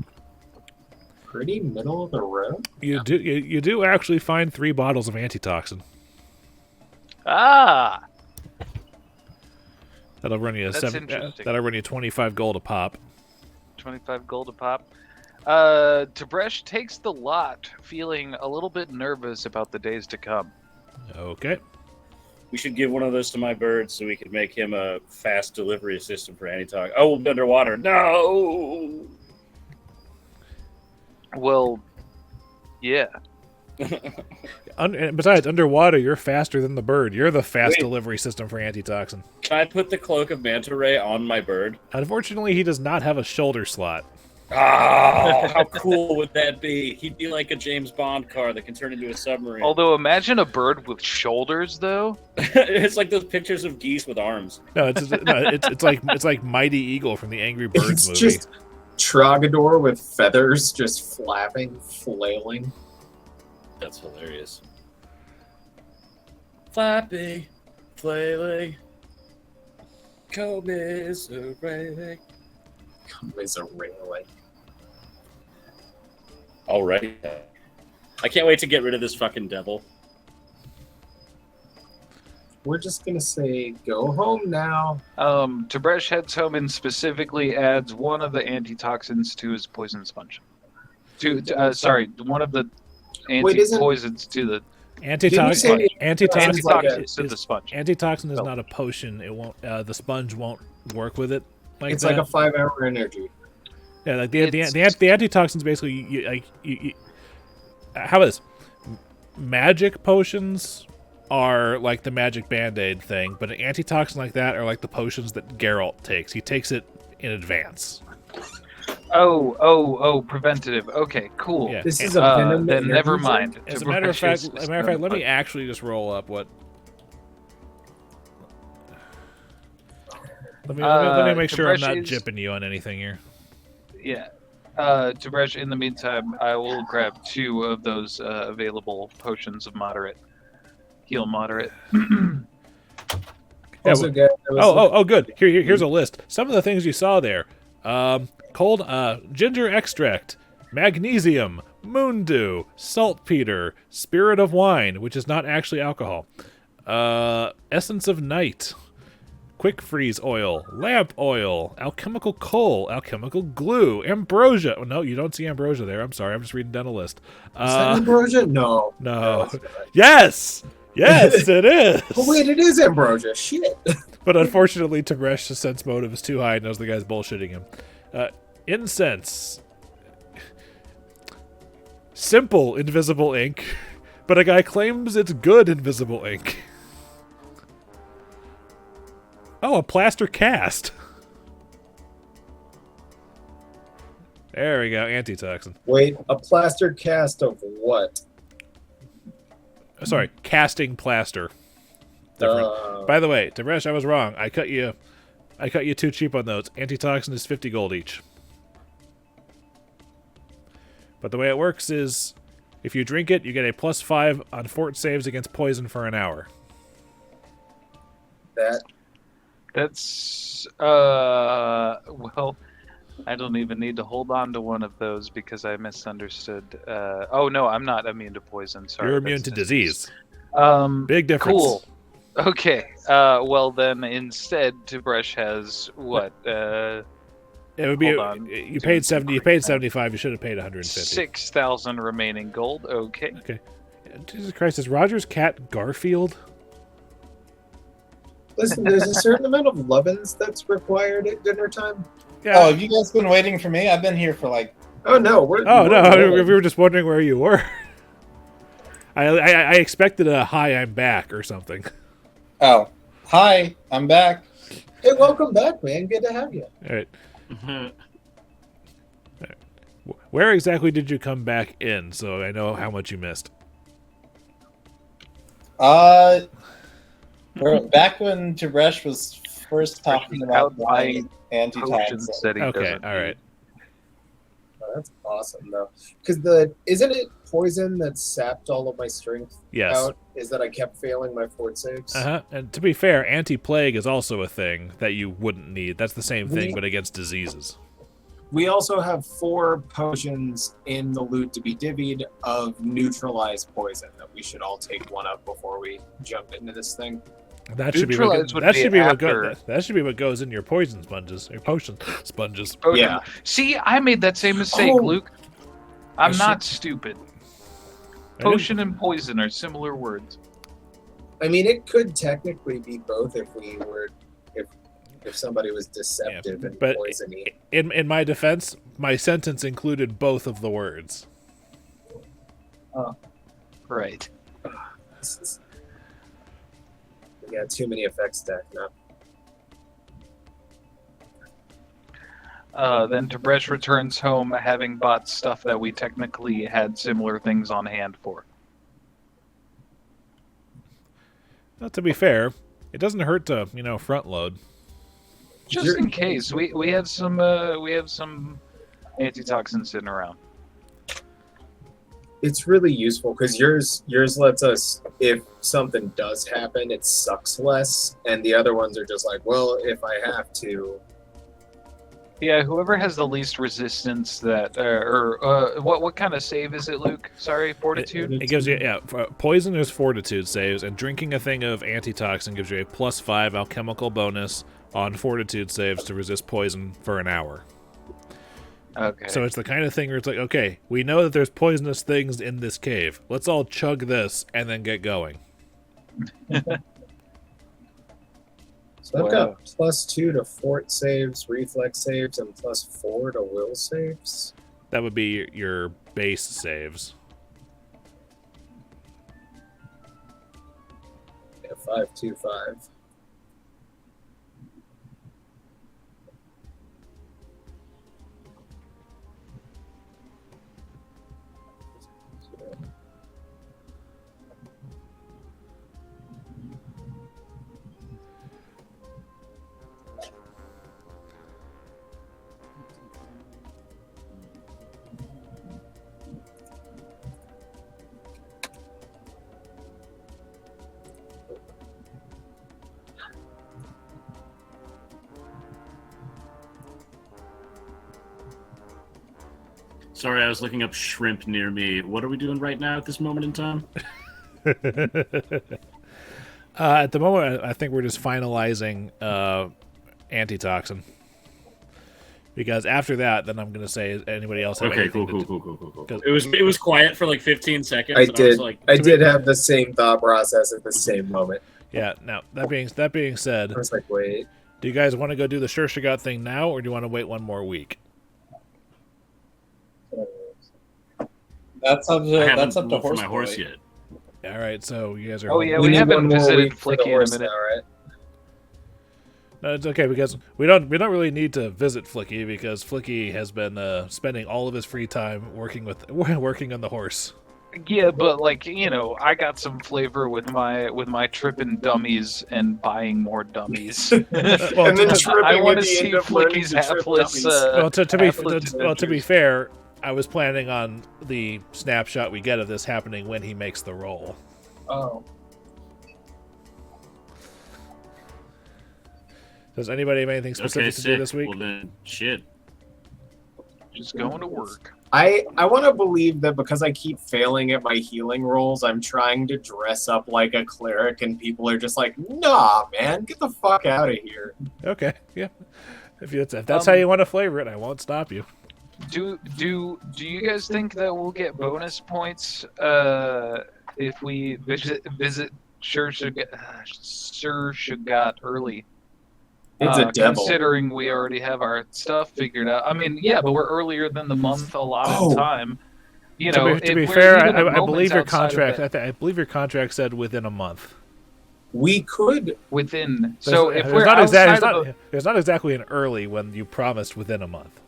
Pretty middle of the road. You do actually find 3 bottles of antitoxin. Ah, That'll run you That's interesting. that'll run you 25 gold a pop. 25 gold a pop. Tib'resh takes the lot, feeling a little bit nervous about the days to come. Okay. We should give one of those to my bird so we could make him a fast delivery system for anti-talk. Oh, we'll be underwater. No! Well, yeah. Besides, underwater, you're faster than the bird. You're the fast Wait. delivery system for antitoxin. Can I put the cloak of manta ray on my bird? Unfortunately, he does not have a shoulder slot. Oh, how cool would that be? He'd be like a James Bond car that can turn into a submarine. Although, imagine a bird with shoulders, though. It's like those pictures of geese with arms. No, it's like Mighty Eagle from the Angry Birds It's movie. just Trogador with feathers just flapping, flailing. That's hilarious. Flappy, flailing, commiserating. Commiserating. All right. I can't wait to get rid of this fucking devil. We're just gonna say, go home now. Tib'resh heads home and specifically adds one of the antitoxins to his poison sponge. One of the Wait, isn't- anti-poisons to the Antitoxin say- antitoxins to the sponge. Antitoxin is Oh. not a potion. It won't. The sponge won't work with it. It's that. like a 5-hour energy. Yeah, like the antitoxins basically how about this? Magic potions are like the magic band-aid thing, but an antitoxin like that are like the potions that Garrett takes. He takes it in advance. Oh, preventative. Okay, cool. Yeah. This is a venom Then energy never drink? mind. As a matter of fact, Tib'resh is- let me actually just roll up what. Let me make sure I'm not Tib'resh is- jipping you on anything here. Yeah. Tib'resh, in the meantime, I will grab 2 of those available potions of moderate. Heal moderate. Also, guys, I was Oh, good. Here's a list. Some of the things you saw there: cold ginger extract, magnesium, moon dew, saltpeter, spirit of wine, which is not actually alcohol, essence of night, quick freeze oil, lamp oil, alchemical coal, alchemical glue, ambrosia. Oh, no, you don't see ambrosia there. I'm sorry. I'm just reading down a list. Is that ambrosia? No. No. Yes, it is. Oh wait, it is ambrosia. Shit. But unfortunately, Tibresh's sense motive is too high and knows the guy's bullshitting him. Incense. Simple invisible ink, but a guy claims it's good invisible ink. Oh, a plaster cast. There we go, antitoxin. Wait, a plaster cast of what? Sorry, casting plaster. Different. By the way, Tib'resh, I was wrong. I cut you too cheap on those. Antitoxin is 50 gold each. But the way it works is, if you drink it, you get a +5 on fort saves against poison for an hour. That's well, I don't even need to hold on to one of those because I misunderstood. Oh no, I'm not immune to poison. Sorry, You're immune that's to just- disease. Big difference. Cool. Okay. Well, then instead, Tib'resh has what? It would be Hold on. you paid 70. You paid 75. You should have paid 150. 6,000 remaining gold. Okay. Okay. Jesus Christ, is Roger's cat Garfield? Listen, there's a certain amount of lovin's that's required at dinner time. Yeah. Oh, have you guys been waiting for me? I've been here for like. Oh no, we're. Oh no, rolling. we were just wondering where you were. I expected a hi, I'm back or something. Oh, hi, I'm back. Hey, welcome back, man. Good to have you. All right. Where exactly did you come back in? So I know how much you missed. We're back when Tib'resh was first talking about buying Potions antitoxin. that he Okay, doesn't all right. Oh, that's awesome, though. Because isn't it poison that sapped all of my strength Yes. out? Is that I kept failing my fort saves? And to be fair, anti-plague is also a thing that you wouldn't need. That's the same thing, but against diseases. We also have 4 potions in the loot to be divvied of neutralized poison that we should all take one of before we jump into this thing. That should be Neutralize what, would that be should be what after. that should be what goes in your poison sponges, your potion sponges. Oh, Yeah. See, I made that same mistake, Oh. Luke. I'm I not stupid. Potion and poison are similar words. I mean, it could technically be both if somebody was deceptive and but poisony. in my defense, my sentence included both of the words. Right. We got too many effects stacked up. Then Tib'resh returns home having bought stuff that we technically had similar things on hand for. Well, to be fair, it doesn't hurt to front load. Just in case, we have some antitoxins sitting around. It's really useful because yours lets us, if something does happen, it sucks less, and the other ones are just like, well, if I have to. Yeah, whoever has the least resistance that, what kind of save is it, Luke? Sorry, fortitude. It gives you poison is fortitude saves, and drinking a thing of antitoxin gives you a +5 alchemical bonus on fortitude saves to resist poison for an hour. Okay. So it's the kind of thing where it's like, okay, we know that there's poisonous things in this cave. Let's all chug this and then get going. So I've got +2 to fort saves, reflex saves, and +4 to will saves. That would be your base saves. Yeah, 5, 2, 5. Sorry, I was looking up shrimp near me. What are we doing right now at this moment in time? At the moment, I think we're just finalizing antitoxin. Because after that, then I'm going to say, is anybody else have Okay, anything cool. to- It was quiet for like 15 seconds. I and did. was like, I did have the same thought process at the same moment. Yeah, now, that being said, I was like, wait. do you guys want to go do the Shurshogot thing now, or do you want to wait one more week? That's up I to haven't looked for horse my horse boy. yet. All right, so you guys are. Oh yeah, We we need haven't one more visited week for the Flickie in a horse minute. now, right? No, it's okay because we don't really need to visit Flickie because Flickie has been spending all of his free time working on the horse. Yeah, but I got some flavor with my tripping dummies and buying more dummies. Well, And then tripping I want at to the see end of learning Flickie's to trip hapless. dummies. Well, to be fair, I was planning on the snapshot we get of this happening when he makes the roll. Oh. Does anybody have anything Okay, specific to do sick. this week? Well then, shit. Just going to work. I want to believe that because I keep failing at my healing rolls, I'm trying to dress up like a cleric, and people are just like, "Nah, man, get the fuck out of here." Okay, yeah. If that's how you want to flavor it, I won't stop you. Do you guys think that we'll get bonus points if we visit Shurshogot early? It's a devil. Considering we already have our stuff figured out. I mean, yeah, but we're earlier than the month allotted time. You know, to be fair, I believe your contract. I believe your contract said within a month. We could within. There's not exactly an early when you promised within a month.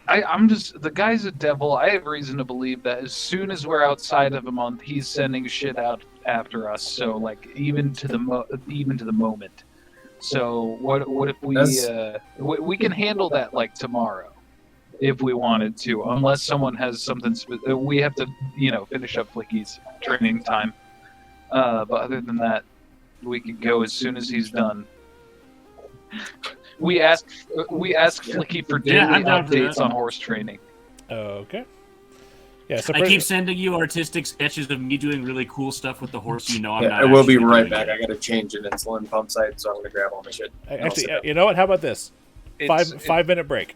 I'm just the guy's a devil. I have reason to believe that as soon as we're outside of a month, he's sending shit out after us. So like even to the moment. So what if we can handle that like tomorrow, if we wanted to, unless someone has something. We have to finish up Flickie's training time. But other than that, we could go as soon as he's done. We ask Flickie for daily updates on horse training. Okay. Yeah, so I keep sending you artistic sketches of me doing really cool stuff with the horse. I'm not. I will be right back. I got to change an insulin pump site, so I'm going to grab all my shit. Actually, you know what? How about this? 5-minute break.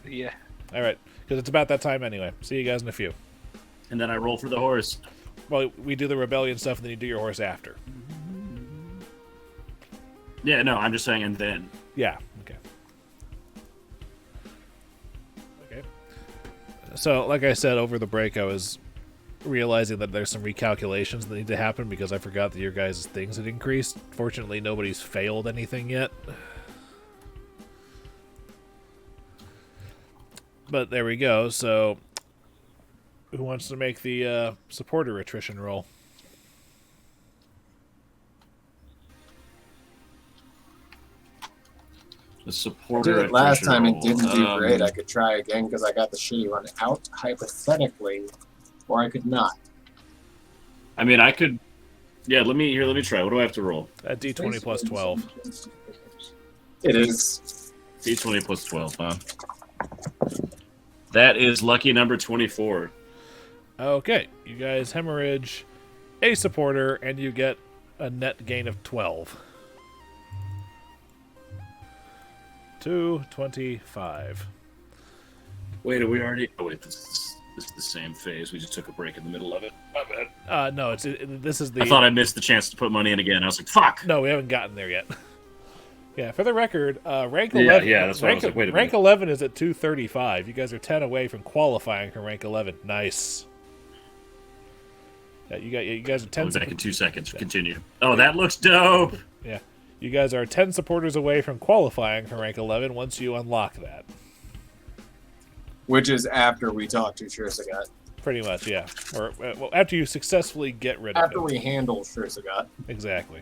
Yeah. All right, because it's about that time anyway. See you guys in a few. And then I roll for the horse. Well, we do the rebellion stuff, and then you do your horse after. Yeah, no, I'm just saying, and then. Yeah. Okay. Okay. So, like I said, over the break, I was realizing that there's some recalculations that need to happen because I forgot that your guys' things had increased. Fortunately, nobody's failed anything yet. But there we go. So, who wants to make the supporter attrition roll? The supporter attrition last time roll. it didn't do great. I could try again because I got the shitty one out, hypothetically, or I could not. I mean, I could. Yeah, let me try. What do I have to roll? That D20 plus 12. It is. D20 plus 12, huh? That is lucky number 24. Okay, you guys hemorrhage a supporter, and you get a net gain of 12. 225. Wait, are we already? Oh wait, this is the same phase. We just took a break in the middle of it. My bad. No, this is the. I thought I missed the chance to put money in again. I was like, fuck. No, we haven't gotten there yet. Yeah, for the record, rank 11. Yeah, that's why I was like, wait a minute. Rank 11 is at 235. You guys are 10 away from qualifying for rank 11. Nice. Yeah, you guys are 10. I'll be back in 2 seconds. Continue. Oh, that looks dope. Yeah. You guys are 10 supporters away from qualifying for rank 11 once you unlock that. Which is after we talk to Shurshogot. Pretty much, yeah. Or well, after you successfully get rid of it. After we handle Shurshogot. Exactly.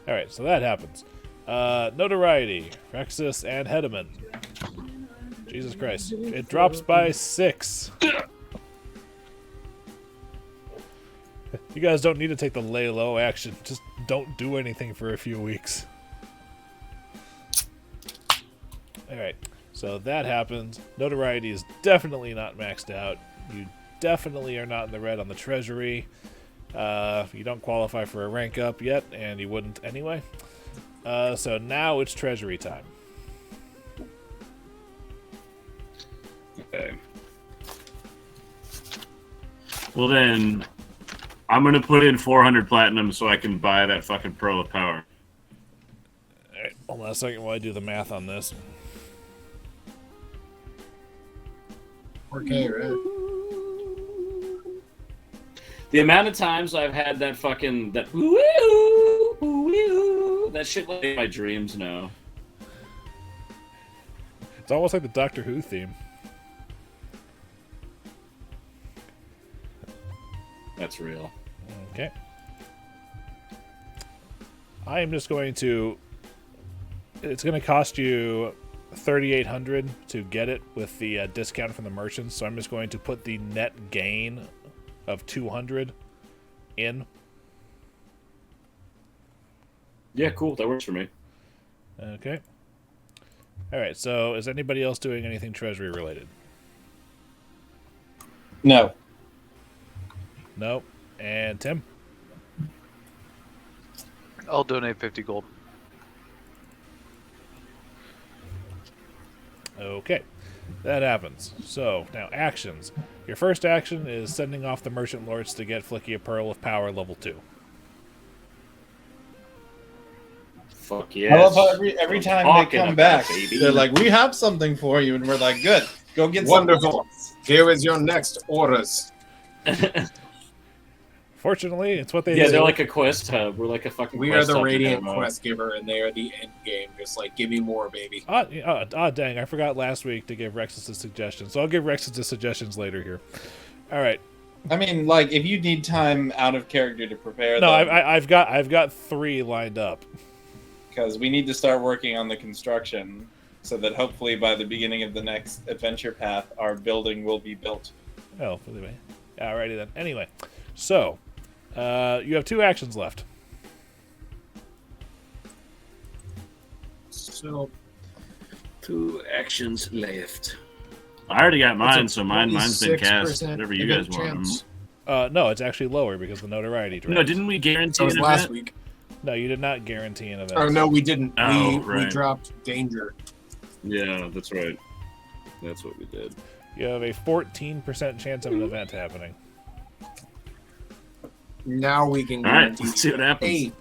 All right, so that happens. Notoriety, Rexus, and Hedeman. Jesus Christ. It drops by 6. You guys don't need to take the lay low action. Just don't do anything for a few weeks. Alright, so that happens. Notoriety is definitely not maxed out. You definitely are not in the red on the treasury. You don't qualify for a rank up yet, and you wouldn't anyway. So now it's treasury time. Okay. Well then, I'm gonna put in 400 platinum so I can buy that fucking Pearl of Power. Alright, hold on a second while I do the math on this. Okay, right? The amount of times I've had that fucking that shit like in my dreams now. It's almost like the Doctor Who theme. That's real. Okay. I am just going to... It's going to cost you 3,800 to get it with the discount from the merchants, so I'm just going to put the net gain of 200 in. Yeah, cool. That works for me. Okay. Alright, so is anybody else doing anything treasury related? No. Nope. And Tim? I'll donate 50 gold. Okay. That happens. So, now actions. Your first action is sending off the Merchant Lords to get Flickie a Pearl of Power level 2. Fuck yes. I love how every time they Talking come about back, baby. they're like, "We have something for you," and we're like, "Good, go get Wonderful. Here is your next orders. Fortunately, it's what they Yeah, do. they're like a quest hub. We're like a fucking We are quest the hub Radiant demo. quest giver, and they are the end game. Just like, give me more, baby. Dang, I forgot last week to give Rexus a suggestion. So I'll give Rexus the suggestions later here. All right. I mean, like, if you need time out of character to prepare, No, I've got 3 lined up. because we need to start working on the construction, so that hopefully by the beginning of the next adventure path, our building will be built. Oh, anyway. Alrighty then. Anyway, so you have 2 actions left. So 2 actions left. I already got mine, so mine's been cast. 26% Whatever you guys event want. chance. No, it's actually lower because the notoriety drops. No, didn't we guarantee That was an last event? week. No, you did not guarantee an event. Oh no, we didn't. Oh, we right. dropped danger. Yeah, that's right. That's what we did. You have a 14% chance of an event happening. Now we can All right, guarantee. let's see what happens. Hey,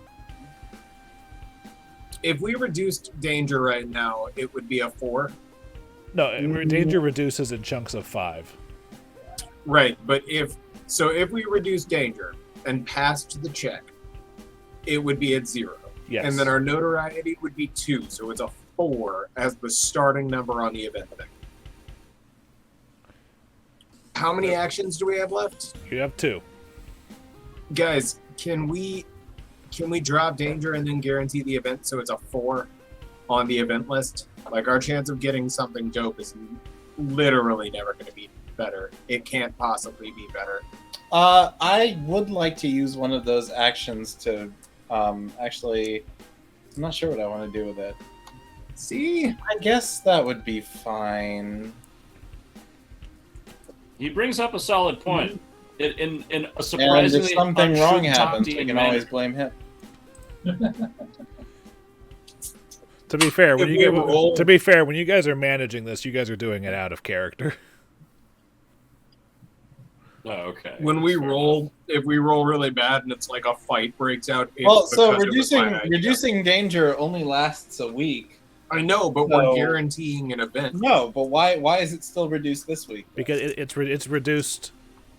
if we reduced danger right now, it would be a 4. No, danger reduces in chunks of 5. Right, but if we reduce danger and passed the check, it would be at 0. Yes. And then our notoriety would be 2, so it's a 4 as the starting number on the event thing. How many actions do we have left? You have 2. Guys, can we drop danger and then guarantee the event so it's a 4 on the event list? Like, our chance of getting something dope is literally never going to be better. It can't possibly be better. I would like to use one of those actions to actually. I'm not sure what I want to do with it. See? I guess that would be fine. He brings up a solid point. In a And surprisingly if something wrong unshoot happens, we top-team can manner. always blame him. To be fair, when If you we roll- when you guys are managing this, you guys are doing it out of character. Oh, okay. When we That's fair roll, if we roll really bad and it's like a fight breaks out, it's Well, so because it was my idea. reducing danger only lasts a week. I know, but So- we're guaranteeing an event. No, but why is it still reduced this week? Because it's reduced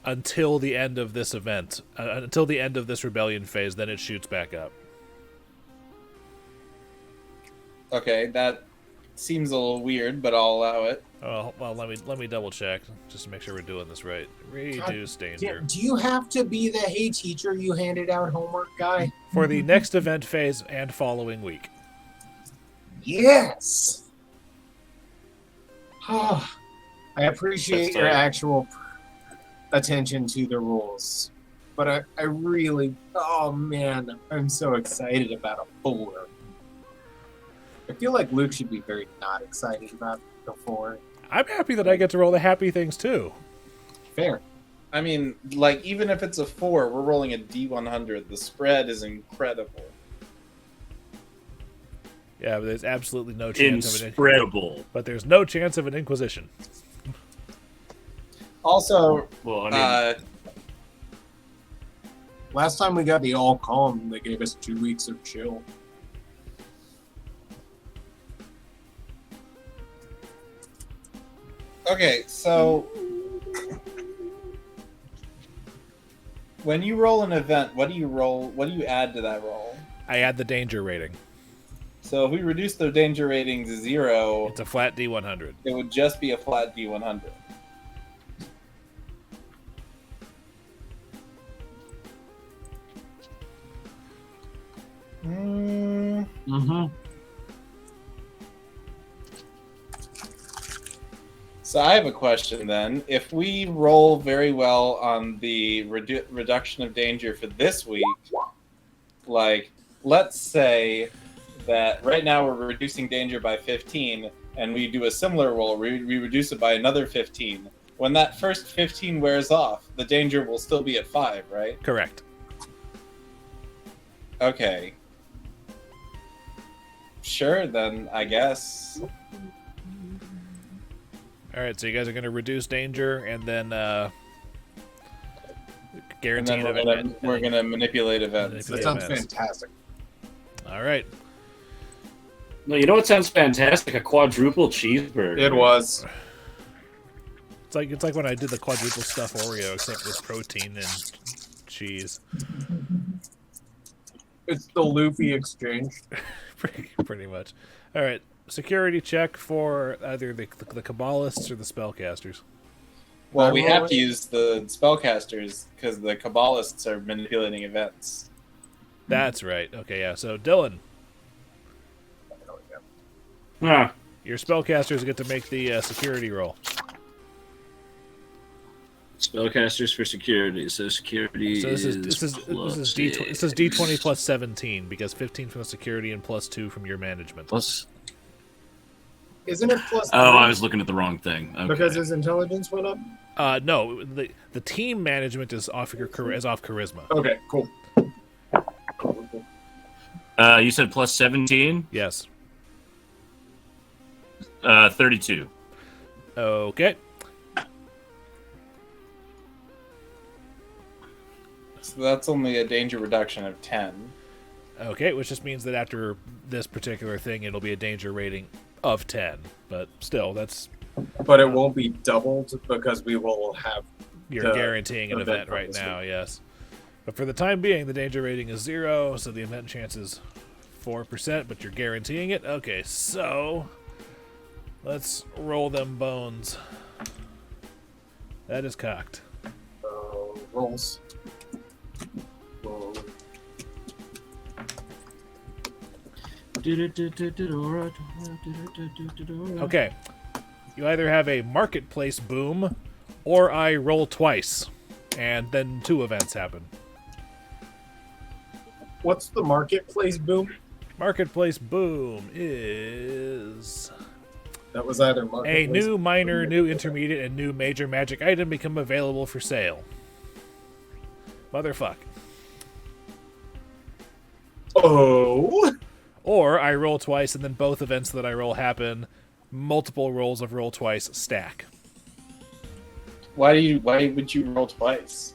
until the end of this event, until the end of this rebellion phase. Then it shoots back up. Okay, that seems a little weird, but I'll allow it. Oh, well, let me double check just to make sure we're doing this right. Reduce danger Do you have to be the hey teacher you handed out homework guy? for the next event phase and following week. Yes. I appreciate That's your tight. actual attention to the rules, but I really, oh man, I'm so excited about a 4. I feel like Luke should be very not excited about the 4. I'm happy that I get to roll the happy things too. Fair. I mean, like, even if it's a 4, we're rolling a D100. The spread is incredible. Yeah, but there's absolutely no chance of an Inspreadable. but there's no chance of an inquisition. Also, Well, I mean, Last time we got the all calm, they gave us 2 weeks of chill. okay, so when you roll an event, what do you roll? What do you add to that roll? I add the danger rating. So if we reduce the danger rating to 0, It's a flat D100. it would just be a flat D100. So I have a question then. If we roll very well on the reduction of danger for this week, like, let's say that right now we're reducing danger by 15, and we do a similar roll, we reduce it by another 15. when that first 15 wears off, the danger will still be at 5, right? Correct. Okay. Sure, then, I guess. All right, so you guys are going to reduce danger and then And guarantee then an we're event. gonna manipulate events. That sounds fantastic. All right. No, you know what sounds fantastic? A quadruple cheeseburger. It was. It's like when I did the quadruple stuff Oreo, except with protein and cheese. It's the Luffy exchange. Pretty much. All right. Security check for either the Kabbalists or the Spellcasters. Well, we have to use the spellcasters because the Kabbalists are manipulating events. That's right. Okay, yeah. So, Dillon, Ah, your Spellcasters get to make the security roll. Spellcasters for security. So security So this is D20 plus 17 because 15 from the security and plus 2 from your management. plus. Isn't it plus? Oh, I 3? was looking at the wrong thing. Okay. Because his intelligence went up. No, the team management is off charisma. Okay, cool. You said plus 17? Yes. 32. Okay. So that's only a danger reduction of 10. Okay, which just means that after this particular thing, it'll be a danger rating of 10. But still, that's But it won't be doubled because we will have. you're the guaranteeing an event right obviously. now. Yes. But for the time being, the danger rating is 0, so the event chance is 4%. But you're guaranteeing it. Okay, so let's roll them bones. That is cocked. Rolls. Roll. Okay. You either have a marketplace boom, or I roll twice, and then 2 events happen. What's the marketplace boom? Marketplace boom is That was either a marketplace. new minor, new intermediate, and new major magic item become available for sale. Motherfuck. Oh. Or I roll twice, and then both events that I roll happen. Multiple rolls of roll twice stack. Why would you roll twice?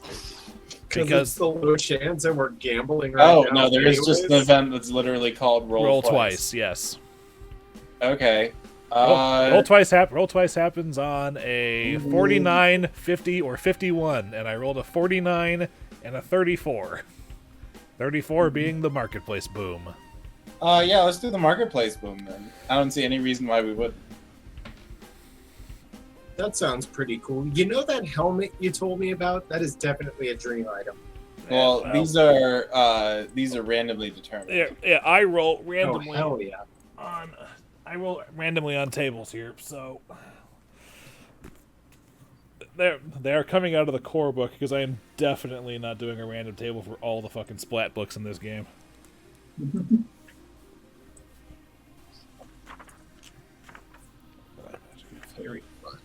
Because it's the low chance and we're gambling Oh right now. no, there is just an anyways. event that's literally called roll twice. Yes. Okay. Roll twice happens on a 49, 50, or 51, and I rolled a 49 and a 34. 34 being the marketplace boom. Yeah, let's do the marketplace boom then. I don't see any reason why we wouldn't. That sounds pretty cool. You know that helmet you told me about? That is definitely a dream item. Well, these are randomly determined. Yeah, I roll Oh, randomly hell yeah. on tables here, so they are coming out of the core book because I am definitely not doing a random table for all the fucking splat books in this game. Very fun.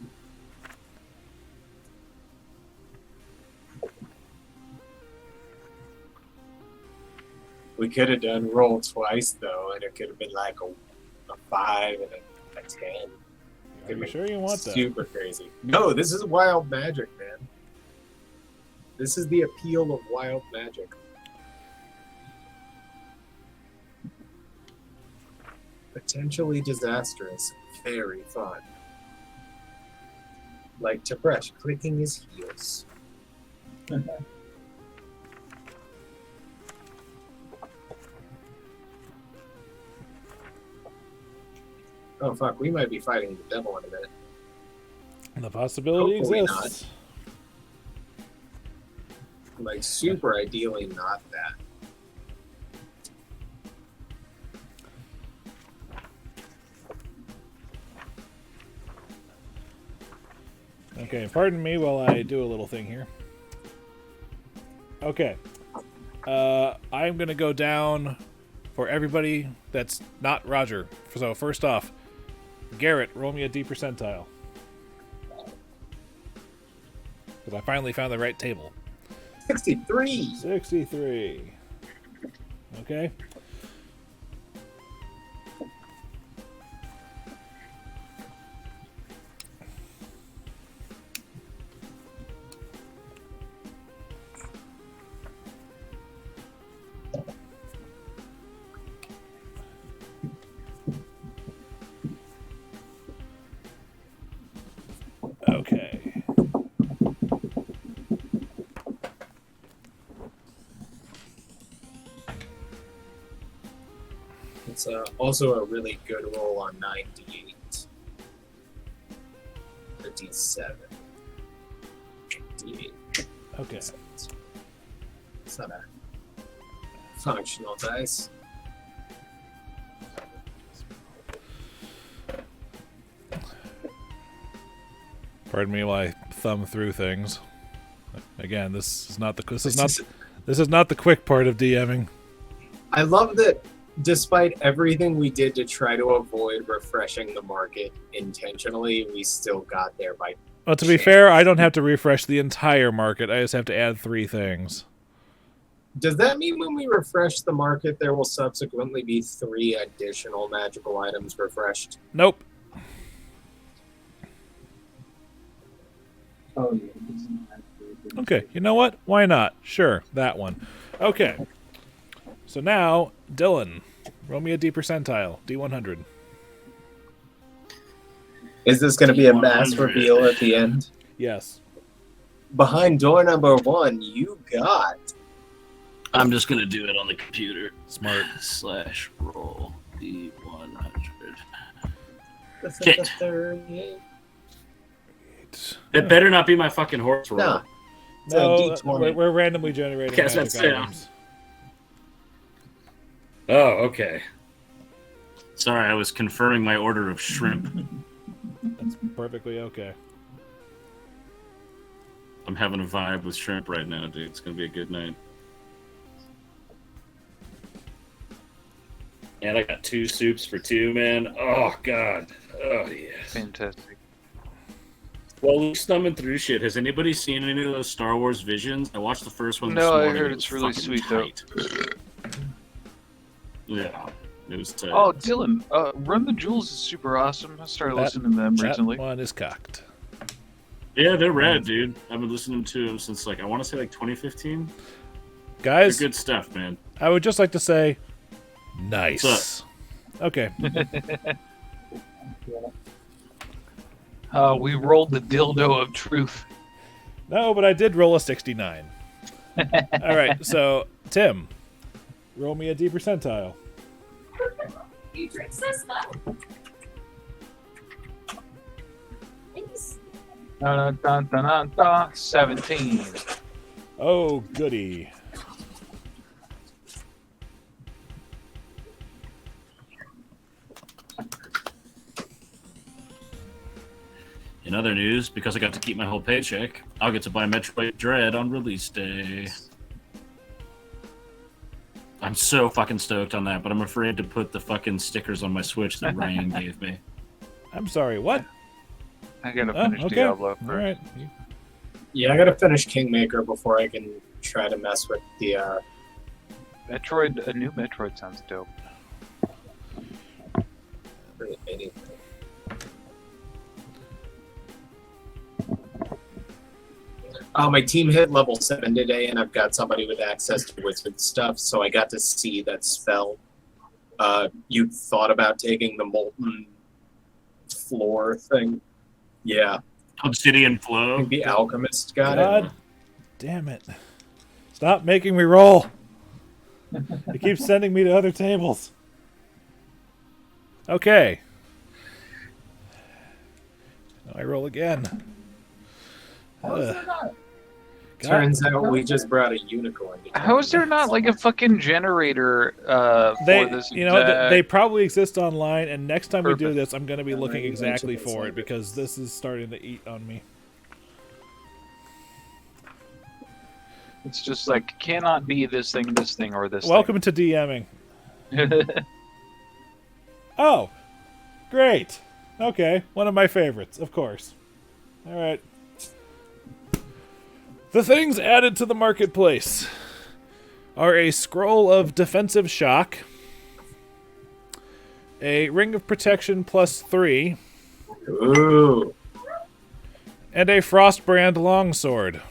We could have done roll twice though, and it could have been like a 5 and a 10. Are you sure you want that? Super crazy. No, this is wild magic, man. This is the appeal of wild magic. Potentially disastrous, very fun. Like Tib'resh clicking his heels. Oh fuck, we might be fighting the devil in a minute. The possibility Hopefully exists. Like super ideally not that. Okay, pardon me while I do a little thing here. Okay. I'm going to go down for everybody that's not Roger. So first off, Garrett, roll me a D percentile. Because I finally found the right table. 63. 63. Okay. Okay. It's also a really good roll on 9d8. A d7. D8. Okay. It's not a functional dice. Pardon me while I thumb through things. Again, this is not the quick part of DMing. I love that despite everything we did to try to avoid refreshing the market intentionally, we still got there by Well, to be fair, I don't have to refresh the entire market. I just have to add 3 things. Does that mean when we refresh the market, there will subsequently be 3 additional magical items refreshed? Nope. Oh, yeah. It doesn't have to- Okay, you know what? Why not? Sure, that one. Okay. So now, Dillon, roll me a D percentile, D100. Is this going to be a mass D100. reveal at the end? Yes. Behind door number 1, you got... I'm just gonna do it on the computer. Smart. /roll D100. Okay. It better not be my fucking horse roll. Nah. It's No, a D20. we're randomly generating Guess magic that's it. items. Oh, okay. Sorry, I was confirming my order of shrimp. That's perfectly okay. I'm having a vibe with shrimp right now, dude. It's gonna be a good night. And I got 2 soups for 2, man. Oh, God. Oh, yes. Fantastic. Well, Luke's thumbing through shit. Has anybody seen any of those Star Wars Visions? I watched the first one this No, I morning. heard It it's was really fucking sweet, though. tight. Yeah, it was tight. Oh, Dillon, Run the Jewels is super awesome. I started listening to them That recently. one is cocked. Yeah, they're rad, dude. I've been listening to them since, I want to say, 2015. Guys, They're good stuff, man. I would just like to say, nice. What's Okay. We rolled the dildo of truth. No, but I did roll a 69. All right, so, Tim, roll me a D percentile. You drink stuff? Thanks. 17. Oh, goody. In other news, because I got to keep my whole paycheck, I'll get to buy Metroid Dread on release day. I'm so fucking stoked on that, but I'm afraid to put the fucking stickers on my Switch that Ryan gave me. I'm sorry, what? I gotta Oh, finish okay. Diablo All first. right. Yeah, I gotta finish Kingmaker before I can try to mess with the, Metroid, a new Metroid sounds dope. anything. My team hit level 7 today, and I've got somebody with access to wizard stuff, so I got to see that spell. You thought about taking the molten floor thing? Yeah. Obsidian I Flow. think the alchemist got God it. damn it. Stop making me roll. It keeps sending me to other tables. Okay. Now I roll again. God. Turns out we just brought a unicorn. to How is there town. not like a fucking generator They, for this? you know, exact- they probably exist online, and next time we do Perfect. this, I'm going to be looking Alright, exactly eventually for it save it. because this is starting to eat on me. It's just like cannot be this thing, or this Welcome to DMing. thing. Oh, great. Okay, one of my favorites, of course. All right. The things added to the marketplace are a scroll of defensive shock, a ring of protection +3, Ooh. and a Frostbrand longsword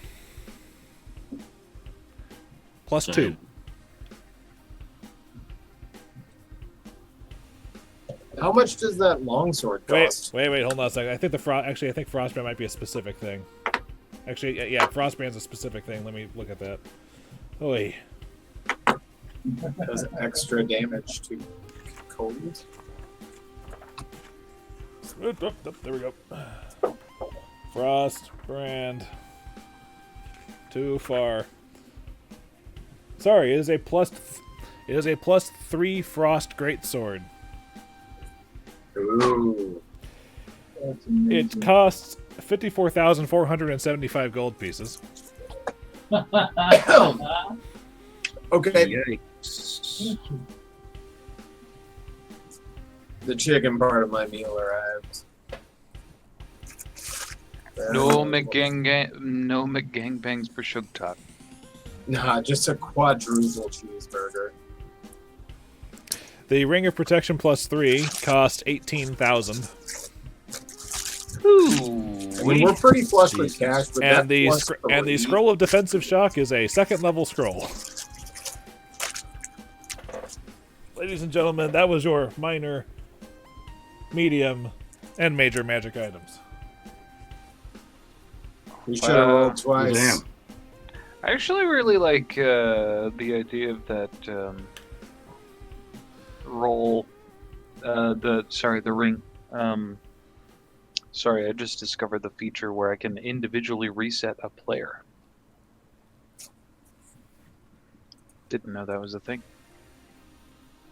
+2. Same. How much does that longsword cost? Wait, hold on a second. I think I think Frostbrand might be a specific thing. Actually, yeah, Frostbrand's a specific thing. Let me look at that. Oy. Does extra damage to cold? There we go. Frostbrand. Too far. Sorry, it is a +3 frost greatsword. Ooh. That's amazing. It costs 54,475 gold pieces. Okay, Yikes. the chicken part of my meal arrived. No McGangbangs per Shugstok. Nah, just a quadruple cheeseburger. The Ring of Protection +3 cost 18,000. I mean, we're pretty flush with cash, but And the that plus and the three- Scroll of Defensive Shock is a 2nd level scroll. Ladies and gentlemen, that was your minor, medium, and major magic items. We should have rolled twice. Damn. I actually really like the idea of that roll. The ring. Sorry, I just discovered the feature where I can individually reset a player. Didn't know that was a thing.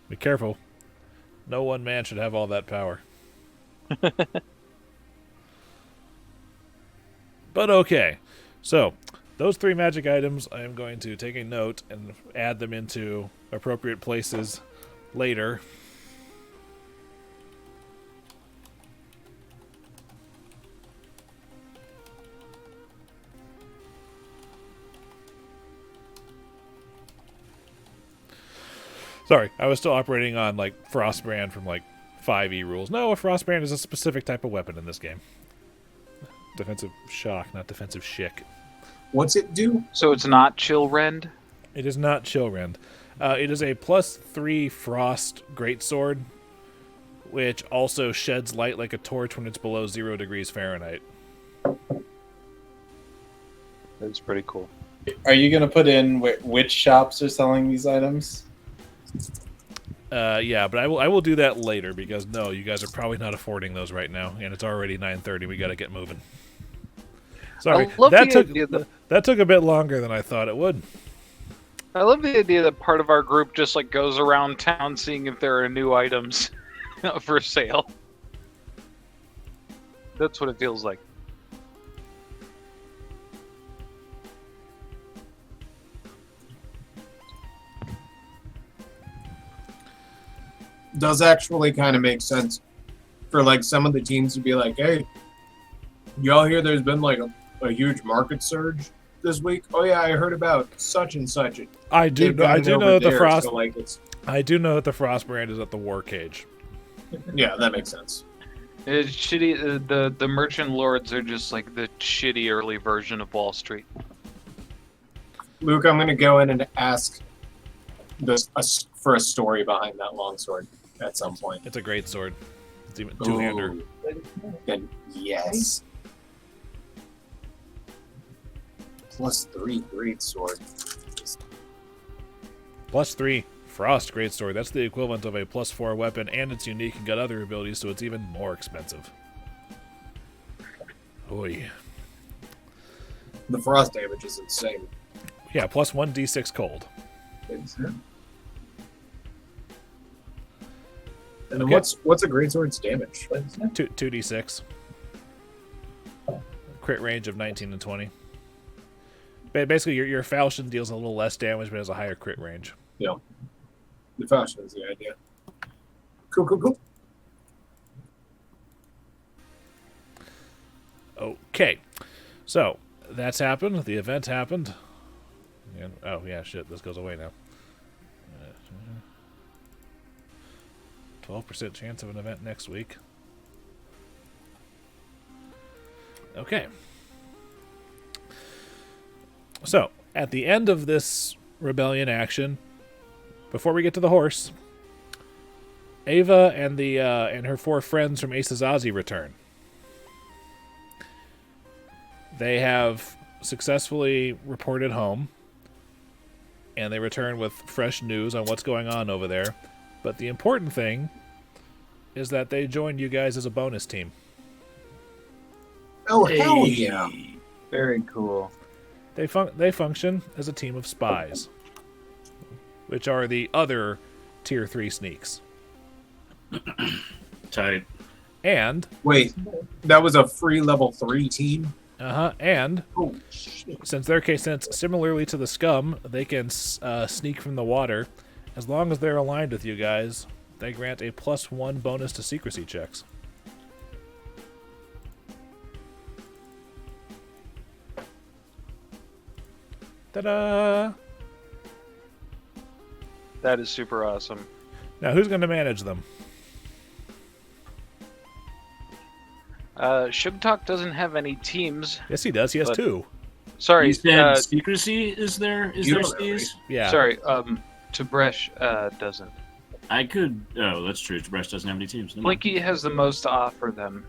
Be careful. No one man should have all that power. But okay. So, those 3 magic items, I am going to take a note and add them into appropriate places later. Sorry, I was still operating on, like, Frostbrand from, like, 5e rules. No, a Frostbrand is a specific type of weapon in this game. Defensive shock, not defensive shick. What's it do? So it's not chill rend? It is not Chillrend. It is a +3 frost greatsword, which also sheds light like a torch when it's below 0 degrees Fahrenheit. That's pretty cool. Are you going to put in which shops are selling these items? Yeah, but I will do that later because no, you guys are probably not affording those right now, and it's already 9:30. We got to get moving. Sorry, I love that the took idea that took a bit longer than I thought it would. I love the idea that part of our group just like goes around town seeing if there are new items for sale. That's what it feels like. Does actually kind of make sense for like some of the teams to be like, hey, y'all hear there's been like a huge market surge this week? Oh yeah, I heard about such and such. I do know that the frost. So like it's, I do know that the Frostbrand is at the war cage. yeah, that makes sense. It's shitty. The merchant lords are just like the shitty early version of Wall Street. Luke, I'm gonna go in and ask for a story behind that longsword at some point. It's a great sword. It's even two-hander. Ooh. Then yes. +3 great sword. +3 frost greatsword. That's the equivalent of a +4 weapon, and it's unique and got other abilities, so it's even more expensive. Oy. The frost damage is insane. Yeah, +1 d6 cold. And then Okay. what's a greatsword's damage? 2d6. Crit range of 19 and 20. Basically, your falchion deals a little less damage, but has a higher crit range. Yeah. The fashion is the idea. Cool. Okay. So, that's happened. The event happened. And, oh, yeah, shit. This goes away now. 12% chance of an event next week. Okay. So, at the end of this rebellion action, before we get to the horse, Ava and and her 4 friends from Asazazi return. They have successfully reported home, and they return with fresh news on what's going on over there. But the important thing is that they joined you guys as a bonus team. Oh, hell yeah. Very cool. They function as a team of spies, which are the other Tier 3 sneaks. Tight. And... Wait, that was a free level 3 team? And oh, shit. since similarly to the scum, they can sneak from the water. As long as they're aligned with you guys, they grant a +1 bonus to secrecy checks. Ta-da! That is super awesome. Now, who's going to manage them? Shugstok doesn't have any teams. Yes, he does. He has But- 2. Sorry, You said secrecy is there? Is You there don't know, Steez? Yeah. sorry. Tib'resh doesn't. I could. Oh, that's true. Tib'resh doesn't have any teams. Never mind. Flickie has the most to offer them.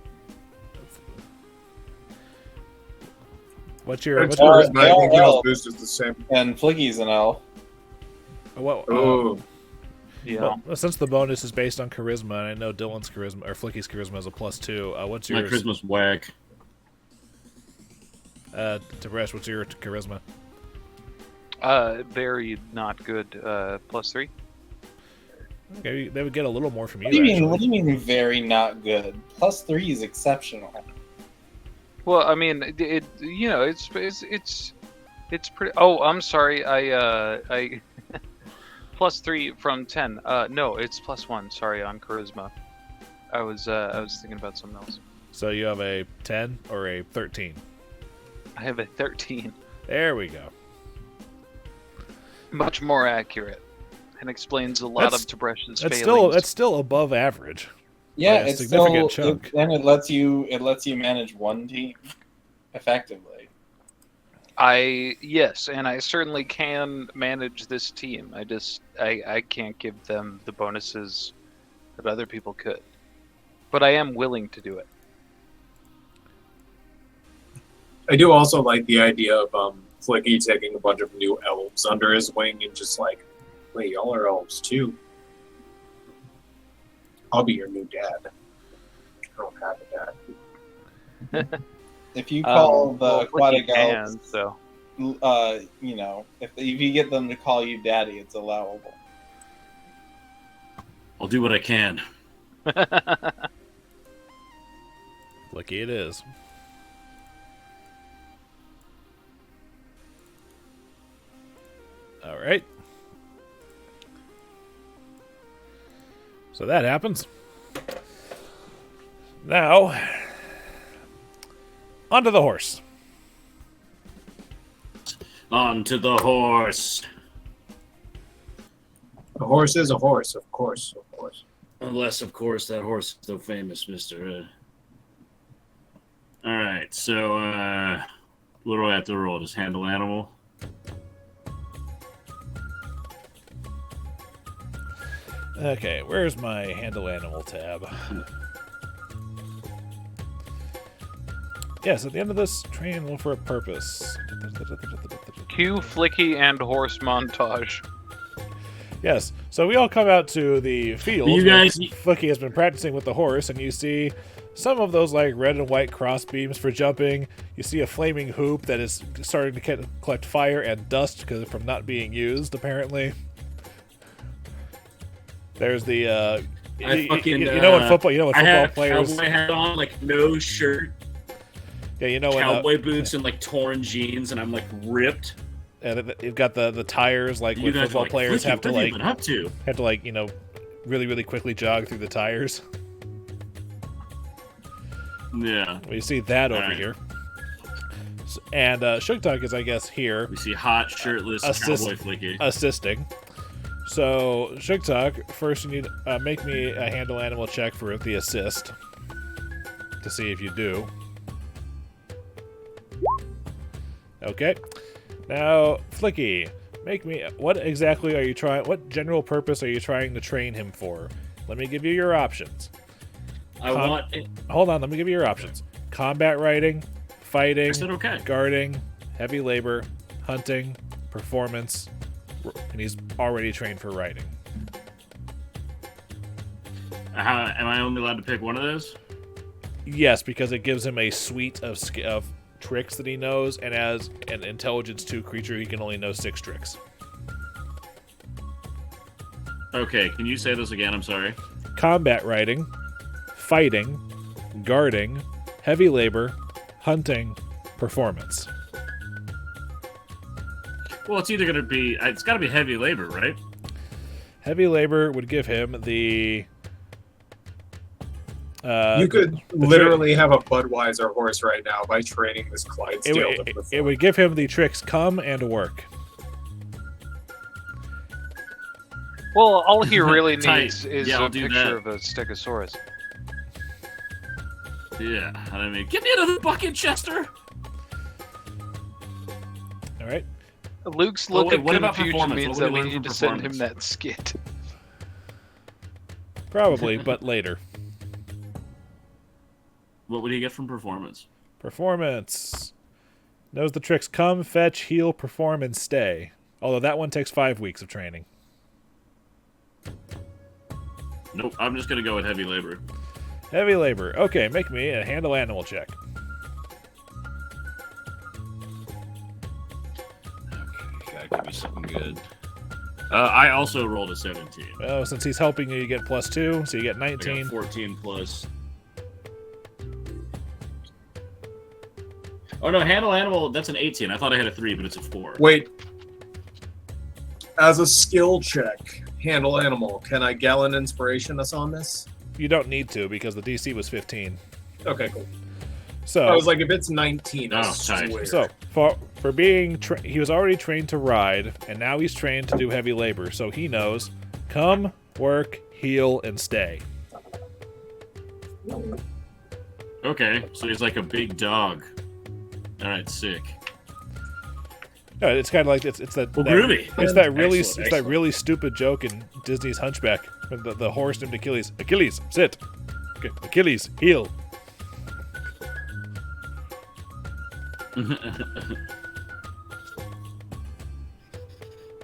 What's your... It's What's your yours, but I think yeah, yours boost is the same. And Flickie's an elf. Oh, Yeah. well, since the bonus is based on charisma, and I know Dillon's charisma, or Flickie's charisma is a +2, what's My yours? charisma's whack. Tib'resh, what's your charisma? Very not good. +3. Okay, they would get a little more from you, What do you mean? actually. What do you mean? Very not good. +3 is exceptional. Well, I mean, it's pretty. Oh, I'm sorry. I +3 from 10. No, it's +1. Sorry, on charisma. I was thinking about something else. So you have a 10 or a 13? I have a 13. There we go. Much more accurate, and explains a lot That's- of Tib'resh's That's failings. still above average. Yeah, By a it's significant still, chunk. and it lets you manage one team effectively. Yes, and I certainly can manage this team. I can't give them the bonuses that other people could, but I am willing to do it. I do also like the idea of Flickie taking a bunch of new elves under his wing and just like, wait, y'all are elves too. I'll be your new dad. I don't have a dad. If you call the Well, aquatic Flickie can, elves, so if you get them to call you daddy, it's allowable. I'll do what I can. Lucky it is. All right. So that happens. Now, onto the horse. On to the horse. A horse is a horse, of course, of course. Unless, of course, that horse is so famous, Mr. All right, so what do I have to roll? Just handle animal? Okay, where's my handle animal tab? Yes, at the end of this, train animal for a purpose. Cue Flickie and horse montage. Yes, so we all come out to the field. You where guys- Flickie has been practicing with the horse, and you see some of those like red and white cross beams for jumping. You see a flaming hoop that is starting to collect fire and dust because from not being used, apparently. There's the you know when football I have players cowboy hat on, like no shirt, when cowboy boots, and like torn jeans, and I'm like ripped. and you've got the tires like You when guys are football like, players "Flickie, have to what have you like been up to?" really really quickly jog through the tires. Yeah. Well, you see that over Alright. here. And Shurshogot is, I guess, here. We see hot, shirtless cowboy Flickie. Assisting. So, Shurshogot, first you need make me a handle animal check for the assist. To see if you do. Okay. Now, Flickie, make me... What exactly are you trying... What general purpose are you trying to train him for? Let me give you your options. Hold on, let me give you your options. Combat riding, fighting, guarding, heavy labor, hunting, performance, and he's already trained for riding. Am I only allowed to pick one of those? Yes, because it gives him a suite of tricks that he knows, and as an intelligence 2 creature, he can only know 6 tricks. Okay, can you say those again? I'm sorry. Combat riding, fighting, guarding, heavy labor, hunting, performance. Well, it's either going to be... It's got to be heavy labor, right? Heavy labor would give him the... you could literally have a Budweiser horse right now by training this Clydesdale. It would give him the tricks come and work. Well, all he really needs is Yeah, a picture of a Stegosaurus. Yeah, I mean, give me another bucket, Chester! Alright. Luke's look of what about confusion performance? means What that would we we learn need to from send him performance? that skit. Probably, but later. What would he get from performance? Performance. Knows the tricks come, fetch, heal, perform, and stay. Although that one takes 5 weeks of training. Nope, I'm just going to go with heavy labor. Heavy labor. Okay, make me a handle animal check. Okay, gotta give me something good. I also rolled a 17. Well, since he's helping you, you get +2, so you get 19. I got 14 plus... Oh no, handle animal, that's an 18. I thought I had a 3, but it's a 4. Wait. As a skill check, handle animal, can I Gallon Inspiration us on this? You don't need to, because the DC was 15. Okay, cool. So I was like, if it's 19, I tight. swear. So, for being... he was already trained to ride, and now he's trained to do heavy labor, so he knows come, work, heal, and stay. Okay, so he's like a big dog. Alright, sick. No, it's kind of like it's that. Well, that groovy. It's that really Excellent, that really stupid joke in Disney's Hunchback when the horse named Achilles. Achilles, sit. Okay, Achilles, heal.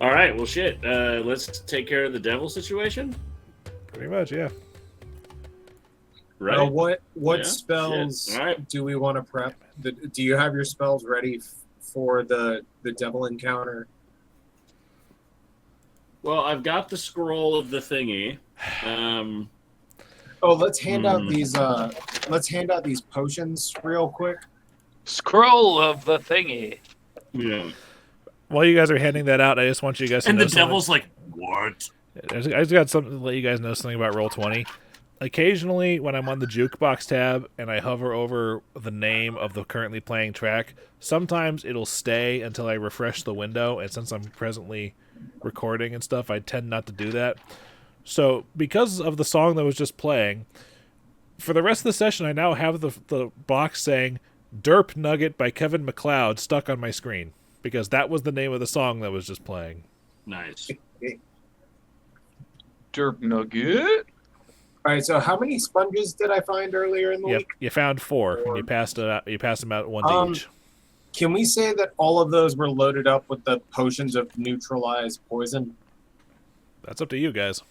All right, well, shit. Let's take care of the devil situation. Pretty much, yeah. Right. What Yeah, spells shit. All right. do we want to prep? Do you have your spells ready for the devil encounter? Well, I've got the scroll of the thingy. Oh, let's hand out these. Let's hand out these potions real quick. Scroll of the thingy. Yeah. While you guys are handing that out, I just want you guys to And know the devil's like, what? I just got something to let you guys know something about Roll20. Occasionally, when I'm on the jukebox tab and I hover over the name of the currently playing track, sometimes it'll stay until I refresh the window, and since I'm presently recording and stuff, I tend not to do that. So, because of the song that was just playing, for the rest of the session, I now have the box saying Derp Nugget by Kevin MacLeod stuck on my screen, because that was the name of the song that was just playing. Nice. Derp Nugget? All right. So, how many sponges did I find earlier in the week? You found 4, and you passed them out one to each. Can we say that all of those were loaded up with the potions of neutralize poison? That's up to you guys.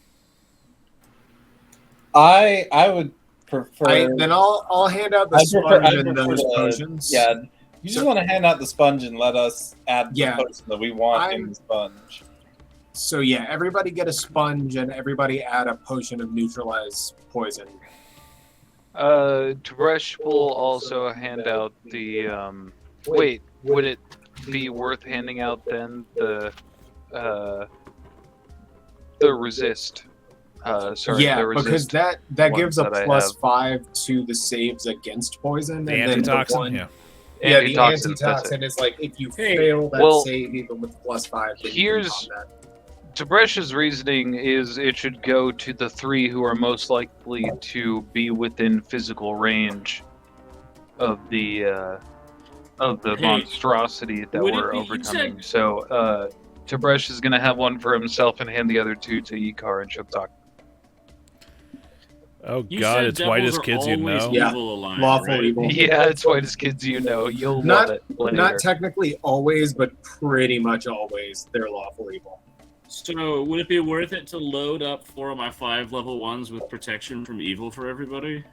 I would prefer. Then I'll hand out the sponge and those potions. Yeah, you just want to hand out the sponge and let us add the potion that we want in the sponge. So yeah, everybody get a sponge and everybody add a potion of neutralize poison. Tib'resh will also hand out the. Wait, would it be worth handing out then the resist? Yeah, the resist because that gives a that I plus have. 5 to the saves against poison, The and then antitoxin, the one, yeah. Yeah, the Antitoxin, that's it. antitoxin is like if you Hey, fail that well, save even with +5. then you can here's- combat. Tib'resh's reasoning is it should go to the 3 who are most likely to be within physical range of the Hey, monstrosity that would it we're be- you overcoming. said- So Tib'resh is going to have one for himself and hand the other 2 to Icar and Shurshogot. Oh You god, said it's devils whitest are kids you always know. Yeah. evil aligned, Lawful right? evil. Yeah, it's white as kids you know. You'll Not- love it later. Not technically always, but pretty much always, they're lawful evil. So, would it be worth it to load up 4 of my 5 level 1s with protection from evil for everybody?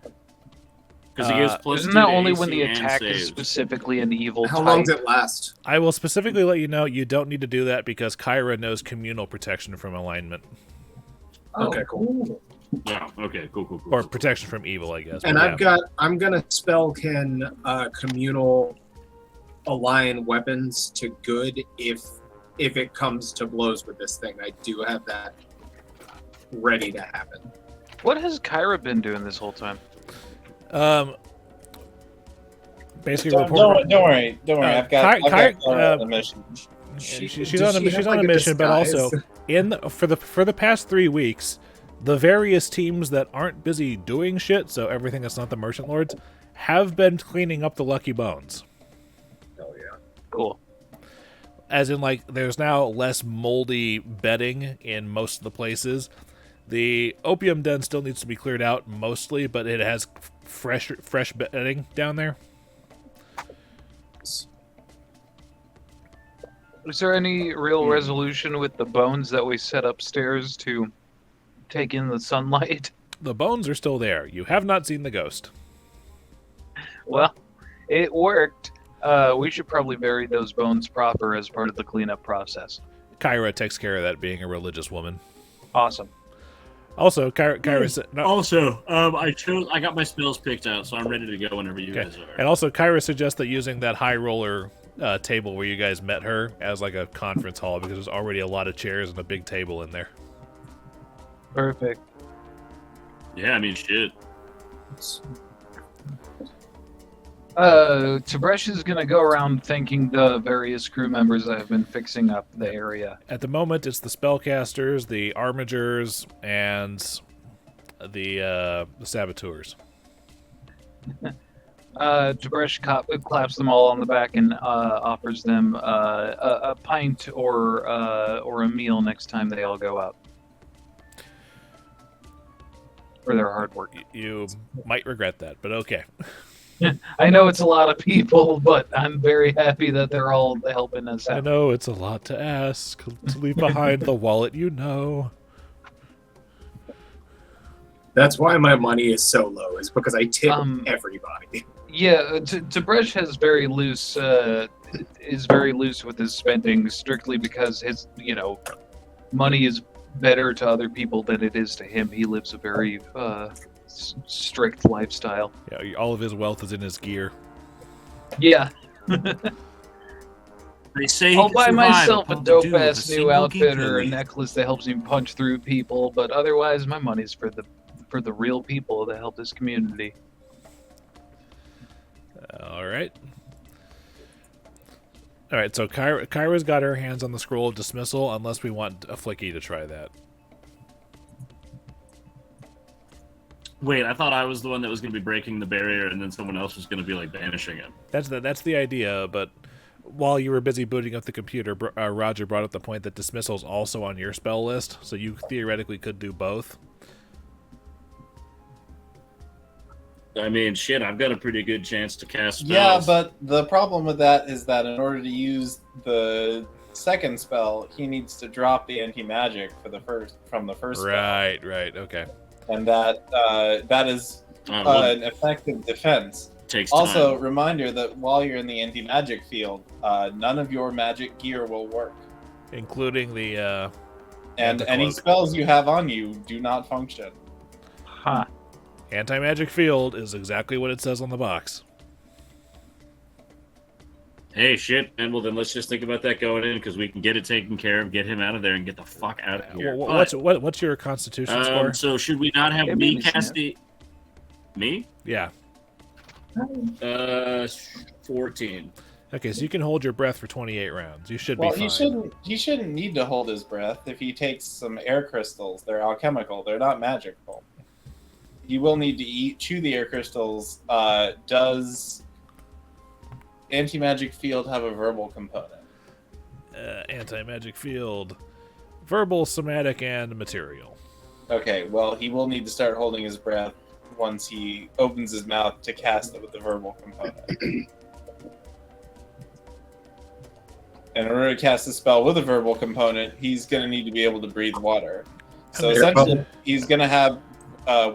Because it gives plus Isn't 2 that to only AC when the and attack is saves. specifically an evil How type? long does it last? I will specifically let you know you don't need to do that because Kyra knows communal protection from alignment. Okay, cool. Yeah. Okay. Cool. Or protection from evil, I guess. And but yeah. I'm gonna spellkin communal align weapons to good if it comes to blows with this thing. I do have that ready to happen. What has Kyra been doing this whole time? Basically, Don't worry. I've got Kyra, the mission. She's on a mission, but also for the past 3 weeks, the various teams that aren't busy doing shit, so everything that's not the Merchant Lords, have been cleaning up the Lucky Bones. Oh yeah. Cool. As in, like, there's now less moldy bedding in most of the places. The opium den still needs to be cleared out mostly, but it has fresh bedding down there. Is there any real resolution with the bones that we set upstairs to take in the sunlight? The bones are still there. You have not seen the ghost. Well, it worked. We should probably bury those bones proper as part of the cleanup process. Kyra takes care of that, being a religious woman. Awesome. Also, Kyra said... No, Also, I got my spells picked out, so I'm ready to go whenever you guys are. and also, Kyra suggests that using that high roller table where you guys met her as like a conference hall, because there's already a lot of chairs and a big table in there. Perfect. Yeah, I mean, shit. Tib'resh is gonna go around thanking the various crew members that have been fixing up the area. At the moment, it's the spellcasters, the armigers, and the saboteurs. Tib'resh claps them all on the back and offers them a pint or a meal next time they all go out for their hard work. You might regret that, but okay. I know it's a lot of people, but I'm very happy that they're all helping us I out. know it's a lot to ask to leave behind the wallet you know. That's why my money is so low, is because I tip everybody. Yeah, Tib'resh has very loose, is very loose with his spending, strictly because his, money is better to other people than it is to him. He lives a very strict lifestyle. Yeah, all of his wealth is in his gear. Yeah. They say I'll buy myself a dope do with a ass new single outfit or a geekly. necklace that helps me punch through people, but otherwise my money's for the real people that help this community. All right. All right, so Kyra's got her hands on the scroll of dismissal, unless we want a Flickie to try that. Wait, I thought I was the one that was going to be breaking the barrier, and then someone else was going to be like banishing him. That's the idea, but while you were busy booting up the computer, Roger brought up the point that dismissal's also on your spell list, so you theoretically could do both. I mean, shit, I've got a pretty good chance to cast spells. Yeah, but the problem with that is that in order to use the second spell, he needs to drop the anti-magic from the first spell. Right, okay. And that is an effective defense. Takes time. Also, reminder that while you're in the anti-magic field, none of your magic gear will work. Including the And any cloak. spells you have on you do not function. Huh. Anti-magic field is exactly what it says on the box. Hey, shit, and well then let's just think about that going in, because we can get it taken care of, get him out of there, and get the fuck out of here. What's your constitution score? So should we not have Yeah, me maybe cast the... Me? Yeah. 14. Okay, so you can hold your breath for 28 rounds. You should Well, be fine. he shouldn't need to hold his breath if he takes some air crystals. They're alchemical. They're not magical. He will need to chew the air crystals. Does anti-magic field have a verbal component? Anti-magic field, verbal, somatic, and material. Okay, well, he will need to start holding his breath once he opens his mouth to cast it with the verbal component. In order to cast a spell with a verbal component, he's going to need to be able to breathe water. So essentially, he's going to have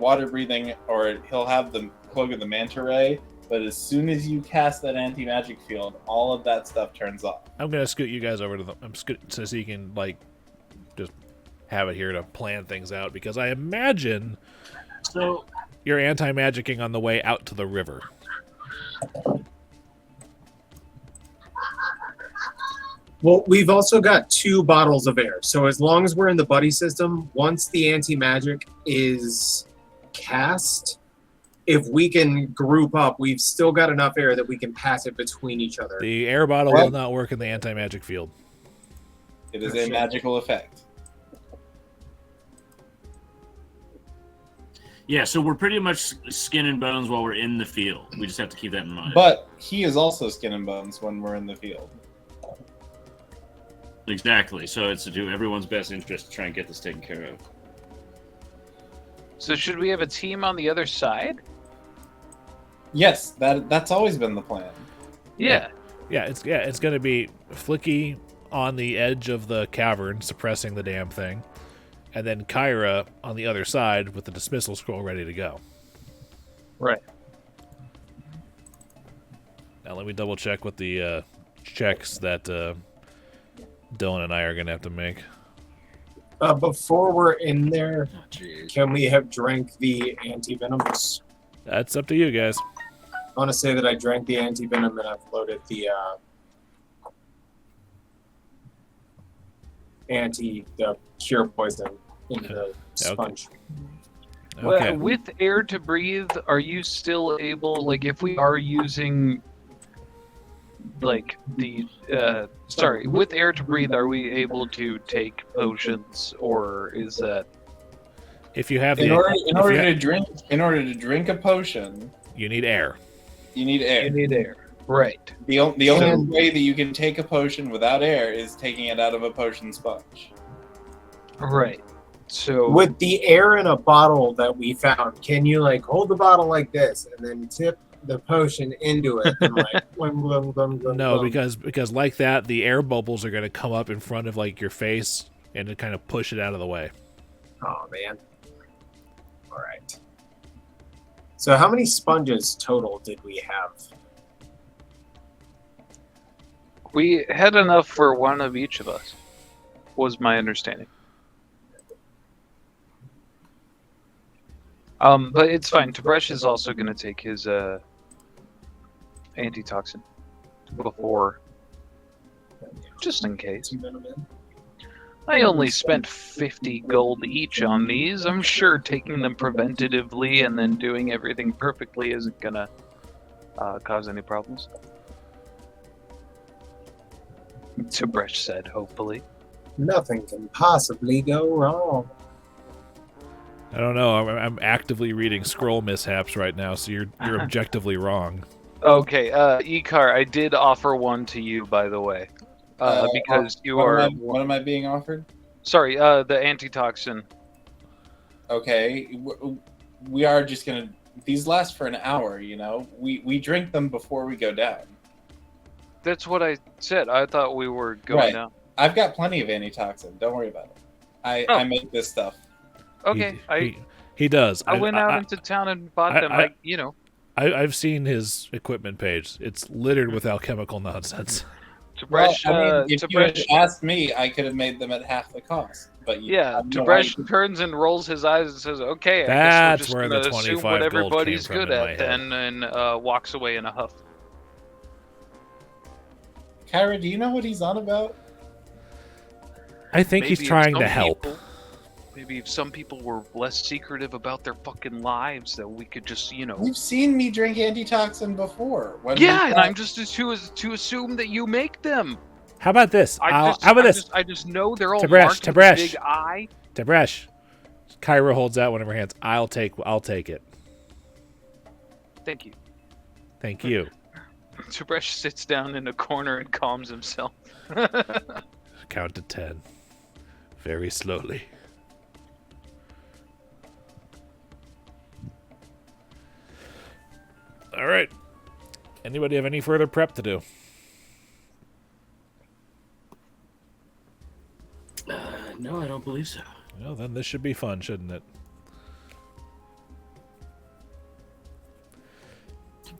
water breathing, or he'll have the Cloak of the Manta Ray, but as soon as you cast that anti-magic field, all of that stuff turns off. I'm going to scoot you guys over to so you can, like, just have it here to plan things out, because I imagine you're anti-magicking on the way out to the river. Well, we've also got 2 bottles of air. So as long as we're in the buddy system, once the anti-magic is cast, if we can group up, we've still got enough air that we can pass it between each other. The air bottle will not work in the anti-magic field. It is a magical effect. Yeah, so we're pretty much skin and bones while we're in the field. We just have to keep that in mind. But he is also skin and bones when we're in the field. Exactly. So it's to everyone's best interest to try and get this taken care of. So should we have a team on the other side? Yes, that's always been the plan. Yeah. Yeah, it's going to be Flickie on the edge of the cavern, suppressing the damn thing, and then Kyra on the other side with the dismissal scroll ready to go. Right. Now let me double check what the checks that Dillon and I are going to have to make. Before we're in there, can we have drank the anti-venoms? That's up to you guys. I want to say that I drank the anti-venom and I've loaded the the cure poison into the sponge. Okay. Well, with air to breathe, are you still able, like, if we are using, like, the, with air to breathe, are we able to take potions, or is that... If you have in order to drink a potion, you need air. You need air. You need air. Right. The only way that you can take a potion without air is taking it out of a potion sponge. Right. So with the air in a bottle that we found, can you like hold the bottle like this and then tip the potion into it and like blum, blum, blum, blum, No, blum. because like that, the air bubbles are going to come up in front of like your face and to kind of push it out of the way. Oh man. All right. So how many sponges total did we have? we had enough for one of each of us, was my understanding. But it's fine. Tib'resh is also going to take his antitoxin before, just in case. I only spent 50 gold each on these. I'm sure taking them preventatively and then doing everything perfectly isn't going to cause any problems. Tib'resh said, hopefully. Nothing can possibly go wrong. I don't know. I'm actively reading scroll mishaps right now, so you're objectively wrong. Okay, Icar, I did offer one to you, by the way, because you are. What am I being offered? Sorry, the antitoxin. Okay, we are just gonna. These last for an hour, you know. We drink them before we go down. That's what I said. I thought we were going down. I've got plenty of antitoxin. Don't worry about it. I make this stuff. Okay, he does. I went out into town and bought them. I've seen his equipment page. It's littered with alchemical nonsense. Tib'resh, if you had asked me, I could have made them at half the cost. But Tib'resh turns and rolls his eyes and says, "Okay, I that's guess we're where just the going to assume 25 what gold everybody's came from good in my at," head. and walks away in a huff. Kyra, do you know what he's on about? I think Maybe he's trying some to help. people- Maybe if some people were less secretive about their fucking lives, that we could just, You've seen me drink antitoxin before. When Yeah, we and thought- I'm just to assume that you make them. How about this? I just know they're all Tib'resh, marked with a Tib'resh. big eye. Tib'resh. Kyra holds out one of her hands. I'll take it. Thank you. Thank you. Tib'resh sits down in a corner and calms himself. Count to 10. Very slowly. All right. Anybody have any further prep to do? No, I don't believe so. Well, then this should be fun, shouldn't it?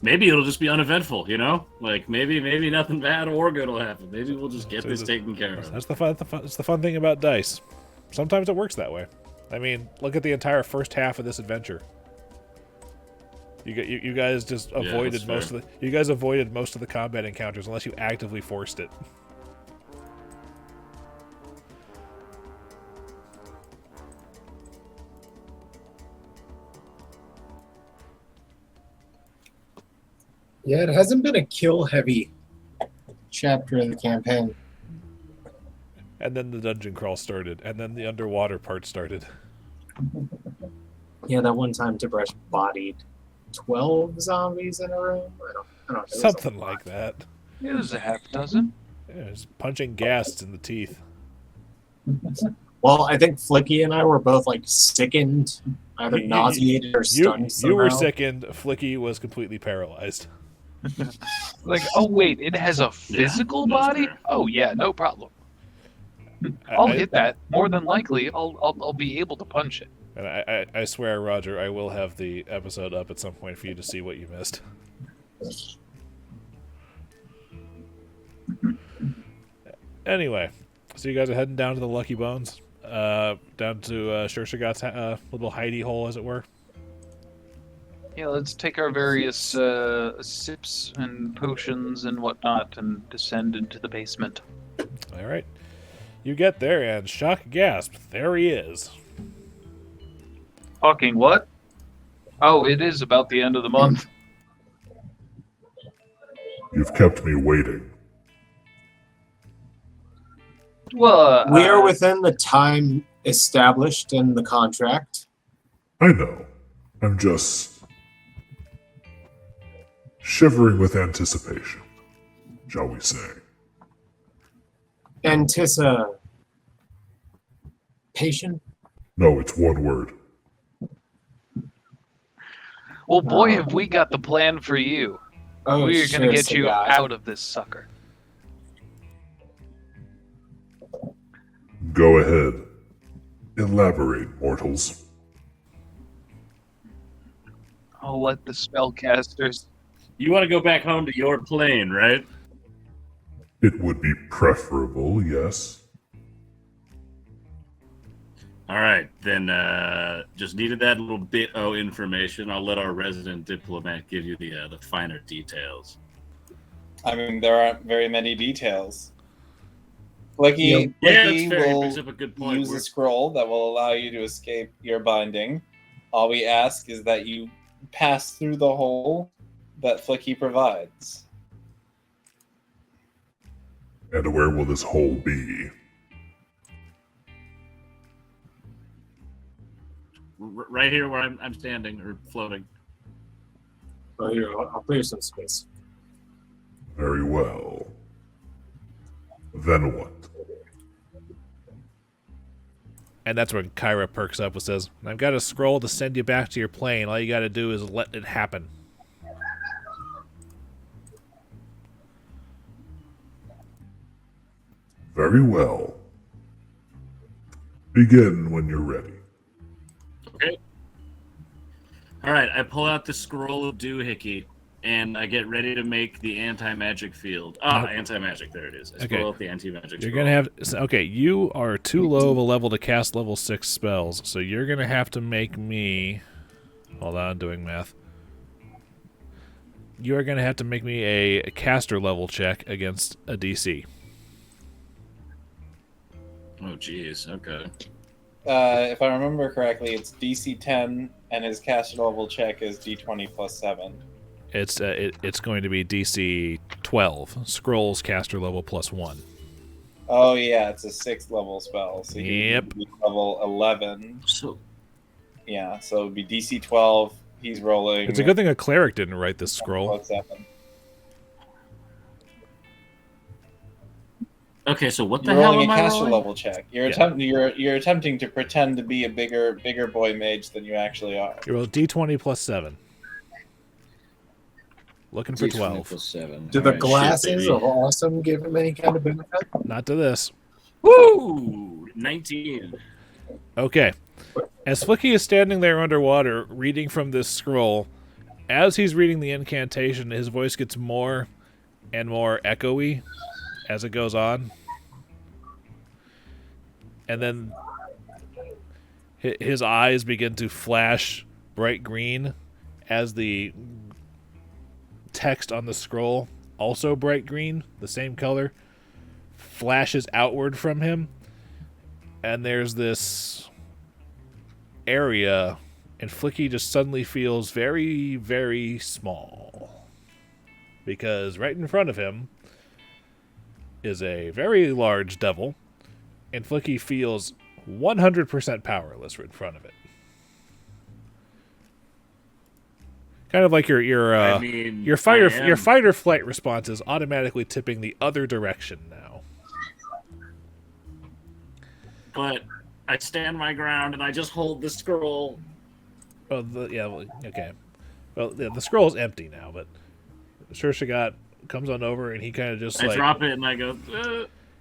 Maybe it'll just be uneventful, you know? Like, maybe nothing bad or good will happen. Maybe we'll just get this taken care of. That's the fun. It's the fun thing about dice. Sometimes it works that way. I mean, look at the entire first half of this adventure. You guys just avoided most of the. You guys avoided most of the combat encounters unless you actively forced it. Yeah, it hasn't been a kill-heavy chapter in the campaign. And then the dungeon crawl started, and then the underwater part started. Yeah, that one time Tib'resh bodied 12 zombies in a room. I don't know. Something like that. It was a half dozen. Yeah, just punching ghasts in the teeth. Well, I think Flickie and I were both like sickened, either nauseated or stunned. You were somehow. sickened. Flickie was completely paralyzed. Like, oh wait, it has a physical body? Oh yeah, no problem. I'll hit that. More than likely, I'll be able to punch it. And I swear, Roger, I will have the episode up at some point for you to see what you missed. Anyway, so you guys are heading down to the Lucky Bones, down to Shurshogat's little hidey hole, as it were. Yeah, let's take our various sips and potions and whatnot and descend into the basement. All right. You get there, and shock gasp, there he is. Fucking what? Oh, it is about the end of the month. You've kept me waiting. Well, We are within the time established in the contract. I know. I'm just shivering with anticipation, shall we say. Patient? No, it's one word. well, boy, have we got the plan for you. Oh, We're gonna get you Shurshogot. out of this sucker. Go ahead. Elaborate, mortals. I'll let the spellcasters. You want to go back home to your plane, right? It would be preferable, yes. All right, then just needed that little bit of information. I'll let our resident diplomat give you the finer details. I mean, there aren't very many details. Flickie, Yeah, that's Flickie fair. He will brings up a good point. use a scroll that will allow you to escape your binding. All we ask is that you pass through the hole that Flickie provides. And where will this hole be? Right here where I'm standing or floating. Oh, here, I'll clear some space. Very well. Then what? And that's when Kyra perks up and says, I've got a scroll to send you back to your plane. All you got to do is let it happen. Very well. Begin when you're ready. Okay. All right, I pull out the scroll of doohickey, and I get ready to make the anti-magic field. Anti-magic, there it is. I scroll out the anti-magic You're scroll. going to have... Okay, you are too low of a level to cast level 6 spells, so you're going to have to make me... Hold on, doing math. You are going to have to make me a caster level check against a DC. Oh, jeez. Okay. if I remember correctly, it's DC 10, and his caster level check is D20 plus 7. It's going to be DC 12. Scrolls caster level plus 1. Oh yeah, it's a 6th level spell. So Yep. he'd be level 11. So Yeah, so it'd be DC 12. He's rolling. It's a good thing a cleric didn't write this scroll. Plus 7. okay, so what the You're hell rolling am a I caster rolling? level check. You're attempting to pretend to be a bigger boy mage than you actually are. You roll D20 plus 7. Looking for 12. Plus 7. Do All the right, glasses shit, of baby. awesome give him any kind of benefit? Not to this. Woo! 19. Okay. As Flickie is standing there underwater, reading from this scroll, as he's reading the incantation, his voice gets more and more echoey as it goes on. And then his eyes begin to flash bright green as the text on the scroll, also bright green, the same color, flashes outward from him. And there's this area, and Flickie just suddenly feels very, very small. Because right in front of him is a very large devil, and Flickie feels 100% powerless right in front of it. Kind of like your I mean, your fight or I am- your fight or flight response is automatically tipping the other direction now. But I stand my ground and I just hold the scroll. Oh, okay. Well, the scroll's empty now, but Shurshogot comes on over and he kind of just I like drop it and I go.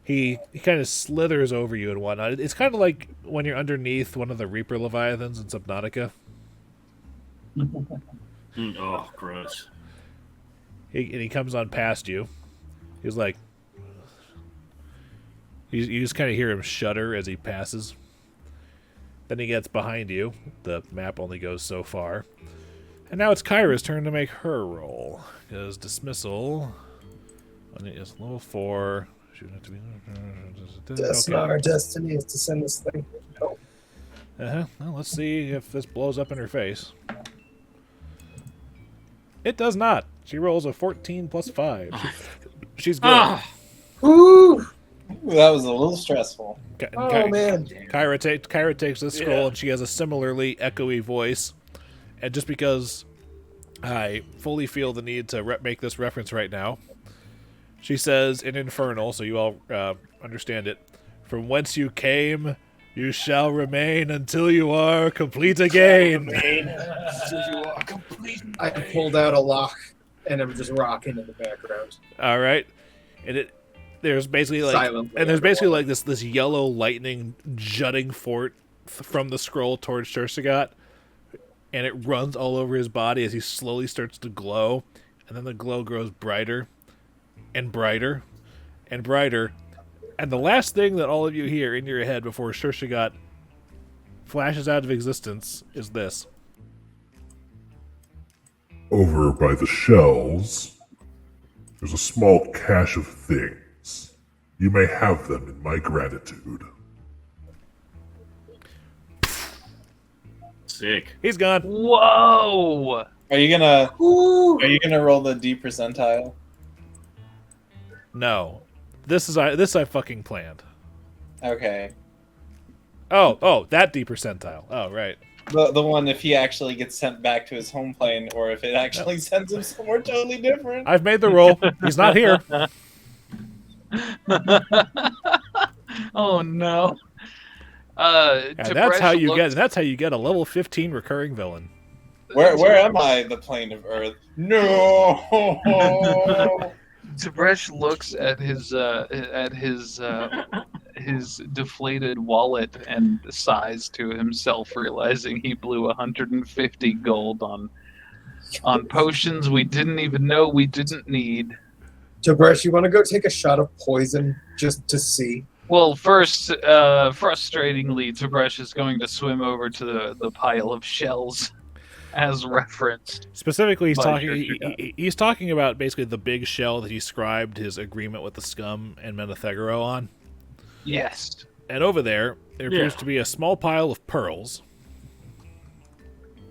he kind of slithers over you and whatnot. It's kind of like when you're underneath one of the Reaper Leviathans in Subnautica. Oh, gross. He comes on past you. He's like, you just kind of hear him shudder as he passes. Then he gets behind you. The map only goes so far. And now it's Kyra's turn to make her roll. Because dismissal is level 4. That's not our destiny, is to send this thing. Oh. Well, let's see if this blows up in her face. It does not. She rolls a 14 plus 5. She's good. Ah, Ooh! Ooh, that was a little stressful. Oh, man. Kyra takes this scroll Yeah. and she has a similarly echoey voice. And just because I fully feel the need to make this reference right now, she says in Infernal, so you all understand it, "From whence you came, you shall remain until you are complete again." I pulled out a lock, and I'm just rocking in the background. All right, and there's basically like Silently like this yellow lightning jutting forth from the scroll towards Shurshogot, and it runs all over his body as he slowly starts to glow, and then the glow grows brighter and brighter and brighter, and the last thing that all of you hear in your head before Shurshogot flashes out of existence is this. Over by the shells, there's a small cache of things. You may have them in my gratitude. sick. He's gone. Whoa! Are you gonna roll the D percentile? No. This I fucking planned. Okay. Oh, that D percentile. Oh, right. The one if he actually gets sent back to his home plane, or if it actually sends him somewhere totally different. I've made the roll. He's not here. Oh no. And that's Tib'resh how you looks- get a level 15 recurring villain. Where am I? The plane of Earth? No. Tib'resh looks at his deflated wallet and sighs to himself, realizing he blew 150 gold on potions we didn't even know we didn't need. Tib'resh, you want to go take a shot of poison just to see? Well, first, frustratingly, Tib'resh is going to swim over to the pile of shells, as referenced. Specifically, By he's talking about basically the big shell that he scribed his agreement with the scum and Menethegoro on. Yes. And over there appears Yeah. to be a small pile of pearls.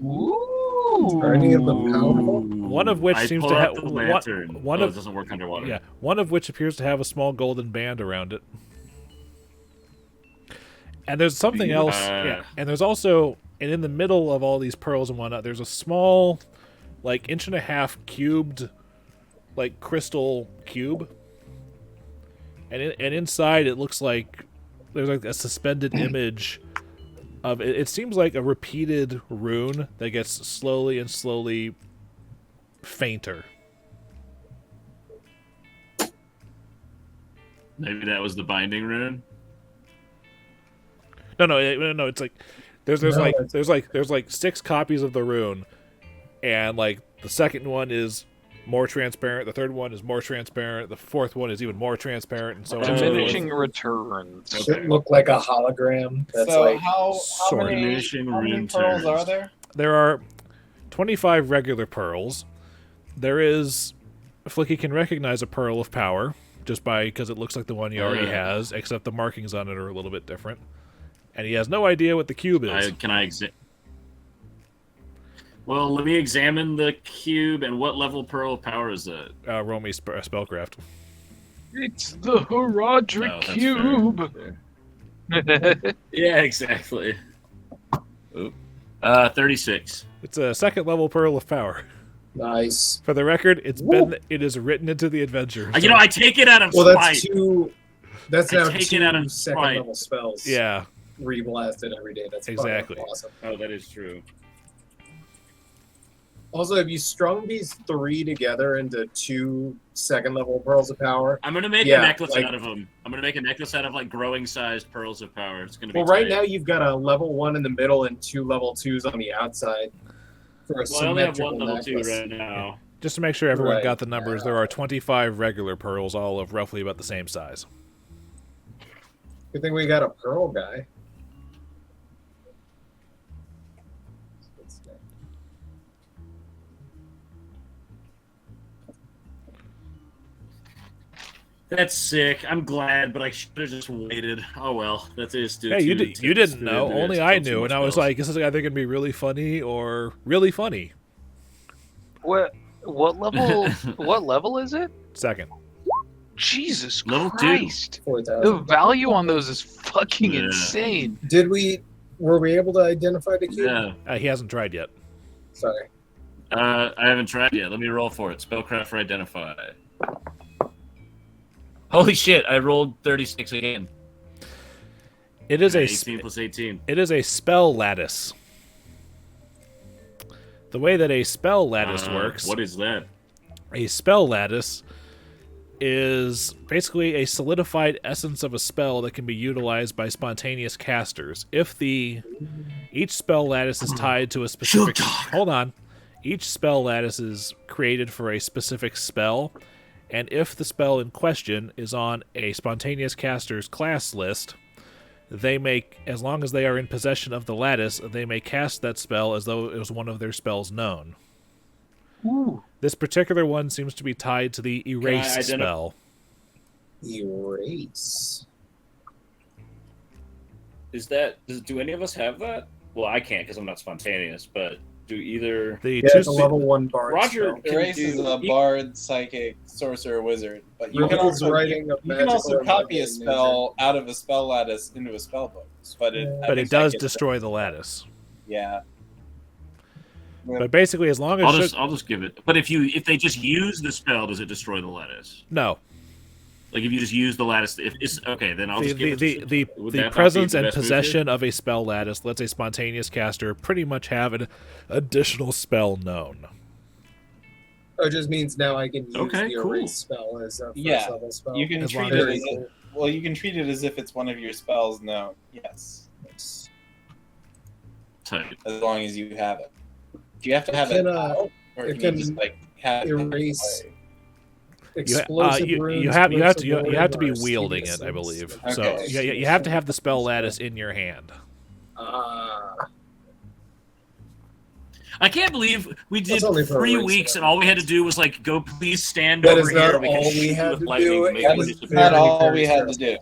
Ooh. Are any of them powerful? One of which I seems pull to out have the lantern. one It of doesn't work underwater. yeah, one of which appears to have a small golden band around it. And there's something else. Yeah, and there's also, and in the middle of all these pearls and whatnot, there's a small, like 1.5 inch cubed, like crystal cube. And inside it looks like there's like a suspended image of it. It seems like a repeated rune that gets slowly and slowly fainter. Maybe that was the binding rune. No. It's like there's like 6 copies of the rune, and like the second one is more transparent. The third one is more transparent. The fourth one is even more transparent, and so on. Diminishing returns. Should look like a hologram. That's So like how sort of. many, Diminishing how many rune pearls turns. are there? There are 25 regular pearls. There is Flickie can recognize a pearl of power just because it looks like the one he already has, except the markings on it are a little bit different. And he has no idea what the cube is. Well, let me examine the cube. And what level pearl of power is that? Roll me spellcraft. It's the Horadric Oh, that's Cube. Yeah, exactly. Oop. 36. It's a second level pearl of power. nice. For the record, it is written into the adventure. You know, I take it out of Well, spite. that's two. That's I now take it out of 2 second spite. level spells. Yeah, Reblasted every day. That's Exactly. fucking awesome. Oh, that is true. Also, have you strung these 3 together into 2 second level pearls of power? I'm gonna make Yeah, a necklace like- out of them. I'm gonna make a necklace out of like growing sized pearls of power. It's gonna be Well, right tight. now you've got a level 1 in the middle and 2 level 2s on the outside. For a Well, I only have symmetrical one level 2 necklace. right now. just to make sure everyone Right. got the numbers, there are 25 regular pearls, all of roughly about the same size. Good thing we got a pearl guy. That's sick. I'm glad, but I should have just waited. Oh well, that is. Hey, you didn't know. Only I knew, and I was like, "This is either gonna be really funny or really funny." What level? What level is it? Second. Jesus Level 2. Christ! 4,000. The value on those is fucking Yeah. insane. Were we able to identify the cube? Yeah. He hasn't tried yet. Sorry. I haven't tried yet. Let me roll for it. Spellcraft for identify. Holy shit! I rolled 36 again. It is a 18 plus 18. It is a spell lattice. The way that a spell lattice works, What is that? a spell lattice is basically a solidified essence of a spell that can be utilized by spontaneous casters. If each spell lattice is tied to a specific hold on. Each spell lattice is created for a specific spell, and if the spell in question is on a spontaneous caster's class list, they may, as long as they are in possession of the lattice, they may cast that spell as though it was one of their spells known. Ooh. This particular one seems to be tied to the erase identify- spell. Erase. Do any of us have that? Well, I can't because I'm not spontaneous, but do either... The Yeah, two it's a level 1 bard Roger spell. can Erase is do- a bard, psychic, sorcerer, wizard. But you can Removes also writing of you can magical also or copy a mundane spell out of a spell lattice into a spell book. But it does destroy the lattice. Yeah. But basically, as long as I'll just give it. But if they just use the spell, does it destroy the lattice? no, Like if you just use the lattice, if it's okay, then I'll just give it. the Would that not be presence the and best move possession of a spell lattice lets a spontaneous caster pretty much have an additional spell known. Oh, it just means now I can use Okay, the cool. erase spell as a first Yeah, level spell. You can As long treat as it it's- as you can treat it as if it's one of your spells known. Yes, Tight. as long as you have it. Do you have to have Can, it out, or it can you can just like have it? erase You, explosive you runes, have blips of you have to be warding, or wielding it, steam I believe. essence. So Okay. you have to have the spell lattice in your hand. I can't believe we did That's only for 3 erasing weeks it. and all we had to do was like go. Please stand That over is not here. We can all we shoot had with to lightning do. to make That it is disappear. Not very, all very we had to stressful.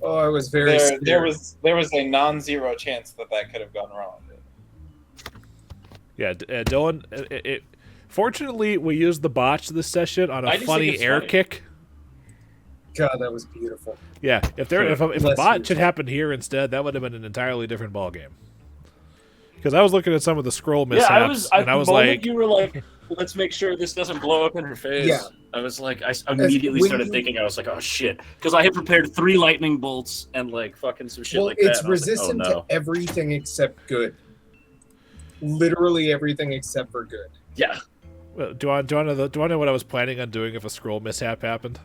do. Oh, I was very scared. there was a non-zero chance that could have gone wrong. Yeah, Dillon. Fortunately, we used the botch this session on a funny air kick. God, that was beautiful. Yeah, if a botch had happened here instead, that would have been an entirely different ballgame. Because I was looking at some of the scroll mishaps, and I was like, you were like, let's make sure this doesn't blow up in her face. Yeah. I was like, I immediately started thinking, I was like, oh shit, because I had prepared 3 lightning bolts and like fucking some shit like that. It's resistant to everything except good. Literally everything except for good. Yeah. Well, do I know what I was planning on doing if a scroll mishap happened?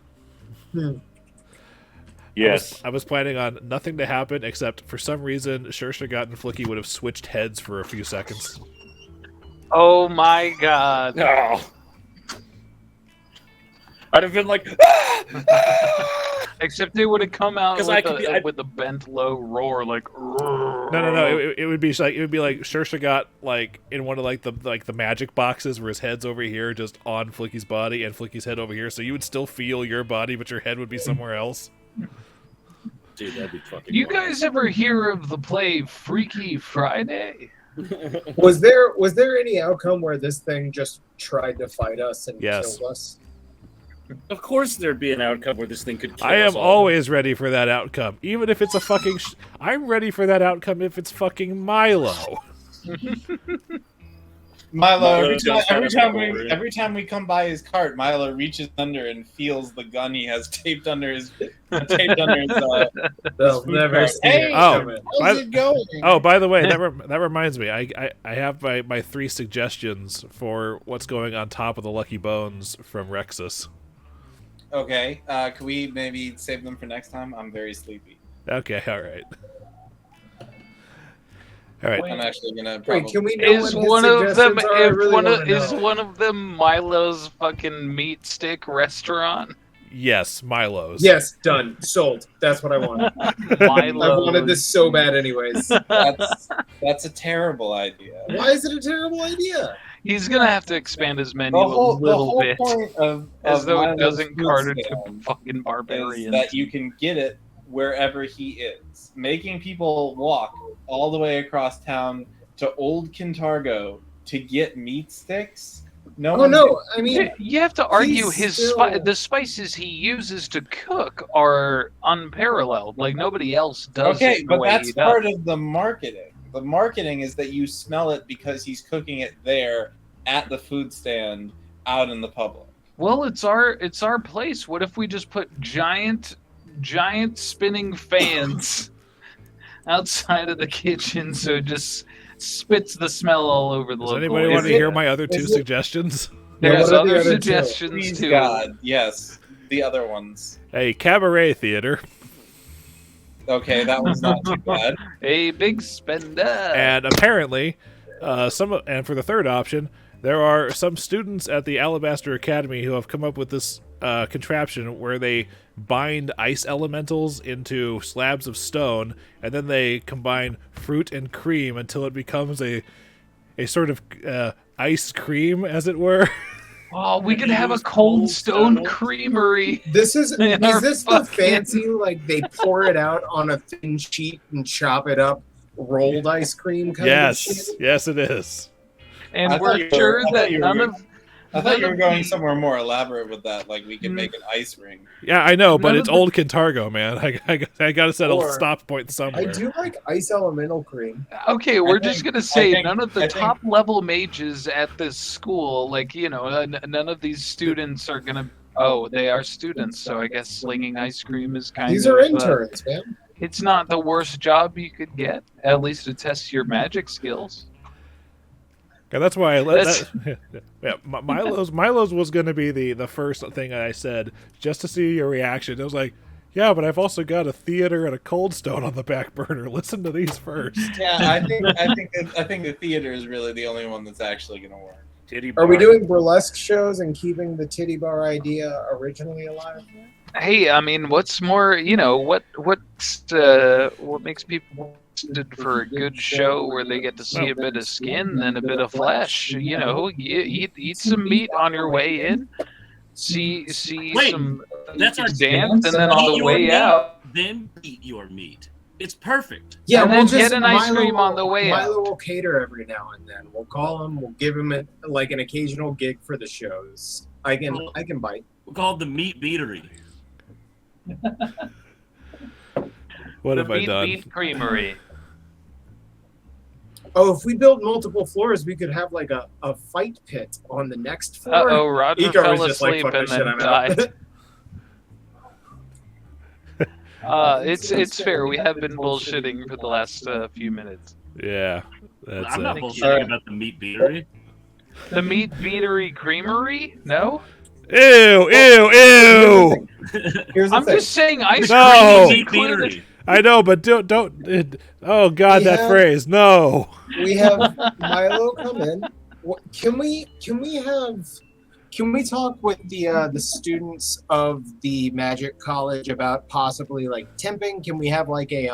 Yes. I was planning on nothing to happen except for some reason Shurshogot and Flickie would have switched heads for a few seconds. Oh my god. No. I'd have been like, except they would have come out with, with a bent low roar, like. No. It would be like Shurshogot like in one of the magic boxes where his head's over here, just on Flickie's body, and Flickie's head over here. So you would still feel your body, but your head would be somewhere else. Dude, that'd be fucking. You guys ever hear of the play Freaky Friday? Was there any outcome where this thing just tried to fight us and killed us? Of course there'd be an outcome where this thing could kill I am us all. always ready for that outcome. Even if it's a fucking... I'm ready for that outcome if it's fucking Milo. Milo, every time we come by his cart, Milo reaches under and feels the gun he has taped under his They'll never see it coming. How's it going? Oh, by the way, that reminds me. I have my 3 suggestions for what's going on top of the Lucky Bones from Rexus. Okay, can we maybe save them for next time? I'm very sleepy. Okay, all right. All right. I'm actually gonna. Wait, can we know Is what his is one of them Milo's fucking meat stick restaurant? Yes, Milo's. Yes, done. Sold. That's what I wanted. I wanted this so bad anyways. That's a terrible idea. Why is it a terrible idea? He's gonna have to expand his menu a little bit, as though it doesn't cater to fucking barbarians. That you can get it wherever he is, making people walk all the way across town to Old Kintargo to get meat sticks. I mean, you have to argue the spices he uses to cook are unparalleled. Like nobody else does. Okay, but that's part of the marketing. The marketing is that you smell it because he's cooking it there at the food stand out in the public. Well, it's our place. What if we just put giant spinning fans outside of the kitchen so it just spits the smell all over the local. Does anybody want to hear my other 2 suggestions? There's other suggestions Please too. God, yes, the other ones. A cabaret theater. Okay, that one's not too bad. A big spender. And apparently, for the third option, there are some students at the Alabaster Academy who have come up with this contraption where they bind ice elementals into slabs of stone, and then they combine fruit and cream until it becomes a sort of ice cream, as it were. Oh, we could have a cold stone creamery. Is this the fancy, like they pour it out on a thin sheet and chop it up, rolled ice cream kind of shit? Yes, it is. And we're sure that none of... I thought you were going somewhere more elaborate with that, like we could make an ice ring. Yeah, I know, but it's Old Kintargo, man. I gotta set a stop point somewhere. I do like ice elemental cream. Okay, we're just gonna say none of the top level mages at this school, like, you know, none of these students are gonna... Oh, they are students, so I guess slinging ice cream is kind of... These are interns, man. It's not the worst job you could get, at least to test your magic skills. Okay, that's why Milo's was going to be the first thing that I said, just to see your reaction. It was like, yeah, but I've also got a theater and a cold stone on the back burner. Listen to these first. Yeah, I think the theater is really the only one that's actually going to work. Are we doing burlesque shows and keeping the titty bar idea originally alive? Hey, I mean, what's more, you know, what makes people for a good show where they get to see a bit of skin and a bit of flesh? You know, eat some meat on your way in. See Wait, some. That's our dance, and then on Eat the your way meat, out, then eat your meat. It's perfect. Yeah, and we'll then just get an ice Milo cream on the way Milo out. will cater every now and then. We'll call him. We'll give him an occasional gig for the shows. I can bite. We'll call it the Meat Beatery. What have the I Meat done? Beat Creamery. Oh, if we built multiple floors, we could have like a fight pit on the next floor. Uh-oh, Roger Icar fell was just like, asleep "Fuck and this shit, then I'm out." died. It's fair. We have been bullshitting for the last few minutes. Yeah, that's I'm not it. bullshitting about the Meat Beatery. The Meat Beatery Creamery? No? Ew, ew, ew! Here's the I'm thing. just saying ice No. cream is Meat included. Beatery. I know, but don't. Oh God, We that have- phrase. No. We have Milo come in. Can we talk with the students of the Magic College about possibly like temping? Can we have like a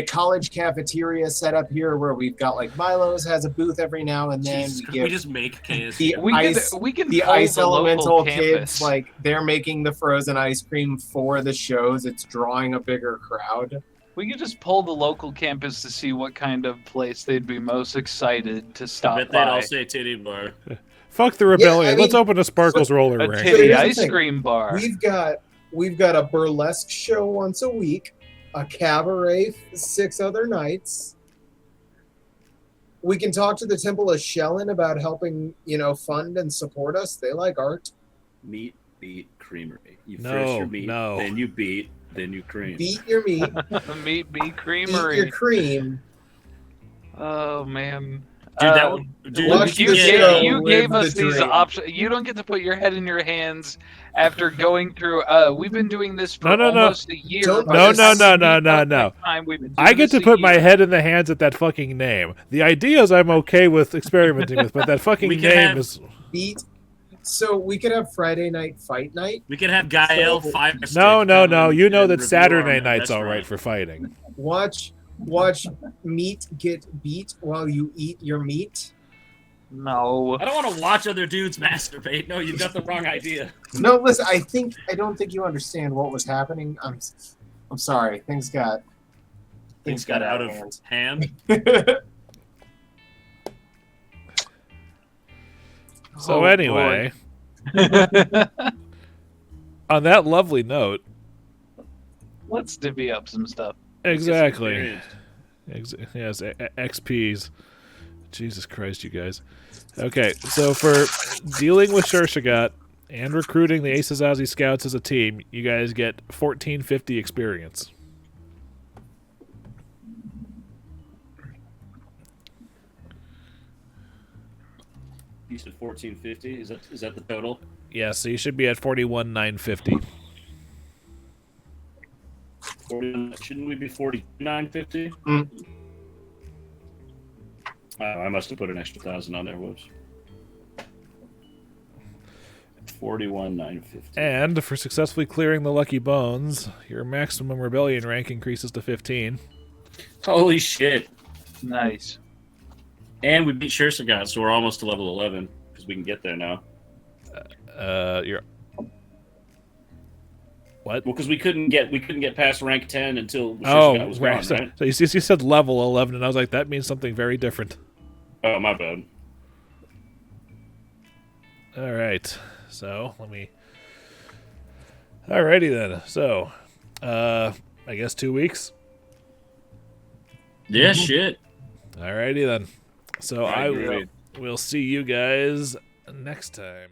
college cafeteria set up here where we've got like Milo's has a booth every now and then. Jesus Christ, We we give just make KSC. the ice We can the pull ice the local elemental campus. kids, like they're making the frozen ice cream for the shows. It's drawing a bigger crowd. We could just pull the local campus to see what kind of place they'd be most excited to I stop bet they'd all by. say titty bar. Fuck the rebellion. I mean, Let's open a Sparkles roller A rink. titty here's the ice thing. cream bar. We've got a burlesque show once a week, a cabaret 6 other nights. We can talk to the Temple of Shellin about helping, fund and support us. They like art. Meat Beat Creamery. You No, first your meat, no. then you beat, then you cream. Beat your meat, Meat Beat eat Creamery. your cream. Oh man. Dude, that would. Dude, Watch we the could show. get- You live gave the us these dream. options. You don't get to put your head in your hands after going through. We've been doing this for No. almost a year. Don't- by No, this no, time, we've been I doing get to this a put my year. head in the hands at that fucking name. The ideas I'm okay with experimenting with, but that fucking We can name have- is Beat. So we could have Friday night fight night. We could have Gael So- fire. no. stick come You know and that review Saturday our night's all right restaurant. for fighting. Watch meat get beat while you eat your meat. No. I don't want to watch other dudes masturbate. No, you've got the wrong idea. No, listen. I don't think you understand what was happening. I'm sorry. Things got Out of hand. So Oh, anyway, on that lovely note, Let's divvy up some stuff. exactly. Yes, XPs. Jesus Christ, you guys. Okay, so for dealing with Shurshogot and recruiting the Ace Azazi Scouts as a team, you guys get 1450 experience. You said 1450. Is that the total? Yeah, so you should be at 41,950. 40, shouldn't we be 4950? Mm. Oh, I must have put an extra 1,000 on there. Whoops. 41,950. And for successfully clearing the Lucky Bones, your maximum rebellion rank increases to 15. Holy shit! Nice. And we beat Shurshogot, so we're almost to level 11 because we can get there now. You're what? Well, because we couldn't get past rank 10 until Oh, Shurshogot was right. gone, So, right? so you said level 11, and I was like, that means something very different. Oh, my bad. All right. So let me. Alrighty then. So, I guess 2 weeks. Yeah, shit. Alrighty then. So I I agree. will see you guys next time.